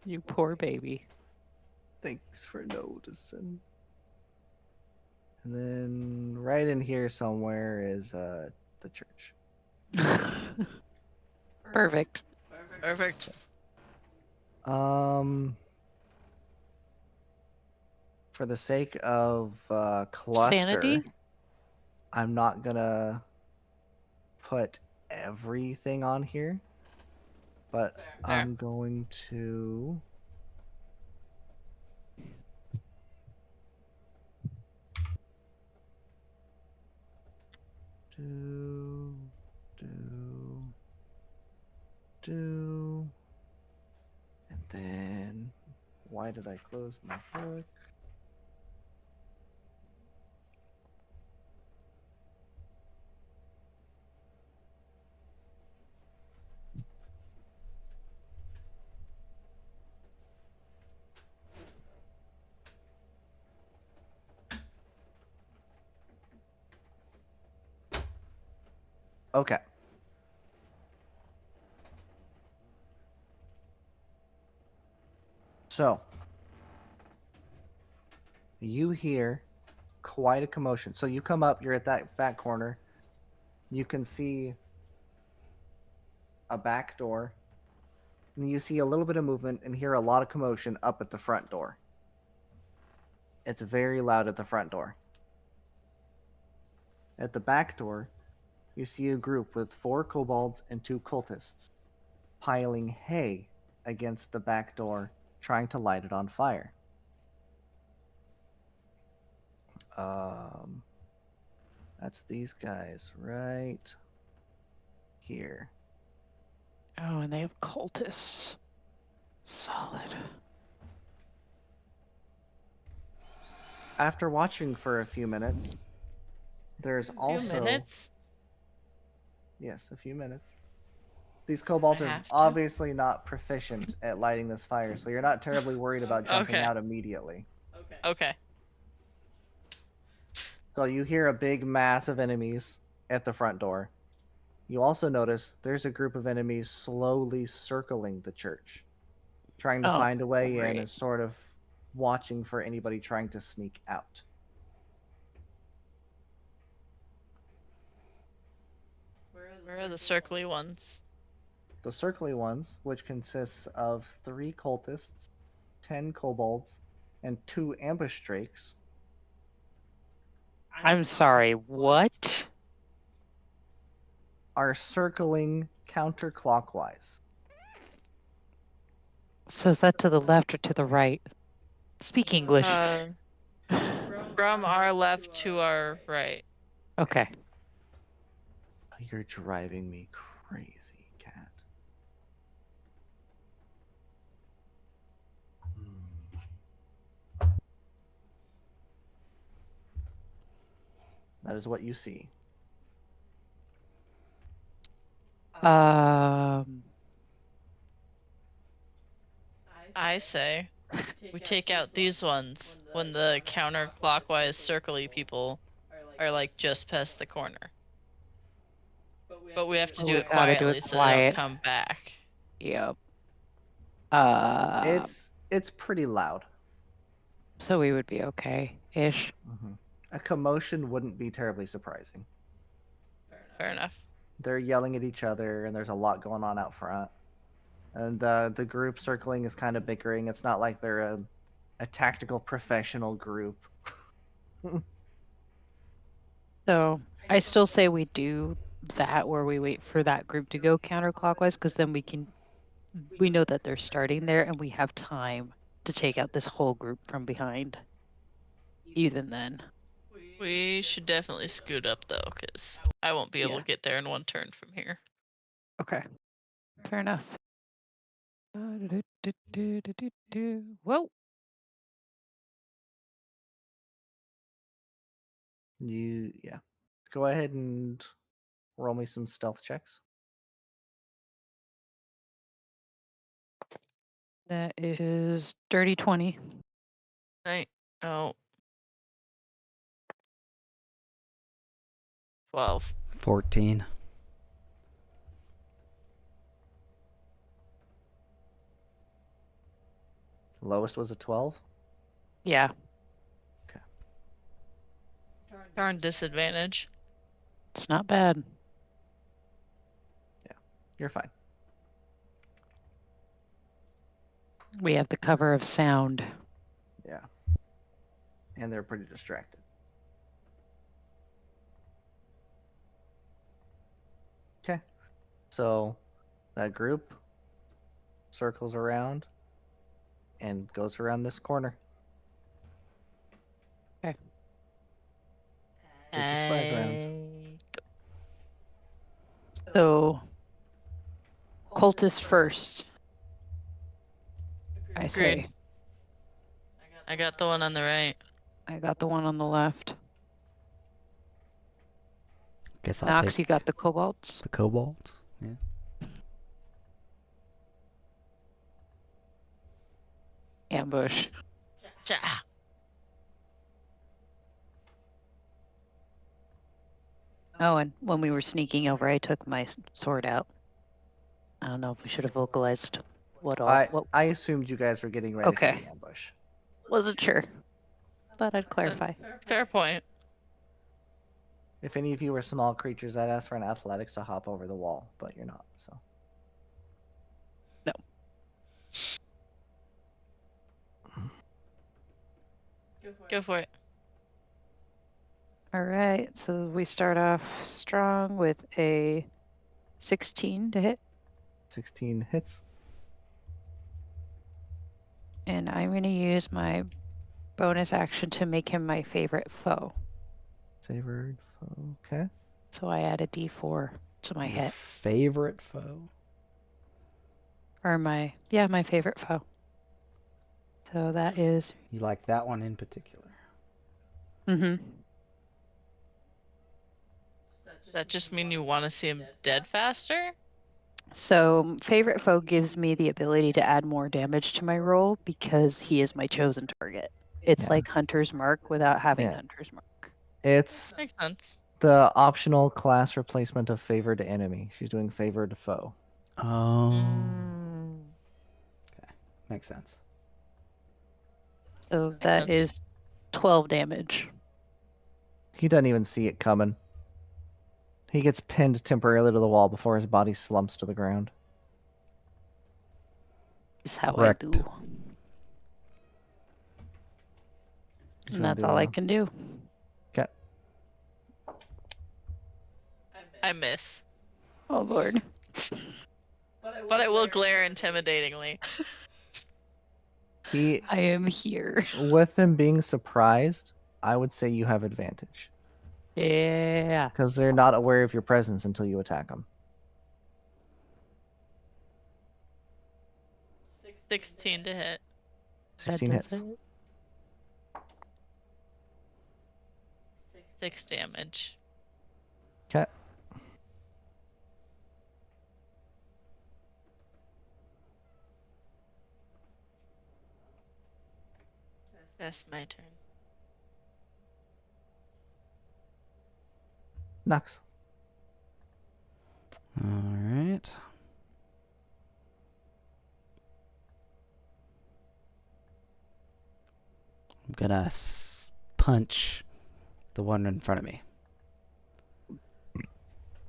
S4: You poor baby.
S3: Thanks for noticing. And then right in here somewhere is the church.
S4: Perfect.
S5: Perfect.
S3: For the sake of cluster,
S4: Sanity?
S3: I'm not gonna put everything on here, but
S5: Fair.
S3: I'm going to. Do. And then, why did I close my book? Okay. So, you hear quite a commotion. So you come up, you're at that back corner. You can see a back door. And you see a little bit of movement and hear a lot of commotion up at the front door. It's very loud at the front door. At the back door, you see a group with 4 kobolds and 2 cultists piling hay against the back door, trying to light it on fire. That's these guys right here.
S4: Oh, and they have cultists. Solid.
S3: After watching for a few minutes, there's also yes, a few minutes. These kobolds
S5: I
S3: are
S5: have to?
S3: obviously not proficient at lighting this fire, so you're not terribly worried about jumping
S5: Okay.
S3: out immediately.
S5: Okay.
S3: So you hear a big mass of enemies at the front door. You also notice there's a group of enemies slowly circling the church, trying to
S4: Oh,
S3: find a way in
S4: great.
S3: and sort of watching for anybody trying to sneak out.
S5: Where are the circly ones?
S3: The circly ones, which consists of 3 cultists, 10 kobolds, and 2 ambush drakes,
S4: I'm sorry, what?
S3: are circling counterclockwise.
S4: So is that to the left or to the right? Speak English.
S5: From our left to our right.
S4: Okay.
S3: You're driving me crazy, cat. That is what you see.
S5: I say we take out these ones when the counterclockwise circly people are like just past the corner. But we have to
S4: Oh,
S5: do
S4: we
S5: it
S4: gotta do
S5: quietly
S4: it
S5: so they don't
S4: quiet.
S5: come back.
S4: Yep.
S3: It's pretty loud.
S4: So we would be okay-ish.
S3: A commotion wouldn't be terribly surprising.
S5: Fair enough.
S3: They're yelling at each other, and there's a lot going on out front. And the group circling is kind of bickering. It's not like they're a tactical professional group.
S4: So I still say we do that where we wait for that group to go counterclockwise, because then we know that they're starting there and we have time to take out this whole group from behind. Even then.
S5: We should definitely scoot up though, because I won't be able
S4: Yeah.
S5: to get there in one turn from here.
S4: Okay. Fair enough. Whoa.
S3: Yeah. Go ahead and roll me some stealth checks.
S4: That is dirty 20.
S5: Right. Oh. 12.
S1: 14.
S3: Lowest was a 12.
S4: Yeah.
S5: Darn disadvantage.
S4: It's not bad.
S3: You're fine.
S4: We have the cover of sound.
S3: Yeah. And they're pretty distracted. Okay. So that group circles around and goes around this corner.
S4: Okay.
S3: Take your surprise round.
S4: So cultist first. I say.
S5: Agreed. I got the one on the right.
S4: I got the one on the left.
S1: Guess I'll
S4: Knox,
S1: take
S4: you got the kobolds.
S1: the kobolds. Yeah.
S4: Ambush.
S5: Ja.
S4: Oh, and when we were sneaking over, I took my sword out. I don't know if we should have vocalized what
S3: I assumed you guys were getting ready for
S4: Okay.
S3: the ambush.
S4: wasn't sure. Thought I'd clarify.
S5: Fair point.
S3: If any of you were small creatures, I'd ask for an athletics to hop over the wall, but you're not, so.
S4: No.
S5: Go for it.
S4: All right, so we start off strong with a 16 to hit,
S3: 16 hits.
S4: and I'm going to use my bonus action to make him my favorite foe.
S3: Favored foe. Okay.
S4: So I add a d4 to my
S1: Your
S4: hit,
S1: favorite foe.
S4: or my favorite foe. So that is,
S1: You like that one in particular.
S4: mm-hmm.
S5: Does that just mean you want to see him dead faster?
S4: So favorite foe gives me the ability to add more damage to my roll because he is my chosen target. It's
S3: Yeah.
S4: like Hunter's Mark without having
S3: Yeah.
S4: Hunter's Mark.
S3: It's
S5: Makes sense.
S3: the optional class replacement of favored enemy. She's doing favored foe.
S1: Oh.
S5: Mm.
S1: Makes sense.
S4: So that
S5: sense.
S4: is 12 damage.
S3: He doesn't even see it coming. He gets pinned temporarily to the wall before his body slumps to the ground.
S4: Is how
S1: Wrecked.
S4: I do.
S3: He's
S4: And
S3: gonna
S4: that's
S3: do
S4: all I
S3: a-
S4: can do.
S3: Okay.
S5: I miss.
S4: Oh lord.
S5: But I will glare intimidatingly.
S3: He,
S4: I am here.
S3: with him being surprised, I would say you have advantage.
S4: Yeah.
S3: Because they're not aware of your presence until you attack them.
S5: 16 to hit.
S3: 16
S4: That
S3: hits.
S4: does it.
S5: 6 damage.
S3: Okay.
S5: That's my turn.
S3: Nox.
S1: All right. I'm gonna punch the one in front of me.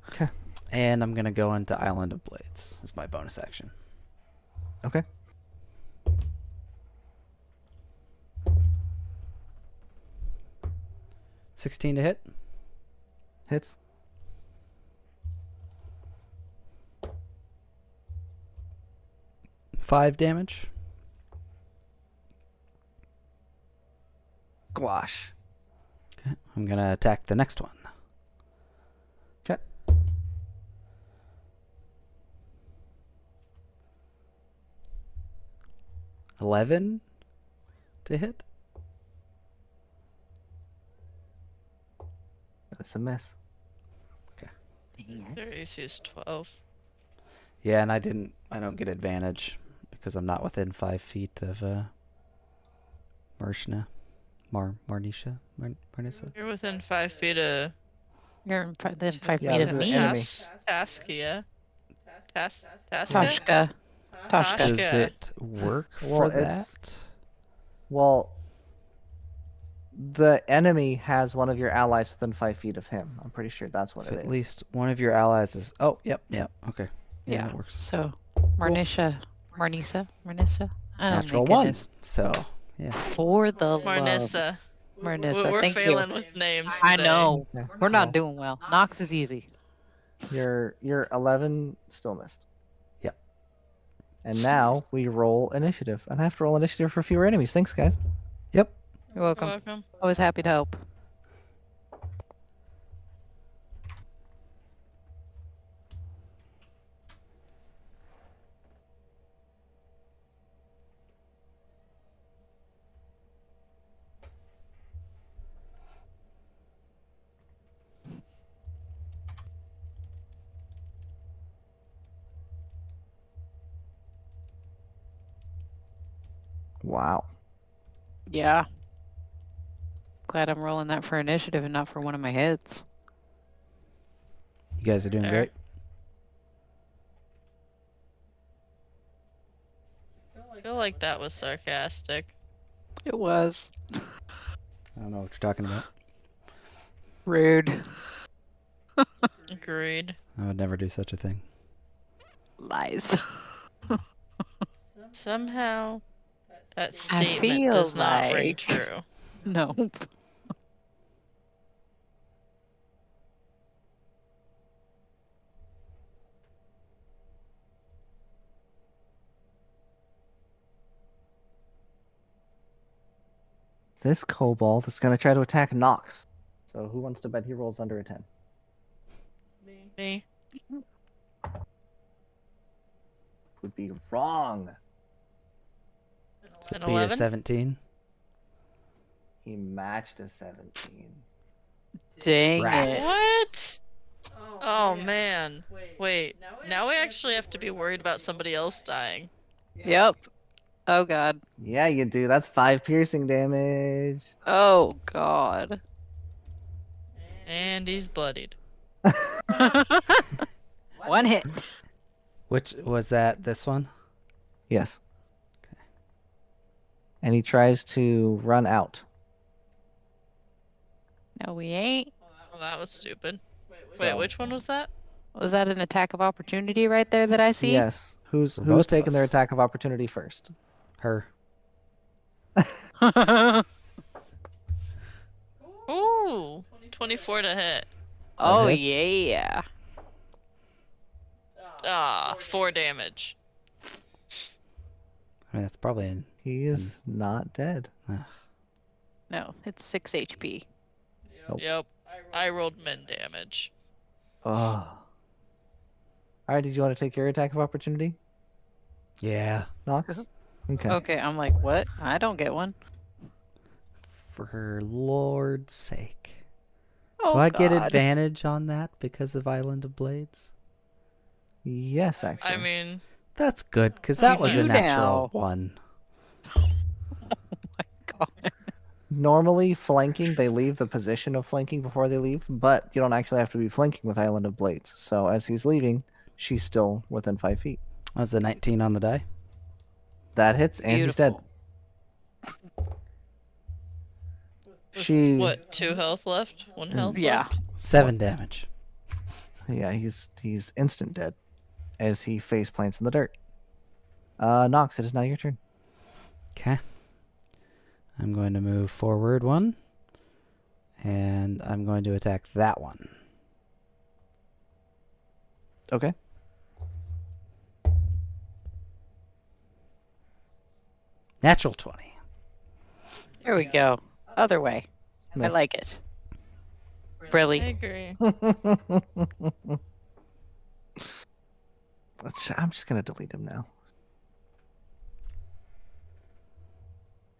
S3: Okay.
S1: And I'm gonna go into Island of Blades as my bonus action.
S3: Okay.
S1: $16 to hit.
S3: Hits.
S1: $5 damage.
S3: Squash.
S1: Okay. I'm gonna attack the next one.
S3: Okay.
S1: $11 to hit.
S3: That's a miss.
S5: Their AC is 12.
S1: Yeah, and I don't get advantage because I'm not within 5 feet of Marnisa. Marnisa.
S5: You're within 5 feet of
S4: You're within 5
S3: Yeah,
S4: feet
S3: with
S4: of
S3: the
S4: me.
S3: enemy.
S5: Taskia. Tashka?
S4: Tashka. Tashka.
S1: Does
S5: Tashka.
S1: it work
S3: Well,
S1: for that?
S3: Well, the enemy has one of your allies within 5 feet of him. I'm pretty sure that's what
S1: So
S3: it
S1: at
S3: is.
S1: least one of your allies is. Oh, yep. Okay. Yeah,
S4: Yeah.
S1: that works.
S4: So Marnisa. Oh
S1: Natural
S4: my
S1: one.
S4: goodness.
S1: So yes.
S4: For the love.
S5: Marnisa.
S4: Marnisa,
S5: We're
S4: thank
S5: failing
S4: you.
S5: with names
S4: I
S5: today.
S4: know.
S3: Okay,
S4: We're not
S3: well,
S4: doing well. Nox is easy.
S3: Your 11 still missed.
S1: Yep.
S3: And now we roll initiative. And I have to roll initiative for fewer enemies. Thanks, guys.
S1: Yep.
S4: You're welcome.
S5: Welcome.
S4: Always happy to help.
S3: Wow.
S4: Yeah. Glad I'm rolling that for initiative and not for one of my hits.
S1: You guys are doing
S5: Fair.
S1: great.
S5: I feel like that was sarcastic.
S4: It was.
S1: I don't know what you're talking about.
S4: Rude.
S5: Agreed.
S1: I would never do such a thing.
S4: Lies.
S5: Somehow, that
S4: I
S5: statement
S4: feel
S5: does not ring
S4: like-
S5: true.
S4: Nope.
S3: This kobold is going to try to attack Nox. So who wants to bet he rolls under a 10?
S5: Me?
S3: Would be wrong.
S1: So
S5: An
S1: beat a
S5: 11?
S1: 17.
S3: He matched a 17.
S4: Dang
S1: Rats.
S4: it.
S5: What? Oh man. Wait. Now we actually have to be worried about somebody else dying.
S4: Yep. Oh god.
S3: Yeah, you do. That's 5 piercing damage.
S4: Oh god.
S5: And he's bloodied.
S4: One hit.
S1: Which was that? This one?
S3: Yes. And he tries to run out.
S4: No, we ain't.
S5: Well, that was stupid. Wait,
S3: So-
S5: which one was that?
S4: Was that an attack of opportunity right there that I see?
S3: Yes. Who's
S1: For both of
S3: taking their
S1: us.
S3: attack of opportunity first?
S1: Her.
S5: Ooh, 24 to hit.
S4: Oh,
S3: hits.
S4: yeah.
S5: Ah, 4 damage.
S1: I mean, that's probably an.
S3: He is not dead.
S4: No, it's 6 HP.
S3: Nope.
S5: Yep, I rolled min damage.
S3: Oh. All right. Did you want to take your attack of opportunity,
S1: Yeah.
S3: Nox? Okay.
S4: Okay, I'm like, what? I don't get one.
S1: For Lord's sake.
S4: Oh,
S1: Do I get
S4: God.
S1: advantage on that because of Island of Blades?
S3: Yes, actually.
S5: I mean,
S1: That's good, because that
S4: You
S1: was a
S4: do
S1: natural
S4: now.
S1: 1.
S4: God.
S3: Normally, flanking, they leave the position of flanking before they leave, but you don't actually have to be flanking with Island of Blades. So as he's leaving, she's still within 5 feet.
S1: That was a 19 on the die.
S3: That hits, and he's dead.
S4: Beautiful.
S3: She,
S5: what, 2 health left? 1 health
S4: Yeah.
S5: left?
S1: 7 damage.
S3: yeah, he's instant dead as he face plants in the dirt. Nox, it is now your turn.
S1: Okay. I'm going to move forward 1. And I'm going to attack that one.
S3: Okay.
S1: Natural 20.
S4: There we go. Other way. I
S3: Miss.
S4: like it.
S5: I
S4: Really?
S5: agree.
S3: I'm just gonna delete him now.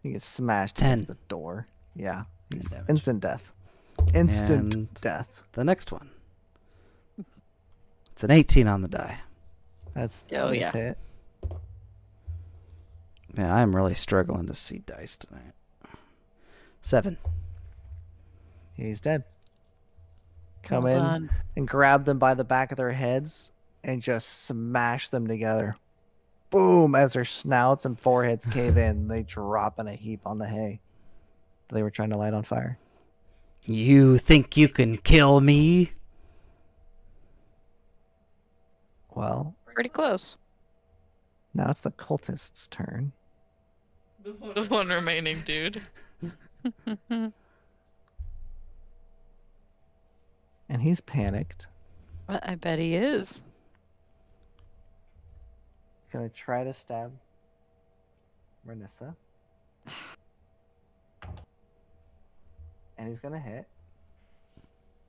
S3: He gets smashed
S1: 10.
S3: against the door. Yeah, he's
S1: damage.
S3: instant death. Instant
S1: And-
S3: death.
S1: The next one. It's an 18 on the die.
S3: That's
S4: Oh,
S3: that's
S4: yeah.
S3: hit.
S1: Man, I'm really struggling to see dice tonight. 7.
S3: He's dead. Come
S4: Well
S3: in
S4: done.
S3: and grab them by the back of their heads and just smash them together. Boom! As their snouts and foreheads cave in, they drop in a heap on the hay they were trying to light on fire.
S1: You think you can kill me?
S3: Well,
S4: Pretty close.
S3: now it's the cultist's turn.
S5: The one remaining dude.
S3: And he's panicked.
S4: But I bet he is.
S3: Gonna try to stab Marnisa. And he's gonna hit.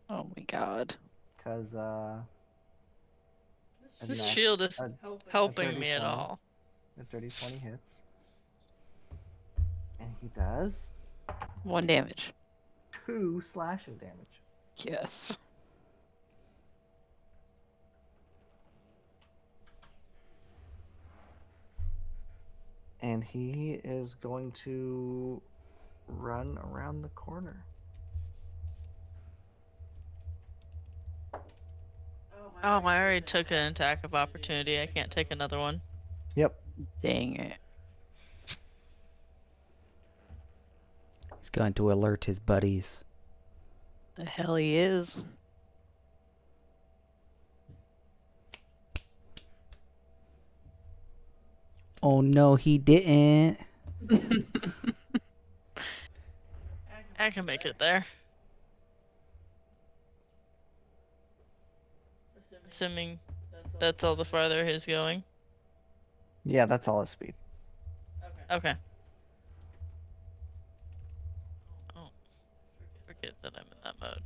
S4: Oh my God.
S3: Because,
S5: This
S3: nat-
S5: shield is
S3: a
S5: helping
S3: dirty
S5: me at
S3: 20.
S5: all.
S3: a dirty 20 hits. And he does
S4: 1 damage.
S3: 2 slashing damage.
S4: Yes.
S3: And he is going to run around the corner.
S5: Oh, I already took an attack of opportunity. I can't take another one.
S3: Yep.
S4: Dang it.
S1: He's going to alert his buddies.
S4: The hell he is.
S1: Oh no, he didn't.
S5: I can make it there. Assuming that's all the farther he's going.
S3: Yeah, that's all his speed.
S5: Okay. Oh, forget that I'm in that mode.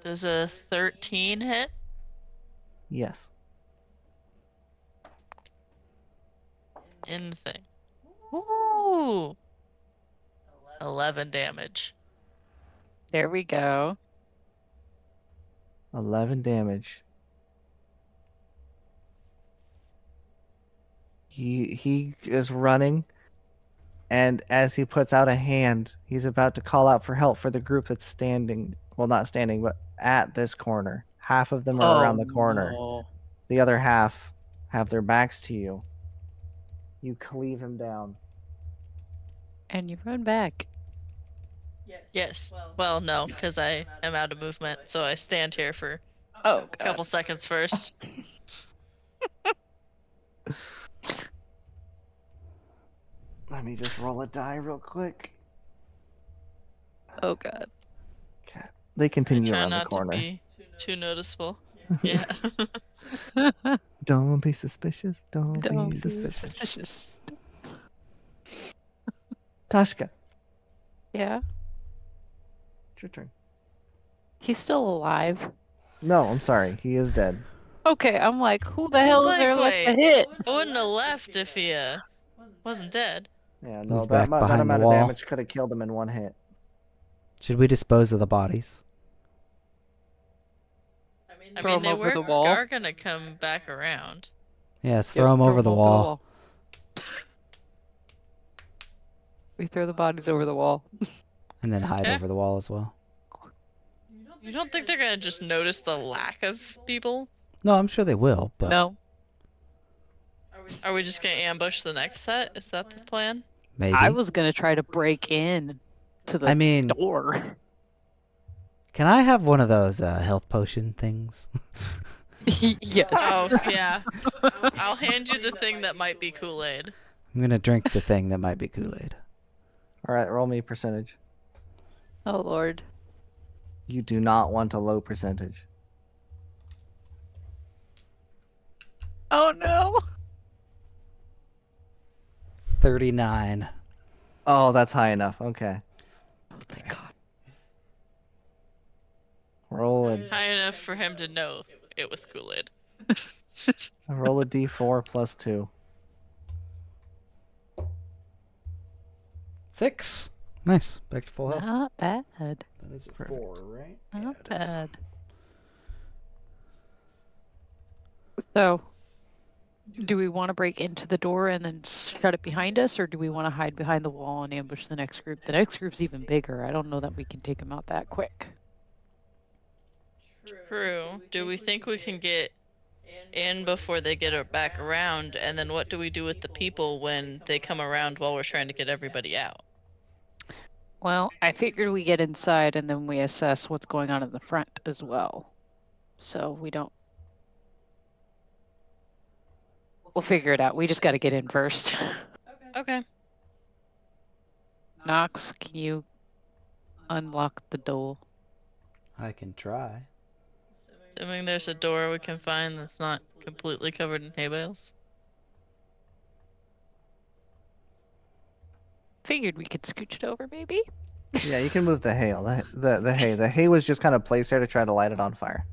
S5: Does a 13 hit?
S3: Yes.
S5: In the thing. Ooh! 11 damage.
S4: There we go.
S3: 11 damage. He is running, and as he puts out a hand, he's about to call out for help for the group that's standing, well, not standing, but at this corner. Half of them are around the corner.
S4: No.
S3: The other half have their backs to you. You cleave him down.
S4: And you run back.
S5: Yes. Well, no, because I am out of movement, so I stand here for
S4: Oh,
S5: a couple seconds first.
S3: Let me just roll a die real quick.
S4: Oh god.
S3: Okay. They continue
S5: Try
S3: around the
S5: not to
S3: corner.
S5: be too noticeable. Yeah.
S3: Don't be suspicious. Don't
S4: Don't
S3: be
S4: be
S3: suspicious.
S4: suspicious.
S3: Tashka,
S4: Yeah.
S3: it's your turn.
S4: He's still alive.
S3: No, I'm sorry. He is dead.
S4: Okay, I'm like, who the hell is
S5: Like,
S4: there left to
S5: wait.
S4: hit?
S5: I wouldn't have left if he wasn't dead.
S3: Yeah, no,
S1: Move
S3: that,
S1: back
S3: that
S1: behind the
S3: amount of
S1: wall.
S3: damage could have killed him in one hit.
S1: Should we dispose of the bodies?
S5: I
S4: Throw
S5: mean,
S4: 'em
S5: they
S4: over the wall.
S5: are gonna come back around.
S1: Yeah, let's
S4: Yep,
S1: throw them
S4: throw
S1: over
S4: 'em
S1: the wall.
S4: We throw the bodies over the wall.
S1: And then hide
S5: Okay.
S1: over the wall as well.
S5: You don't think they're gonna just notice the lack of people?
S1: No, I'm sure they will, but
S4: No.
S5: Are we just gonna ambush the next set? Is that the plan?
S1: maybe.
S4: I was gonna try to break in to the
S1: I mean,
S4: door.
S1: can I have one of those health potion things?
S4: Yes.
S5: Oh, yeah. I'll hand you the thing that might be Kool-Aid.
S1: I'm gonna drink the thing that might be Kool-Aid.
S3: Alright, roll me percentage.
S4: Oh lord.
S3: You do not want a low percentage.
S4: Oh no.
S1: 39.
S3: Oh, that's high enough. Okay.
S4: Oh my god.
S3: Roll a
S5: High enough for him to know it was Kool-Aid.
S3: roll a d4 plus 2.
S1: 6. Nice. Back to full health.
S4: Not bad.
S1: That is a
S3: Perfect.
S1: 4, right?
S4: Not
S1: Yeah, it is.
S4: bad. So, do we want to break into the door and then shut it behind us, or do we want to hide behind the wall and ambush the next group? The next group's even bigger. I don't know that we can take them out that quick.
S5: True. Do we think we can get in before they get back around? And then what do we do with the people when they come around while we're trying to get everybody out?
S4: Well, I figured we get inside and then we assess what's going on in the front as well. So we don't. We'll figure it out. We just got to get in first.
S5: Okay.
S4: Knox, can you unlock the door?
S1: I can try.
S5: Assuming there's a door we can find that's not completely covered in hay bales.
S4: Figured we could scooch it over, maybe.
S3: Yeah, you can move the hay. The hay. The hay was just kind of placed there to try to light it on fire.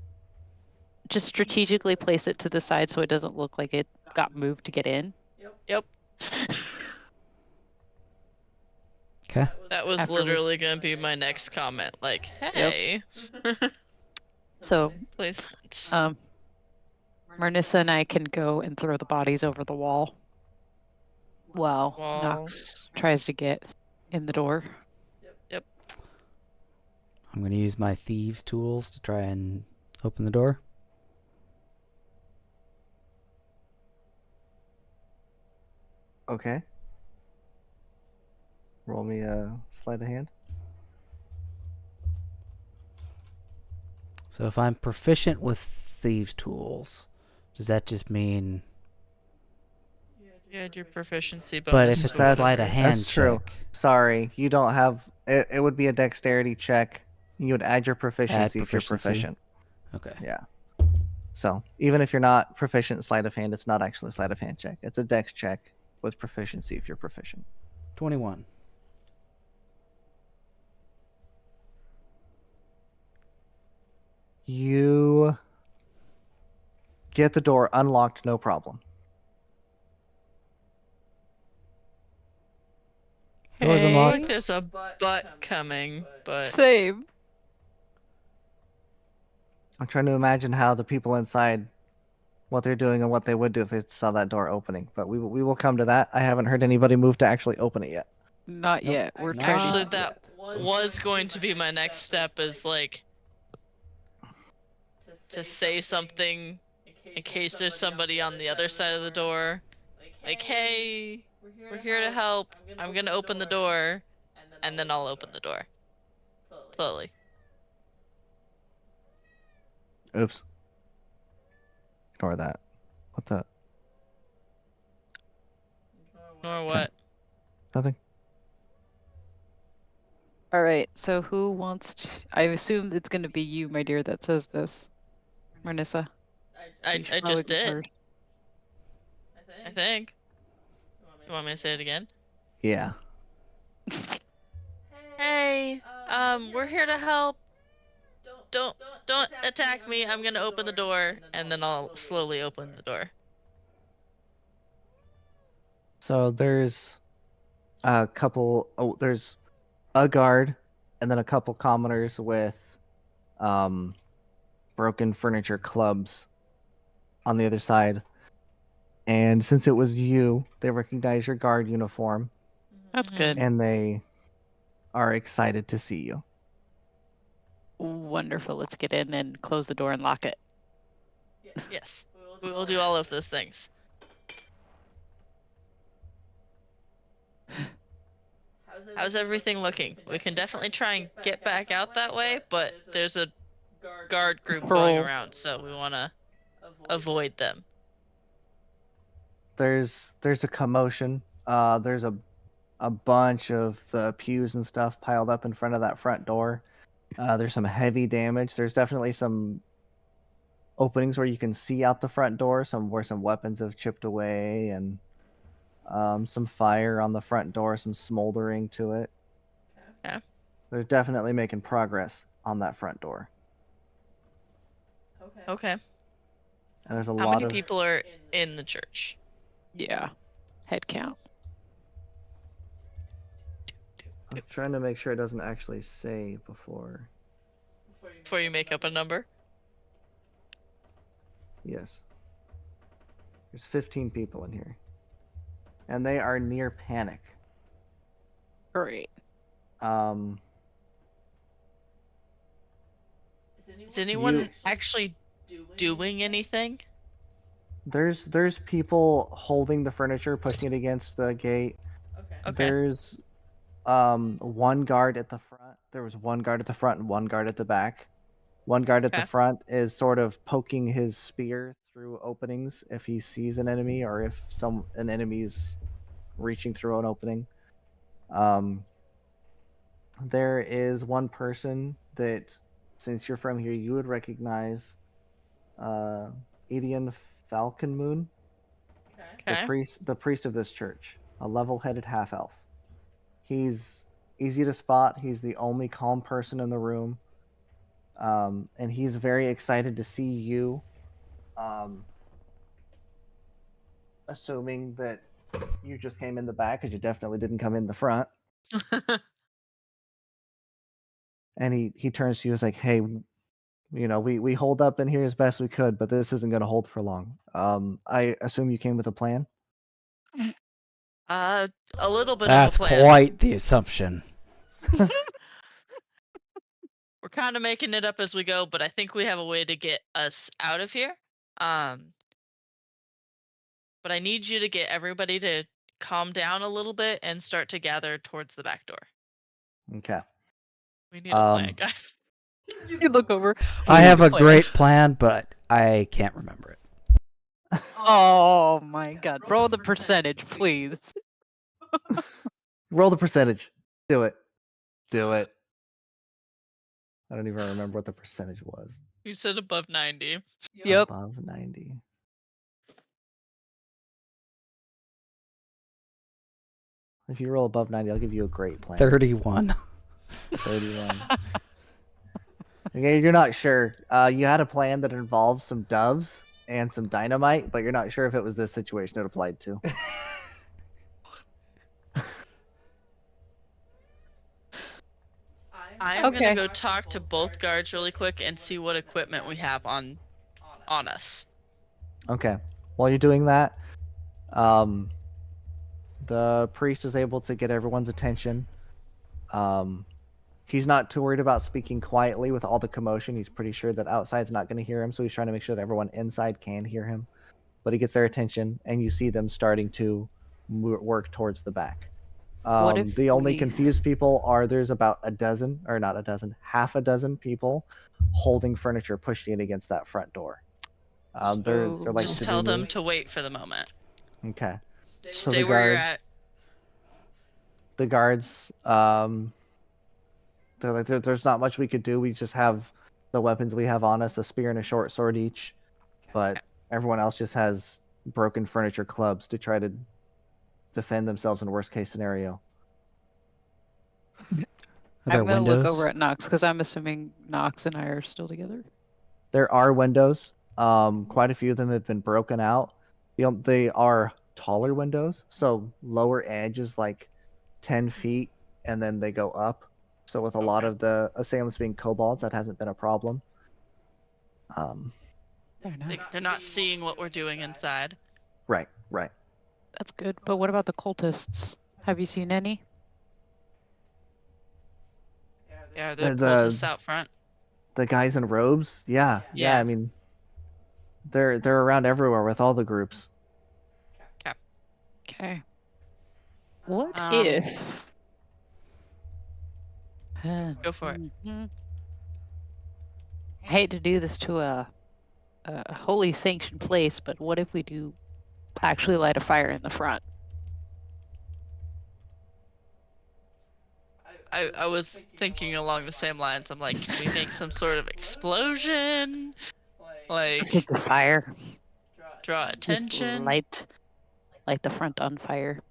S4: Just strategically place it to the side so it doesn't look like it got moved to get in.
S5: Yep.
S1: Okay.
S5: That was
S4: After we-
S5: literally gonna be my next comment. Like, hey.
S4: So,
S5: Placement.
S4: Marnisa and I can go and throw the bodies over the wall while
S5: Wall.
S4: Knox tries to get in the door.
S1: I'm going to use my thieves' tools to try and open the door.
S3: Okay. Roll me a sleight of hand.
S1: So if I'm proficient with thieves' tools, does that just mean...
S5: You had your proficiency bonus.
S1: But if it's a
S3: That's-
S1: sleight of hand
S3: that's true.
S1: check,
S3: Sorry, you don't have. It would be a dexterity check. You would add your proficiency if you're
S1: proficiency.
S3: proficient.
S1: okay.
S3: Yeah. So even if you're not proficient in sleight of hand, it's not actually a sleight of hand check. It's a dex check with proficiency if you're proficient.
S1: 21.
S3: You get the door unlocked, no problem.
S1: Doors
S5: I
S1: unlocked.
S5: think there's a butt coming, but
S4: Same.
S3: I'm trying to imagine how the people inside, what they're doing and what they would do if they saw that door opening. But we will come to that. I haven't heard anybody move to actually open it yet.
S4: Not
S1: Nope.
S4: yet. We're
S1: Not
S4: trying
S5: actually
S4: to...
S5: that was going to be my next step is like to say something in case there's somebody on the other side of the door. Like, hey, we're here to help. I'm gonna open the door, and then I'll open the door. Slowly.
S3: Oops. Ignore that. What the?
S5: Or what?
S3: Nothing.
S6: All right. So who wants to? I assume it's going to be you, my dear, that says this, Marnisa.
S5: I
S6: You should
S5: just
S6: probably go
S5: did.
S6: first.
S5: I think. You want me to say it again?
S3: Yeah.
S5: Hey, we're here to help. Don't attack me. I'm gonna open the door, and then I'll slowly open the door.
S3: So there's a couple. Oh, there's a guard, and then a couple commoners with broken furniture clubs on the other side. And since it was you, they recognize your guard uniform,
S6: That's
S5: Mhm.
S6: good.
S3: and they are excited to see you.
S6: Wonderful. Let's get in and close the door and lock it.
S5: Yes, we will do all of those things. How's everything looking? We can definitely try and get back out that way, but there's a guard group going
S6: Patrol.
S5: around, so we want to avoid them.
S3: There's a commotion. There's a bunch of the pews and stuff piled up in front of that front door. There's some heavy damage. There's definitely some openings where you can see out the front door, some where some weapons have chipped away, and some fire on the front door, some smoldering to it.
S5: Okay.
S3: They're definitely making progress on that front door.
S5: Okay.
S3: And there's a
S5: How
S3: lot
S5: many
S3: of
S5: people are in the church?
S6: Yeah. Head count.
S3: I'm trying to make sure it doesn't actually say before.
S5: Before you make up a number?
S3: Yes. There's 15 people in here. And they are near panic.
S6: Great.
S3: Um,
S5: Is anyone
S3: You-
S5: actually doing anything?
S3: there's people holding the furniture, pushing it against the gate.
S5: Okay.
S3: There's one guard at the front. There was one guard at the front and one guard at the back. One guard at the
S5: Okay.
S3: front is sort of poking his spear through openings if he sees an enemy or if an enemy's reaching through an opening. There is one person that, since you're from here, you would recognize. Edian Falcon Moon,
S5: Okay.
S3: the priest of this church, a level-headed half elf. He's easy to spot. He's the only calm person in the room, and he's very excited to see you. Assuming that you just came in the back, because you definitely didn't come in the front. And he turns to you and is like, "Hey, we holed up in here as best we could, but this isn't going to hold for long. I assume you came with a plan."
S5: A little bit
S1: That's
S5: of a plan.
S1: quite the assumption.
S5: We're kind of making it up as we go, but I think we have a way to get us out of here. But I need you to get everybody to calm down a little bit and start to gather towards the back door.
S3: Okay.
S5: We need a plan, guys.
S6: You look over.
S1: I have a
S6: plan.
S1: great plan, but I can't remember it.
S6: Oh my god. Roll the percentage, please.
S3: Roll the percentage. Do it. Do it. I don't even remember what the percentage was.
S5: You said above 90.
S6: Yep.
S3: Above 90. If you roll above 90, I'll give you a great plan.
S1: 31.
S3: 31. Okay, you're not sure. You had a plan that involved some doves and some dynamite, but you're not sure if it was this situation it applied to.
S5: I'm
S6: Okay.
S5: gonna go talk to both guards really quick and see what equipment we have on us.
S3: Okay. While you're doing that, the priest is able to get everyone's attention. He's not too worried about speaking quietly with all the commotion. He's pretty sure that outside's not going to hear him, so he's trying to make sure that everyone inside can hear him. But he gets their attention, and you see them starting to work towards the back.
S6: What if
S3: The only
S6: we-
S3: confused people are there's about a dozen, or not a dozen, half a dozen people holding furniture, pushing it against that front door. They're like
S5: Just
S3: to
S5: tell
S3: be
S5: them
S3: moved.
S5: to wait for the moment.
S3: Okay. So
S5: Stay
S3: the
S5: where you're
S3: guards-
S5: at.
S3: The guards, they're like, there's not much we could do. We just have the weapons we have on us, a spear and a short sword each. But everyone else just has broken furniture clubs to try to defend themselves in worst case scenario.
S1: Are there
S6: I'm gonna
S1: windows?
S6: look over at Nox because I'm assuming Nox and I are still together.
S3: There are windows. Quite a few of them have been broken out. They are taller windows, so lower edge is like 10 feet, and then they go up. So with a lot of the assailants being kobolds, that hasn't been a problem.
S6: Fair enough.
S5: They're not seeing what we're doing inside.
S3: Right.
S6: That's good. But what about the cultists? Have you seen any?
S5: Yeah, the
S3: The-
S5: cultists out front.
S3: The guys in robes, yeah.
S5: Yeah.
S3: I mean, they're around everywhere with all the groups.
S6: Okay. What
S5: Um,
S6: if?
S5: Go for it.
S6: I hate to do this to a holy sanctioned place, but what if we do actually light a fire in the front?
S5: I was thinking along the same lines. I'm like, can we make some sort of explosion? Like,
S6: Just get the fire.
S5: draw
S6: Just
S5: attention?
S6: light the front on fire.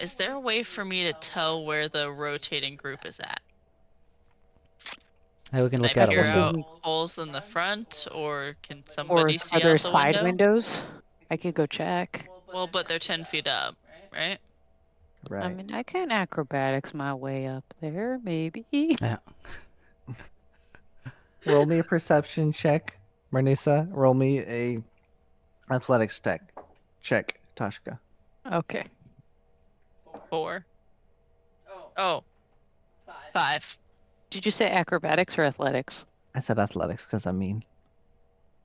S5: Is there a way for me to tell where the rotating group is at?
S1: Hey, we can
S5: Can
S1: look
S5: I
S1: out a
S5: peer
S1: window.
S5: out holes in the front, or can
S6: Or
S5: somebody see
S6: are there
S5: out the
S6: side
S5: window?
S6: windows? I could go check.
S5: Well, but they're 10 feet up, right?
S3: Right.
S6: I mean, I can acrobatics my way up there, maybe.
S1: Yeah.
S3: Roll me a perception check, Marnisa. Roll me a athletics check, Tashka.
S6: Okay.
S5: 4. Oh, 5.
S6: Did you say acrobatics or athletics?
S3: I said athletics because I'm mean.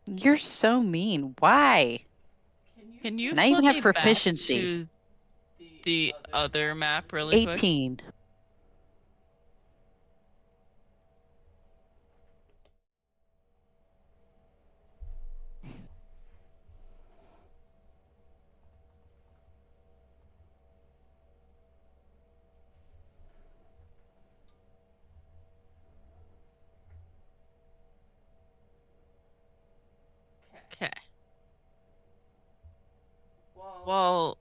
S6: You're so mean. Why?
S5: Can you
S6: And I even
S5: flip
S6: have
S5: me back
S6: proficiency.
S5: to the other map really quick?
S6: 18.
S5: Okay. Well,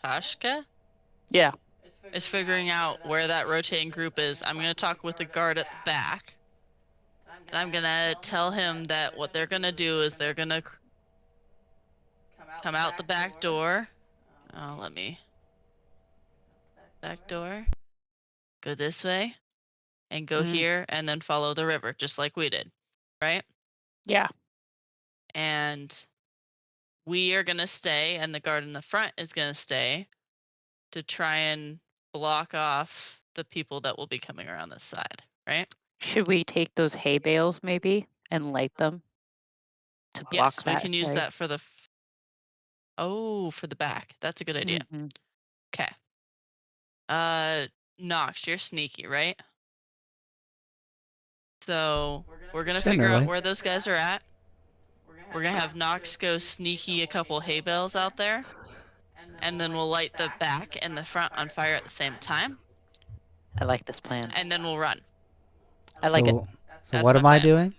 S5: Tashka
S6: Yeah.
S5: is figuring out where that rotating group is. I'm gonna talk with the guard at the back, and I'm gonna tell him that what they're gonna do is they're gonna come out the back door. Oh, let me. Back door. Go this way, and go
S6: Mhm.
S5: here, and then follow the river, just like we did, right?
S6: Yeah.
S5: And we are gonna stay, and the guard in the front is gonna stay to try and block off the people that will be coming around this side, right?
S6: Should we take those hay bales maybe and light them to block
S5: Yes, we
S6: that?
S5: can use
S6: way?
S5: that for the. Oh, for the back. That's a good idea.
S6: Mhm.
S5: Okay. Nox, you're sneaky, right? So we're gonna figure out
S1: Generally.
S5: where those guys are at. We're gonna have Nox go sneaky a couple hay bales out there, and then we'll light the back and the front on fire at the same time,
S6: I like this plan.
S5: and then we'll run.
S6: I like it.
S1: So
S5: That's
S1: what
S5: my
S1: am I
S5: plan.
S1: doing?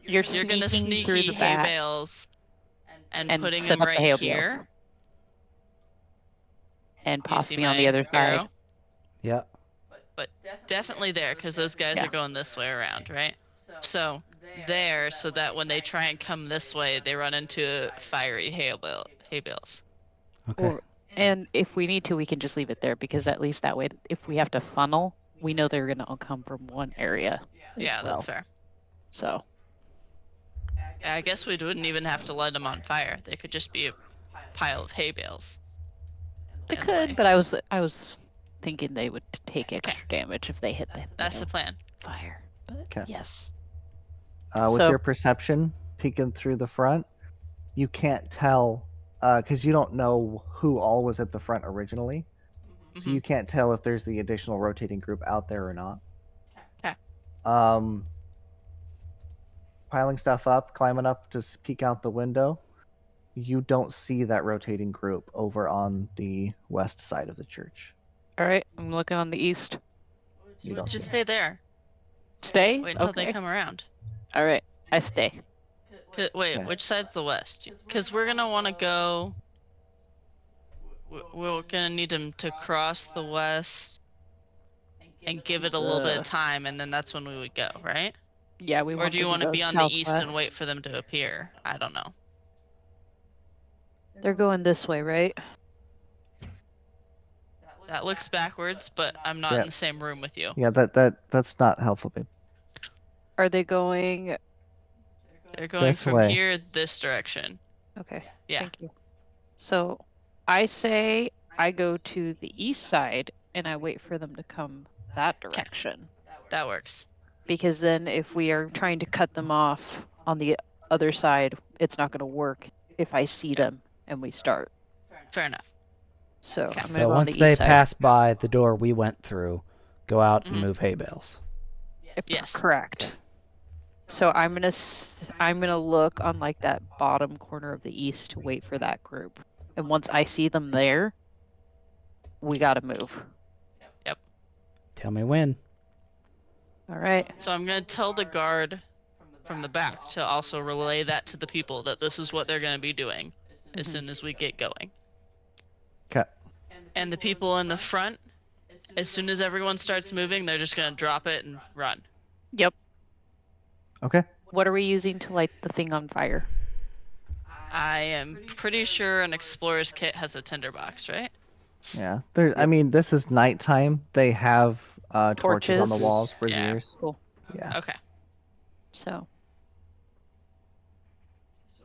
S6: You're
S5: You're gonna
S6: sneaking through
S5: sneaky
S6: the
S5: hay
S6: back
S5: bales and
S6: and
S5: putting
S6: set
S5: them
S6: up the hay
S5: right
S6: bales.
S5: here.
S6: and
S5: You see
S6: possibly on the
S5: my
S6: other side.
S5: arrow?
S1: Yeah.
S5: But definitely there, because those guys
S6: Yeah.
S5: are going this way around, right? So there, so that when they try and come this way, they run into fiery hay bales.
S1: Okay.
S6: Or, and if we need to, we can just leave it there because at least that way, if we have to funnel, we know they're going to all come from one area. as
S5: Yeah,
S6: well.
S5: that's fair.
S6: So
S5: I guess we wouldn't even have to light them on fire. They could just be a pile of hay bales.
S6: they
S5: And
S6: could,
S5: like-
S6: but I was thinking they would take extra damage if they hit the
S5: That's the plan.
S6: fire. But
S3: 'Kay.
S6: yes.
S3: With
S6: So-
S3: your perception peeking through the front, you can't tell because you don't know who all was at the front originally. So
S5: Mhm.
S3: you can't tell if there's the additional rotating group out there or not.
S5: 'Kay.
S3: Piling stuff up, climbing up to peek out the window. You don't see that rotating group over on the west side of the church.
S6: All right, I'm looking on the east.
S3: You don't
S5: Just
S3: see
S5: stay there.
S6: Stay?
S5: Wait until
S6: okay.
S5: they come around.
S6: All right, I stay.
S5: Wait,
S3: Okay.
S5: which side's the west? Because we're gonna want to go. We're gonna need them to cross the west and give it a little bit of time, and then that's when we would go, right?
S6: Yeah, we
S5: Or
S6: want
S5: do you
S6: them
S5: want to
S6: go
S5: be on the east and
S6: southwest.
S5: wait for them to appear? I don't know.
S6: They're going this way, right?
S5: That looks backwards, but I'm not
S3: Yeah.
S5: in the same room with you.
S3: Yeah, that's not helpful, babe.
S6: Are they going?
S5: They're going
S3: This
S5: from
S3: way.
S5: here this direction.
S6: Okay.
S5: Yeah.
S6: Thank you. So I say I go to the east side and I wait for them to come that direction.
S5: That works.
S6: Because then if we are trying to cut them off on the other side, it's not going to work if I see them and we start.
S5: Fair enough.
S6: So I'm going to
S1: So
S6: go on
S1: once
S6: the
S1: they
S6: east side.
S1: pass by the door we went through, go out and
S5: Mhm.
S1: move hay bales.
S5: Yes.
S6: Correct. So I'm gonna look on like that bottom corner of the east to wait for that group. And once I see them there, we gotta move.
S1: Tell me when.
S6: All right.
S5: So I'm gonna tell the guard from the back to also relay that to the people that this is what they're gonna be doing as soon as we get going.
S3: Okay.
S5: And the people in the front, as soon as everyone starts moving, they're just gonna drop it and run.
S6: Yep.
S3: Okay.
S6: What are we using to light the thing on fire?
S5: I am pretty sure an explorer's kit has a tinderbox, right?
S3: Yeah. I mean, this is nighttime. They have torches on the
S6: Torches.
S3: walls,
S5: Yeah.
S3: braziers.
S6: Cool.
S3: Yeah.
S5: Okay.
S6: So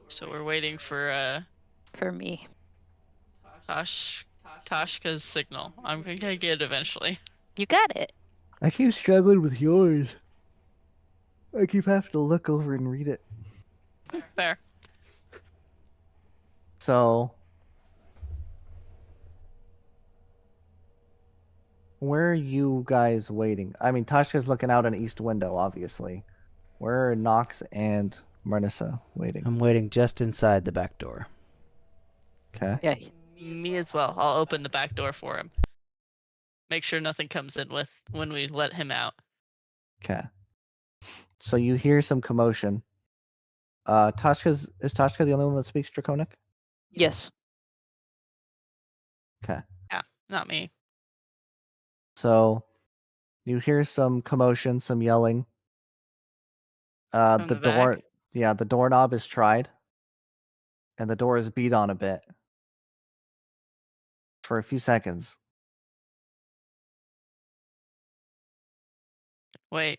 S5: So we're waiting for
S6: for me,
S5: Tashka's signal. I'm gonna get it eventually.
S6: you got it.
S3: I keep struggling with yours. I keep having to look over and read it.
S5: Fair.
S3: So, where are you guys waiting? I mean, Tashka's looking out an east window, obviously. Where are Nox and Marnisa waiting?
S1: I'm waiting just inside the back door.
S3: Okay.
S6: Yeah.
S5: Me as well. I'll open the back door for him. Make sure nothing comes in with when we let him out.
S3: Okay. So you hear some commotion. Is Tashka the only one that speaks Draconic?
S6: Yes.
S3: Okay.
S5: Yeah, not me.
S3: So you hear some commotion, some yelling.
S5: From the back?
S3: The doorknob is tried, and the door is beat on a bit for a few seconds.
S5: Wait.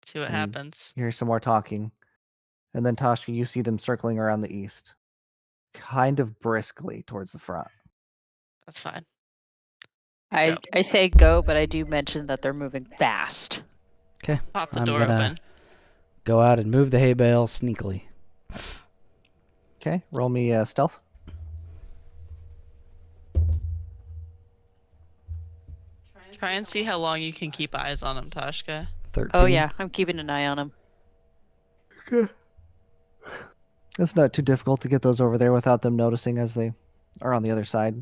S5: See what
S3: And
S5: happens.
S3: You hear some more talking, and then Tashka, you see them circling around the east, kind of briskly towards the front.
S5: That's fine.
S6: I
S5: Go.
S6: I say go, but I do mention that they're moving fast.
S1: Okay.
S5: Pop the
S1: I'm
S5: door
S1: gonna
S5: open.
S1: go out and move the hay bale sneakily.
S3: Okay, roll me stealth.
S5: Try and see how long you can keep eyes on him, Tashka.
S1: 13.
S6: Oh yeah, I'm keeping an eye on them.
S3: It's not too difficult to get those over there without them noticing as they are on the other side.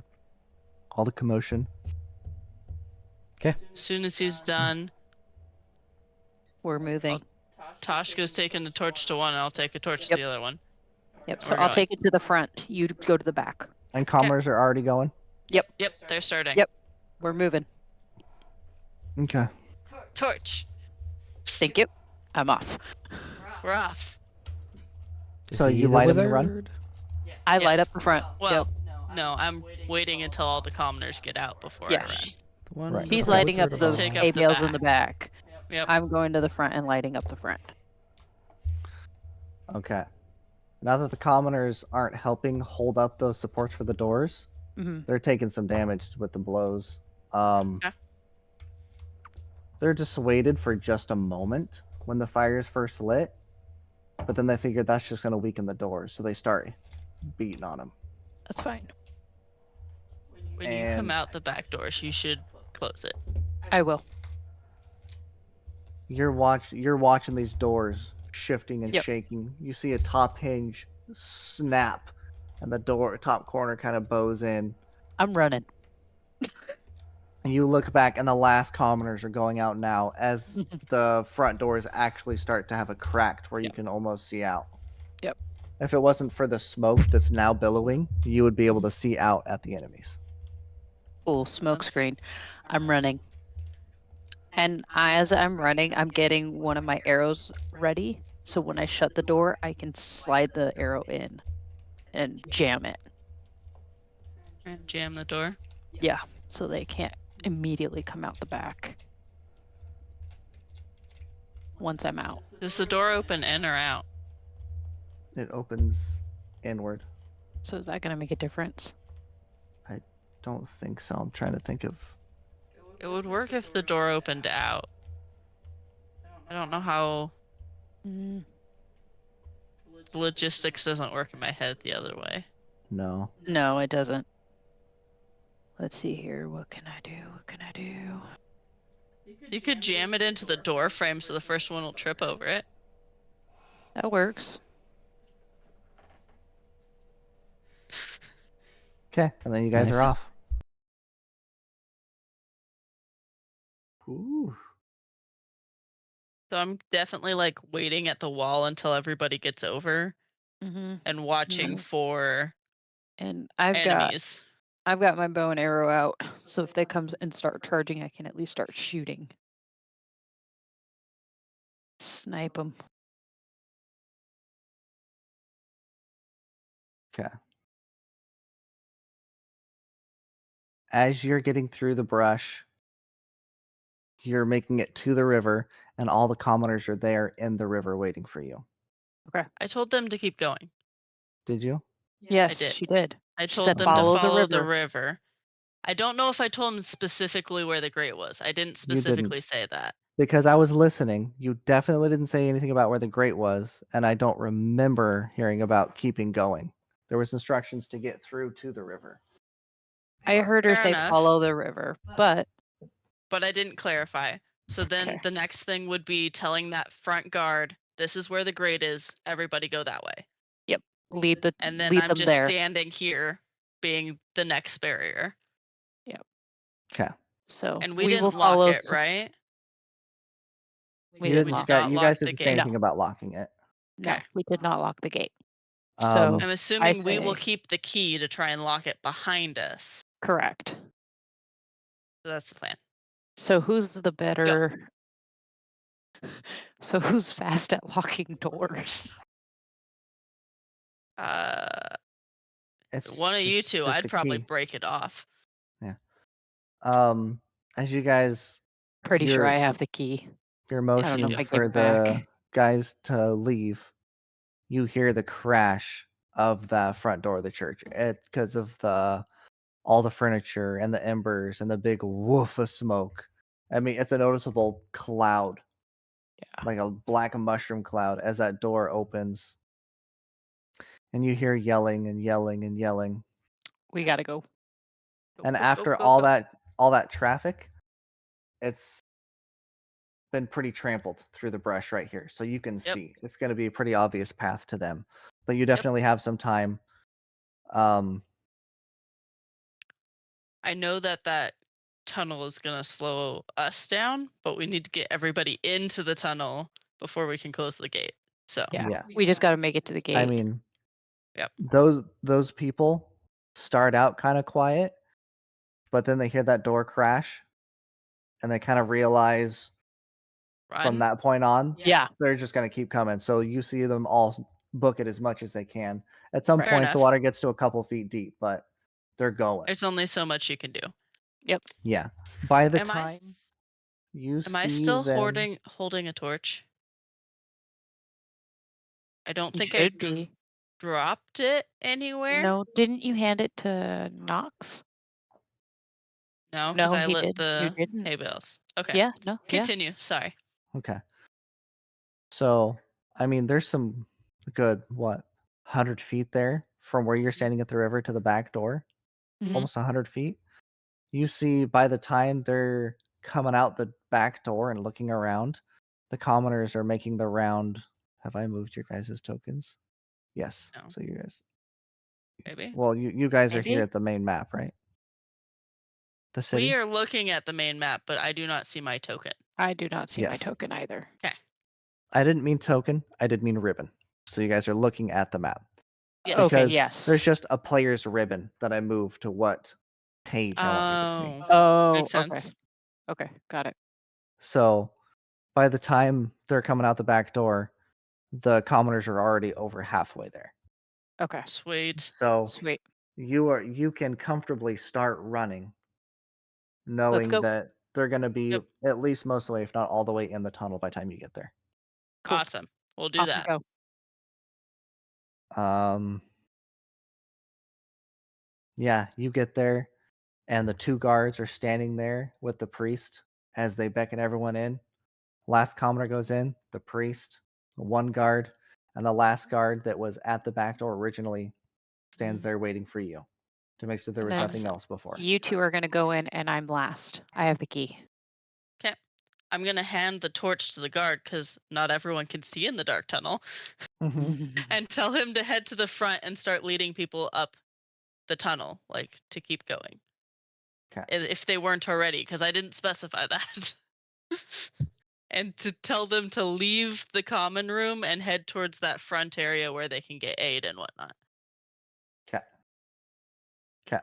S3: All the commotion.
S5: As soon as he's done,
S6: We're moving.
S5: Tashka's taking the torch to one, and I'll take a torch to the other one.
S6: Yep. So
S5: We're
S6: I'll
S5: going.
S6: take it to the front. You go to the back.
S3: And commoners are already going.
S5: Yep, they're starting.
S6: Yep. We're moving.
S3: Okay.
S5: Torch.
S6: Thank you. I'm off.
S5: We're off.
S1: Is
S3: So
S1: he
S3: you
S1: the
S3: light him and run?
S1: wizard?
S6: I light
S5: Yes.
S6: up the front.
S5: Well, no, I'm waiting until all the commoners get out before
S6: Yeah.
S5: I run.
S1: The one
S3: Right.
S1: with
S6: He's
S1: the
S6: lighting up
S1: wizard
S6: the
S1: of
S5: Take
S1: all.
S5: up
S6: hay
S5: the
S6: bales in the back.
S5: Yep.
S6: I'm going to the front and lighting up the front.
S3: Okay. Now that the commoners aren't helping hold up those supports for the doors,
S6: Hmm.
S3: they're taking some damage with the blows.
S5: Yeah.
S3: They're dissuaded for just a moment when the fire is first lit, but then they figure that's just going to weaken the doors, so they start beating on them.
S6: That's fine.
S5: When you come
S3: And
S5: out the back doors, you should close it.
S6: I will.
S3: you're watching these doors shifting and
S6: Yep.
S3: shaking. You see a top hinge snap, and the top corner kind of bows in.
S6: I'm running.
S3: And you look back, and the last commoners are going out now as the front doors actually start to have a crack where you
S6: Yep.
S3: can almost see out.
S6: Yep.
S3: If it wasn't for the smoke that's now billowing, you would be able to see out at the enemies.
S6: Cool smoke screen. I'm running. And as I'm running, I'm getting one of my arrows ready. So when I shut the door, I can slide the arrow in and jam it.
S5: And jam the door.
S6: Yeah. So they can't immediately come out the back. Once I'm out.
S5: Does the door open in or out?
S3: It opens inward.
S6: So is that going to make a difference?
S3: Don't think so. I'm trying to think of.
S5: It would work if the door opened out. I don't know how
S6: Mm,
S5: the logistics doesn't work in my head the other way.
S3: No.
S6: no, it doesn't. Let's see here. What can I do? What can I do?
S5: You could jam it into the door frame so the first one will trip over it.
S6: That works.
S3: Okay, and then you guys are
S1: Nice.
S3: off. Ooh.
S5: So I'm definitely like waiting at the wall until everybody gets over
S6: Mm-hmm.
S5: and watching
S6: Mhm.
S5: for
S6: And I've
S5: enemies.
S6: got my bow and arrow out. So if they come and start charging, I can at least start shooting. Snipe them.
S3: Okay. As you're getting through the brush, you're making it to the river, and all the commoners are there in the river waiting for you.
S5: I told them to keep going.
S3: Did you?
S6: Yes,
S5: did.
S6: she did.
S5: I
S6: She
S5: told
S6: said
S5: them to
S6: follow
S5: follow
S6: the
S5: the river. I don't know if I told them specifically where the grate was. I didn't specifically say that.
S3: Because I was listening. You definitely didn't say anything about where the grate was, and I don't remember hearing about keeping going. There was instructions to get through to the river.
S6: I heard her
S5: Fair
S6: say
S5: enough.
S6: follow the river, but
S5: But I didn't clarify. So then
S6: Okay.
S5: the next thing would be telling that front guard, this is where the grate is. Everybody go that way.
S6: lead
S5: And then
S6: them
S5: I'm just
S6: there.
S5: standing here being the next barrier.
S3: Okay.
S6: So
S5: And we
S6: will
S5: didn't
S6: follow.
S5: lock it, right?
S6: We
S3: You
S6: didn't
S3: didn't
S6: lock.
S5: not
S3: you
S5: lock
S3: guys
S5: the
S3: didn't say
S5: gate.
S3: anything about locking it.
S6: No,
S5: Okay.
S6: we did not lock the gate.
S3: Um,
S6: So
S5: I'm assuming we will
S6: say-
S5: keep the key to try and lock it behind us.
S6: correct.
S5: So that's the plan.
S6: So who's the better? So who's fast at locking doors?
S3: It's
S5: One of you two,
S3: just
S5: I'd
S3: a
S5: probably
S3: key.
S5: break it off.
S3: As you guys,
S6: Pretty sure
S3: You're-
S6: I have the key.
S3: you're
S6: know if
S3: motioning
S6: I give
S3: for
S6: it back.
S3: the guys to leave, you hear the crash of the front door of the church. It's because of all the furniture and the embers and the big woof of smoke. I mean, it's a noticeable cloud,
S6: Yeah.
S3: like a black mushroom cloud, as that door opens. And you hear yelling and yelling and yelling.
S6: We gotta go.
S3: And
S5: Go, go,
S3: after
S5: go,
S3: all
S5: go.
S3: that traffic, it's been pretty trampled through the brush right here, so you can
S5: Yep.
S3: see it's going to be a pretty obvious path to them, but you definitely have some time.
S5: I know that tunnel is going to slow us down, but we need to get everybody into the tunnel before we can close the gate. So
S6: Yeah. We just gotta make it to the gate.
S3: I mean,
S5: Yep.
S3: those people start out kind of quiet, but then they hear that door crash, and they kind of realize from
S5: run.
S3: that point on,
S6: yeah.
S3: they're just going to keep coming. So you see them all book it as much as they can. At some
S5: Fair
S3: points,
S5: enough.
S3: the water gets to a couple feet deep, but they're going.
S5: There's only so much you can do.
S3: Yeah. By the
S5: Am I,
S3: time you
S5: am I
S3: see
S5: still
S3: them,
S5: holding a torch? I don't
S6: You
S5: think I
S6: should be.
S5: dropped it. dropped it. Anywhere.
S6: No, didn't you hand it to Knox?
S5: No, because
S6: No,
S5: I
S6: he
S5: lit
S6: did. You
S5: the
S6: didn't.
S5: hay bales. Okay.
S6: Yeah, no, yeah.
S5: Continue. Sorry.
S3: Okay. So, I mean, there's some good, 100 feet there from where you're standing at the river to the back door,
S6: Mhm.
S3: almost 100 feet. You see, by the time they're coming out the back door and looking around, the commoners are making the round. Have I moved your guys' tokens? Yes.
S5: No.
S3: So you guys,
S5: Maybe.
S3: well, you guys are here
S6: Maybe.
S3: at the main map, right? The city?
S5: We are looking at the main map, but I do not see my token.
S6: I do not see my
S3: Yes.
S6: token either.
S5: Okay.
S3: I didn't mean token. I did mean ribbon. So you guys are looking at the map.
S5: Yes.
S6: Okay,
S3: Because
S6: yes.
S3: there's just a player's ribbon that I moved to what page I want you to see.
S6: Oh,
S5: Makes
S6: okay.
S5: sense.
S6: Okay, got it.
S3: So by the time they're coming out the back door, the commoners are already over halfway there.
S6: Okay,
S5: Sweet.
S3: So
S6: sweet.
S3: you can comfortably start running, knowing
S6: go.
S3: that they're going to be
S5: Yep.
S3: at least most of the way, if not all the way in the tunnel by the time you get there.
S6: Cool.
S5: Awesome. We'll do
S6: Off
S5: that.
S6: we go.
S3: Yeah, you get there, and the two guards are standing there with the priest as they beckon everyone in. Last commoner goes in, the priest, one guard, and the last guard that was at the back door originally stands there waiting for you to make sure there was
S6: Then
S3: nothing else before.
S6: You two are gonna go in, and I'm last. I have the key.
S5: Okay. I'm gonna hand the torch to the guard because not everyone can see in the dark tunnel, and tell him to head to the front and start leading people up the tunnel, like to keep going.
S3: Okay.
S5: If they weren't already, because I didn't specify that. And to tell them to leave the common room and head towards that front area where they can get aid and whatnot.
S3: Okay. Okay.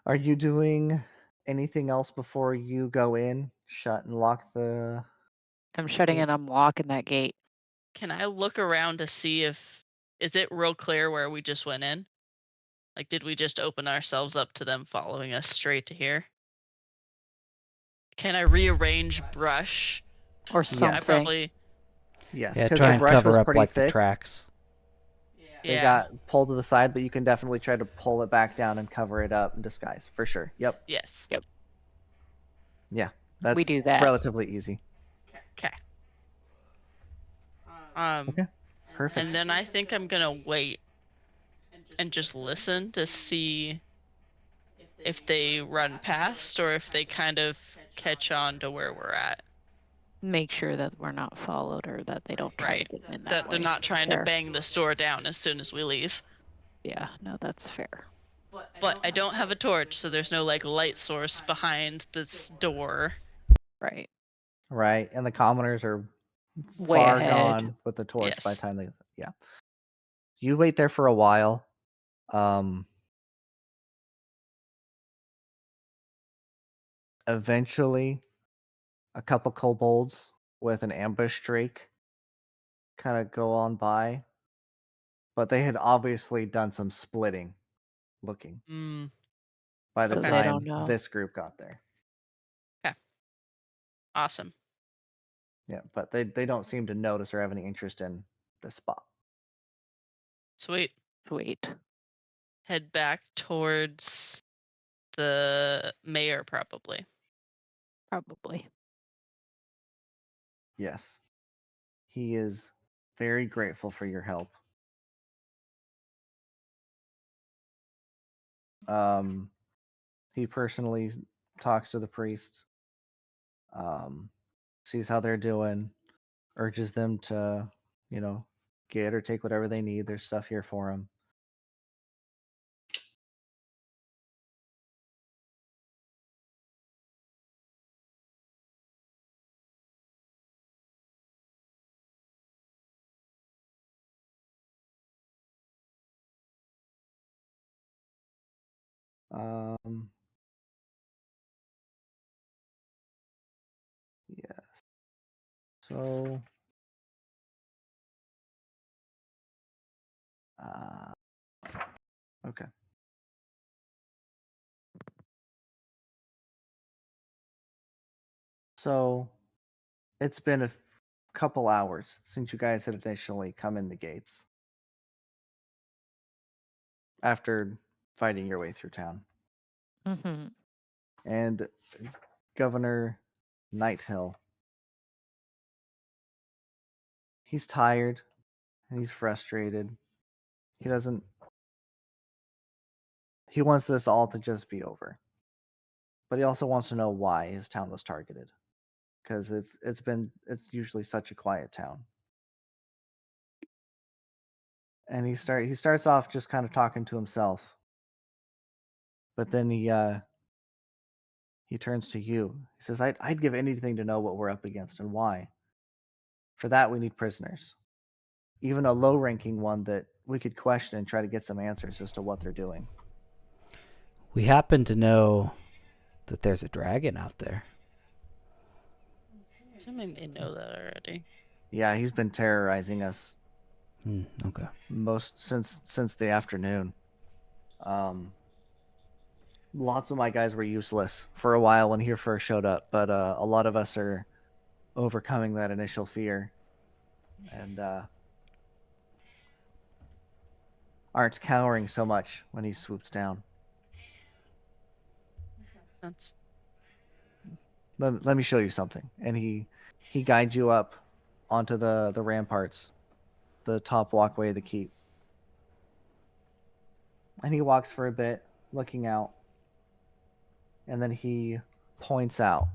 S3: Are you doing anything else before you go in, shut and lock the...
S6: I'm shutting
S3: Yeah.
S6: and I'm locking that gate.
S5: Can I look around to see if is it real clear where we just went in? Like, did we just open ourselves up to them following us straight to here? Can I rearrange brush?
S6: Or
S5: I
S6: something.
S5: probably
S3: Yes,
S1: Yeah,
S3: because
S1: try
S3: the
S1: and
S3: brush was
S1: cover up
S3: pretty
S1: like the
S3: thick.
S1: tracks.
S3: They
S5: yeah.
S3: got pulled to the side, but you can definitely try to pull it back down and cover it up and disguise for sure. Yep.
S5: Yes.
S3: Yeah, that's
S6: We do that.
S3: relatively easy.
S5: Okay.
S3: Okay. Perfect.
S5: And then I think I'm gonna wait and just listen to see if they run past or if they kind of catch on to where we're at.
S6: Make sure that we're not followed or that they don't try
S5: Right.
S6: to get in that
S5: That they're
S6: way.
S5: not trying
S6: Fair.
S5: to bang the store down as soon as we leave.
S6: Yeah, no, that's fair.
S5: But I don't have a torch, so there's no like light source behind this door.
S6: Right.
S3: Right, and the commoners are
S6: Way
S3: far
S6: ahead.
S3: gone with the torch by
S5: Yes.
S3: the time they... Yeah. You wait there for a while. Eventually, a couple kobolds with an ambush drake kind of go on by, but they had obviously done some splitting looking
S5: Mm,
S3: by the
S6: So they
S3: time
S6: don't know.
S3: this group got there.
S5: awesome.
S3: Yeah, but they don't seem to notice or have any interest in this spot.
S5: Sweet.
S6: Sweet.
S5: Head back towards the mayor, probably.
S6: Probably.
S3: Yes. He is very grateful for your help. He personally talks to the priest, sees how they're doing, urges them to, get or take whatever they need. There's stuff here for them. Yes. So, okay. So, it's been a couple hours since you guys had initially come in the gates after fighting your way through town.
S6: Mm-hmm.
S3: And Governor Nighthill. He's tired and he's frustrated. He wants this all to just be over. But he also wants to know why his town was targeted. Because it's usually such a quiet town. And he starts off just kind of talking to himself. But then he turns to you. He says, I'd give anything to know what we're up against and why. For that we need prisoners. Even a low-ranking one that we could question and try to get some answers as to what they're doing.
S1: We happen to know that there's a dragon out there.
S5: Assuming they know that already.
S3: Yeah, he's been terrorizing us
S1: Okay.
S3: most since the afternoon. Lots of my guys were useless for a while when he first showed up, but a lot of us are overcoming that initial fear and aren't cowering so much when he swoops down.
S5: That's
S3: Let me show you something. And he guides you up onto the ramparts, the top walkway of the keep. And he walks for a bit, looking out. And then he points out.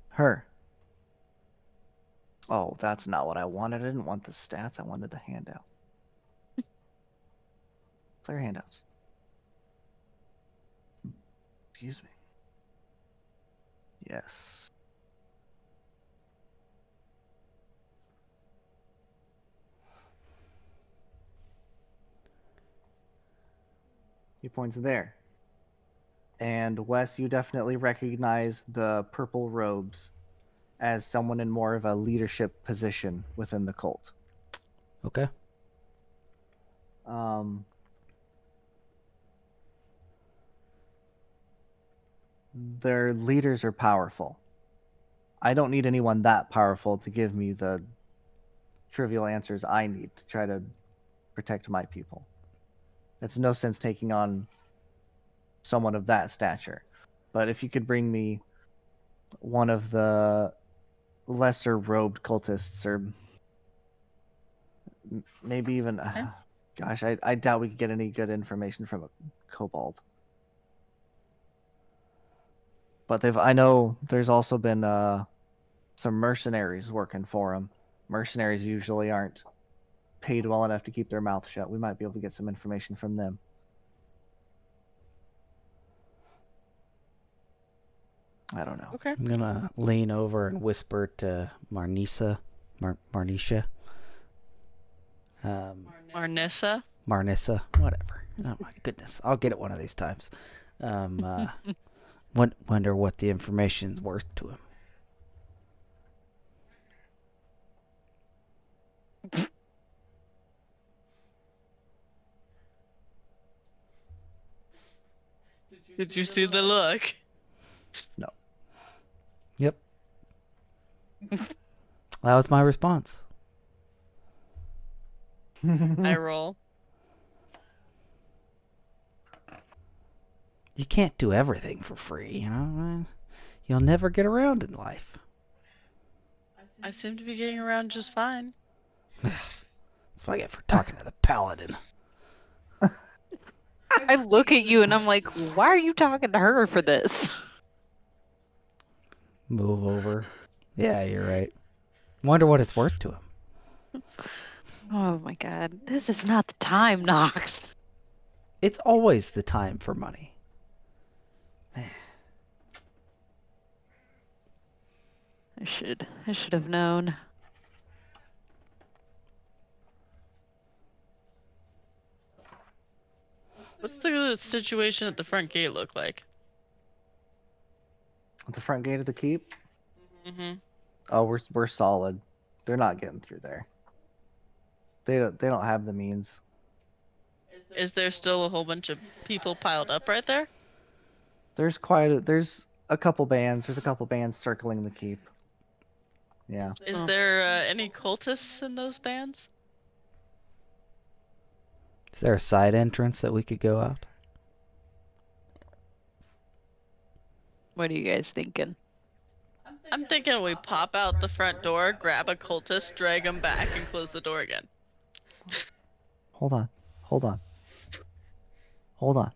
S3: Her. Oh, that's not what I wanted. I didn't want the stats. I wanted the handout. Clear handouts. Excuse me. Yes. He points there. And Wes, you definitely recognize the purple robes as someone in more of a leadership position within the cult.
S1: Okay.
S3: Their leaders are powerful. I don't need anyone that powerful to give me the trivial answers I need to try to protect my people. It's no sense taking on someone of that stature. But if you could bring me one of the lesser robed cultists, or maybe even, gosh, I doubt we could get any good information from a kobold. But I know there's also been some mercenaries working for them. Mercenaries usually aren't paid well enough to keep their mouth shut. We might be able to get some information from them. I don't know.
S5: okay.
S1: I'm gonna lean over and whisper to Marnisa. Marnisha.
S5: Marnisa.
S1: Marnissa. Whatever. Oh my goodness. I'll get it one of these times. Wonder what the information's worth to him.
S5: Did you see the look?
S3: No.
S1: Yep. That was my response.
S5: I roll.
S1: You can't do everything for free, you know? You'll never get around in life.
S5: I seem to be getting around just fine.
S1: That's what I get for talking to the paladin.
S6: I look at you and I'm like, why are you talking to her for this?
S1: Move over. Yeah, you're right. Wonder what it's worth to him.
S6: Oh my god. This is not the time, Knox.
S1: It's always the time for money.
S6: I should have known.
S5: What's the situation at the front gate look like?
S3: At the front gate of the keep?
S5: Mm-hmm.
S3: Oh, we're solid. They're not getting through there. They don't have the means.
S5: Is there still a whole bunch of people piled up right there?
S3: There's a couple bands. There's a couple bands circling the keep. Yeah.
S5: Is
S6: Oh.
S5: there any cultists in those bands?
S1: Is there a side entrance that we could go out?
S6: What are you guys thinking?
S5: I'm thinking we pop out the front door, grab a cultist, drag him back, and close the door again.
S3: Hold on. Hold on. Hold on.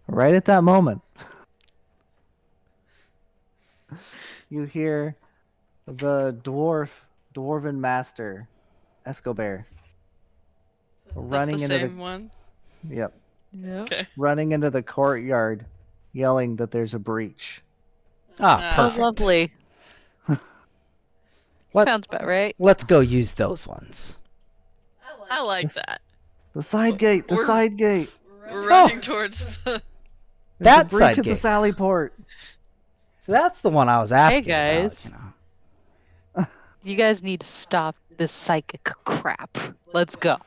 S3: Right at that moment, you hear the dwarven master, Escobar,
S5: Is that
S3: running
S5: the
S3: into
S5: same one?
S3: Yep,
S6: Yeah.
S5: Okay.
S3: running into the courtyard, yelling that there's a breach.
S1: Ah,
S5: Oh,
S6: Oh,
S1: perfect.
S6: lovely.
S1: What?
S6: Sounds about right.
S1: Let's go use those ones.
S5: I like
S3: This-
S5: that.
S3: The side gate. The
S5: We're-
S3: side gate.
S5: We're running towards the.
S3: There's
S1: That
S3: a breach
S1: side
S3: at the
S1: gate.
S3: Sally port.
S1: So that's the one I was asking
S6: guys.
S1: about. You know.
S6: You guys need to stop this psychic crap. Let's go.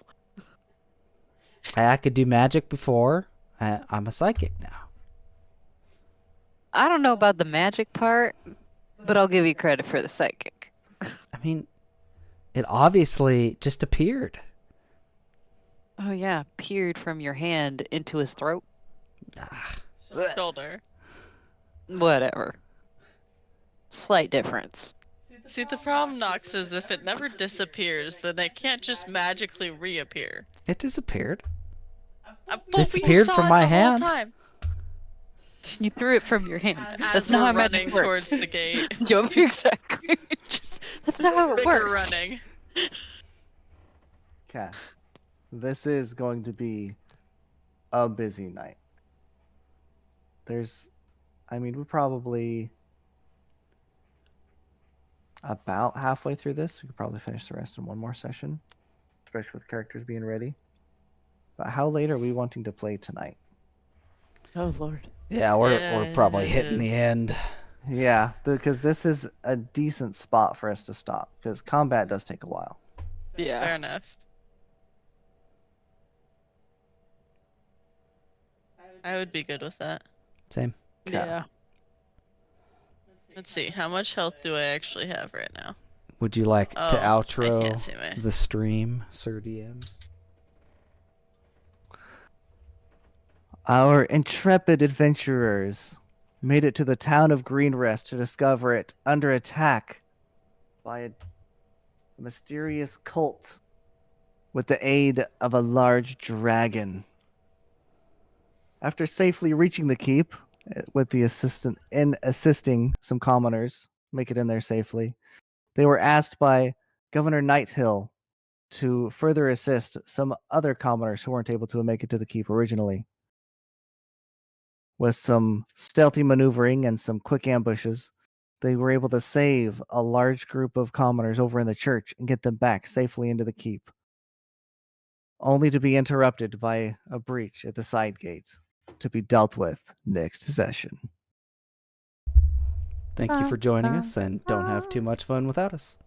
S1: I could do magic before. I'm a psychic now.
S6: I don't know about the magic part, but I'll give you credit for the psychic.
S1: I mean, it obviously just appeared.
S6: Oh yeah, peered from your hand into his throat.
S1: Ah,
S5: Shoulder.
S6: Whatever. Slight difference.
S5: See, the problem, Nox, is if it never disappears, then it can't just magically reappear.
S1: it disappeared.
S5: But we
S1: Disappeared
S5: saw
S1: from
S5: it
S1: my
S5: the whole
S1: hand.
S5: time.
S6: You threw it from your hand.
S5: As
S6: That's not
S5: we're
S6: how magic
S5: running
S6: works.
S5: towards the gate.
S6: Yup, exactly. That's not how it
S5: Bigger
S6: works.
S5: running.
S3: Okay. This is going to be a busy night. We're probably about halfway through this. We could probably finish the rest in one more session, especially with characters being ready. But how late are we wanting to play tonight?
S6: Oh lord.
S1: Yeah, we're probably hitting the
S5: Yes.
S1: end.
S3: Yeah, because this is a decent spot for us to stop, because combat does take a while.
S5: Fair
S6: Yeah.
S5: enough. I would be good with that.
S1: Same.
S3: Okay.
S6: Yeah.
S5: Let's see, how much health do I actually have right now?
S1: Would you like
S5: Oh,
S1: to
S5: I can't
S1: outro
S5: see my.
S1: the stream, Sir DM?
S3: Our intrepid adventurers made it to the town of Greenrest to discover it under attack by a mysterious cult with the aid of a large dragon. After safely reaching the keep, with the assisting some commoners make it in there safely, they were asked by Governor Nighthill to further assist some other commoners who weren't able to make it to the keep originally. With some stealthy maneuvering and some quick ambushes, they were able to save a large group of commoners over in the church and get them back safely into the keep, only to be interrupted by a breach at the side gate to be dealt with next session.
S1: Thank you for joining us, and don't have too much fun without us.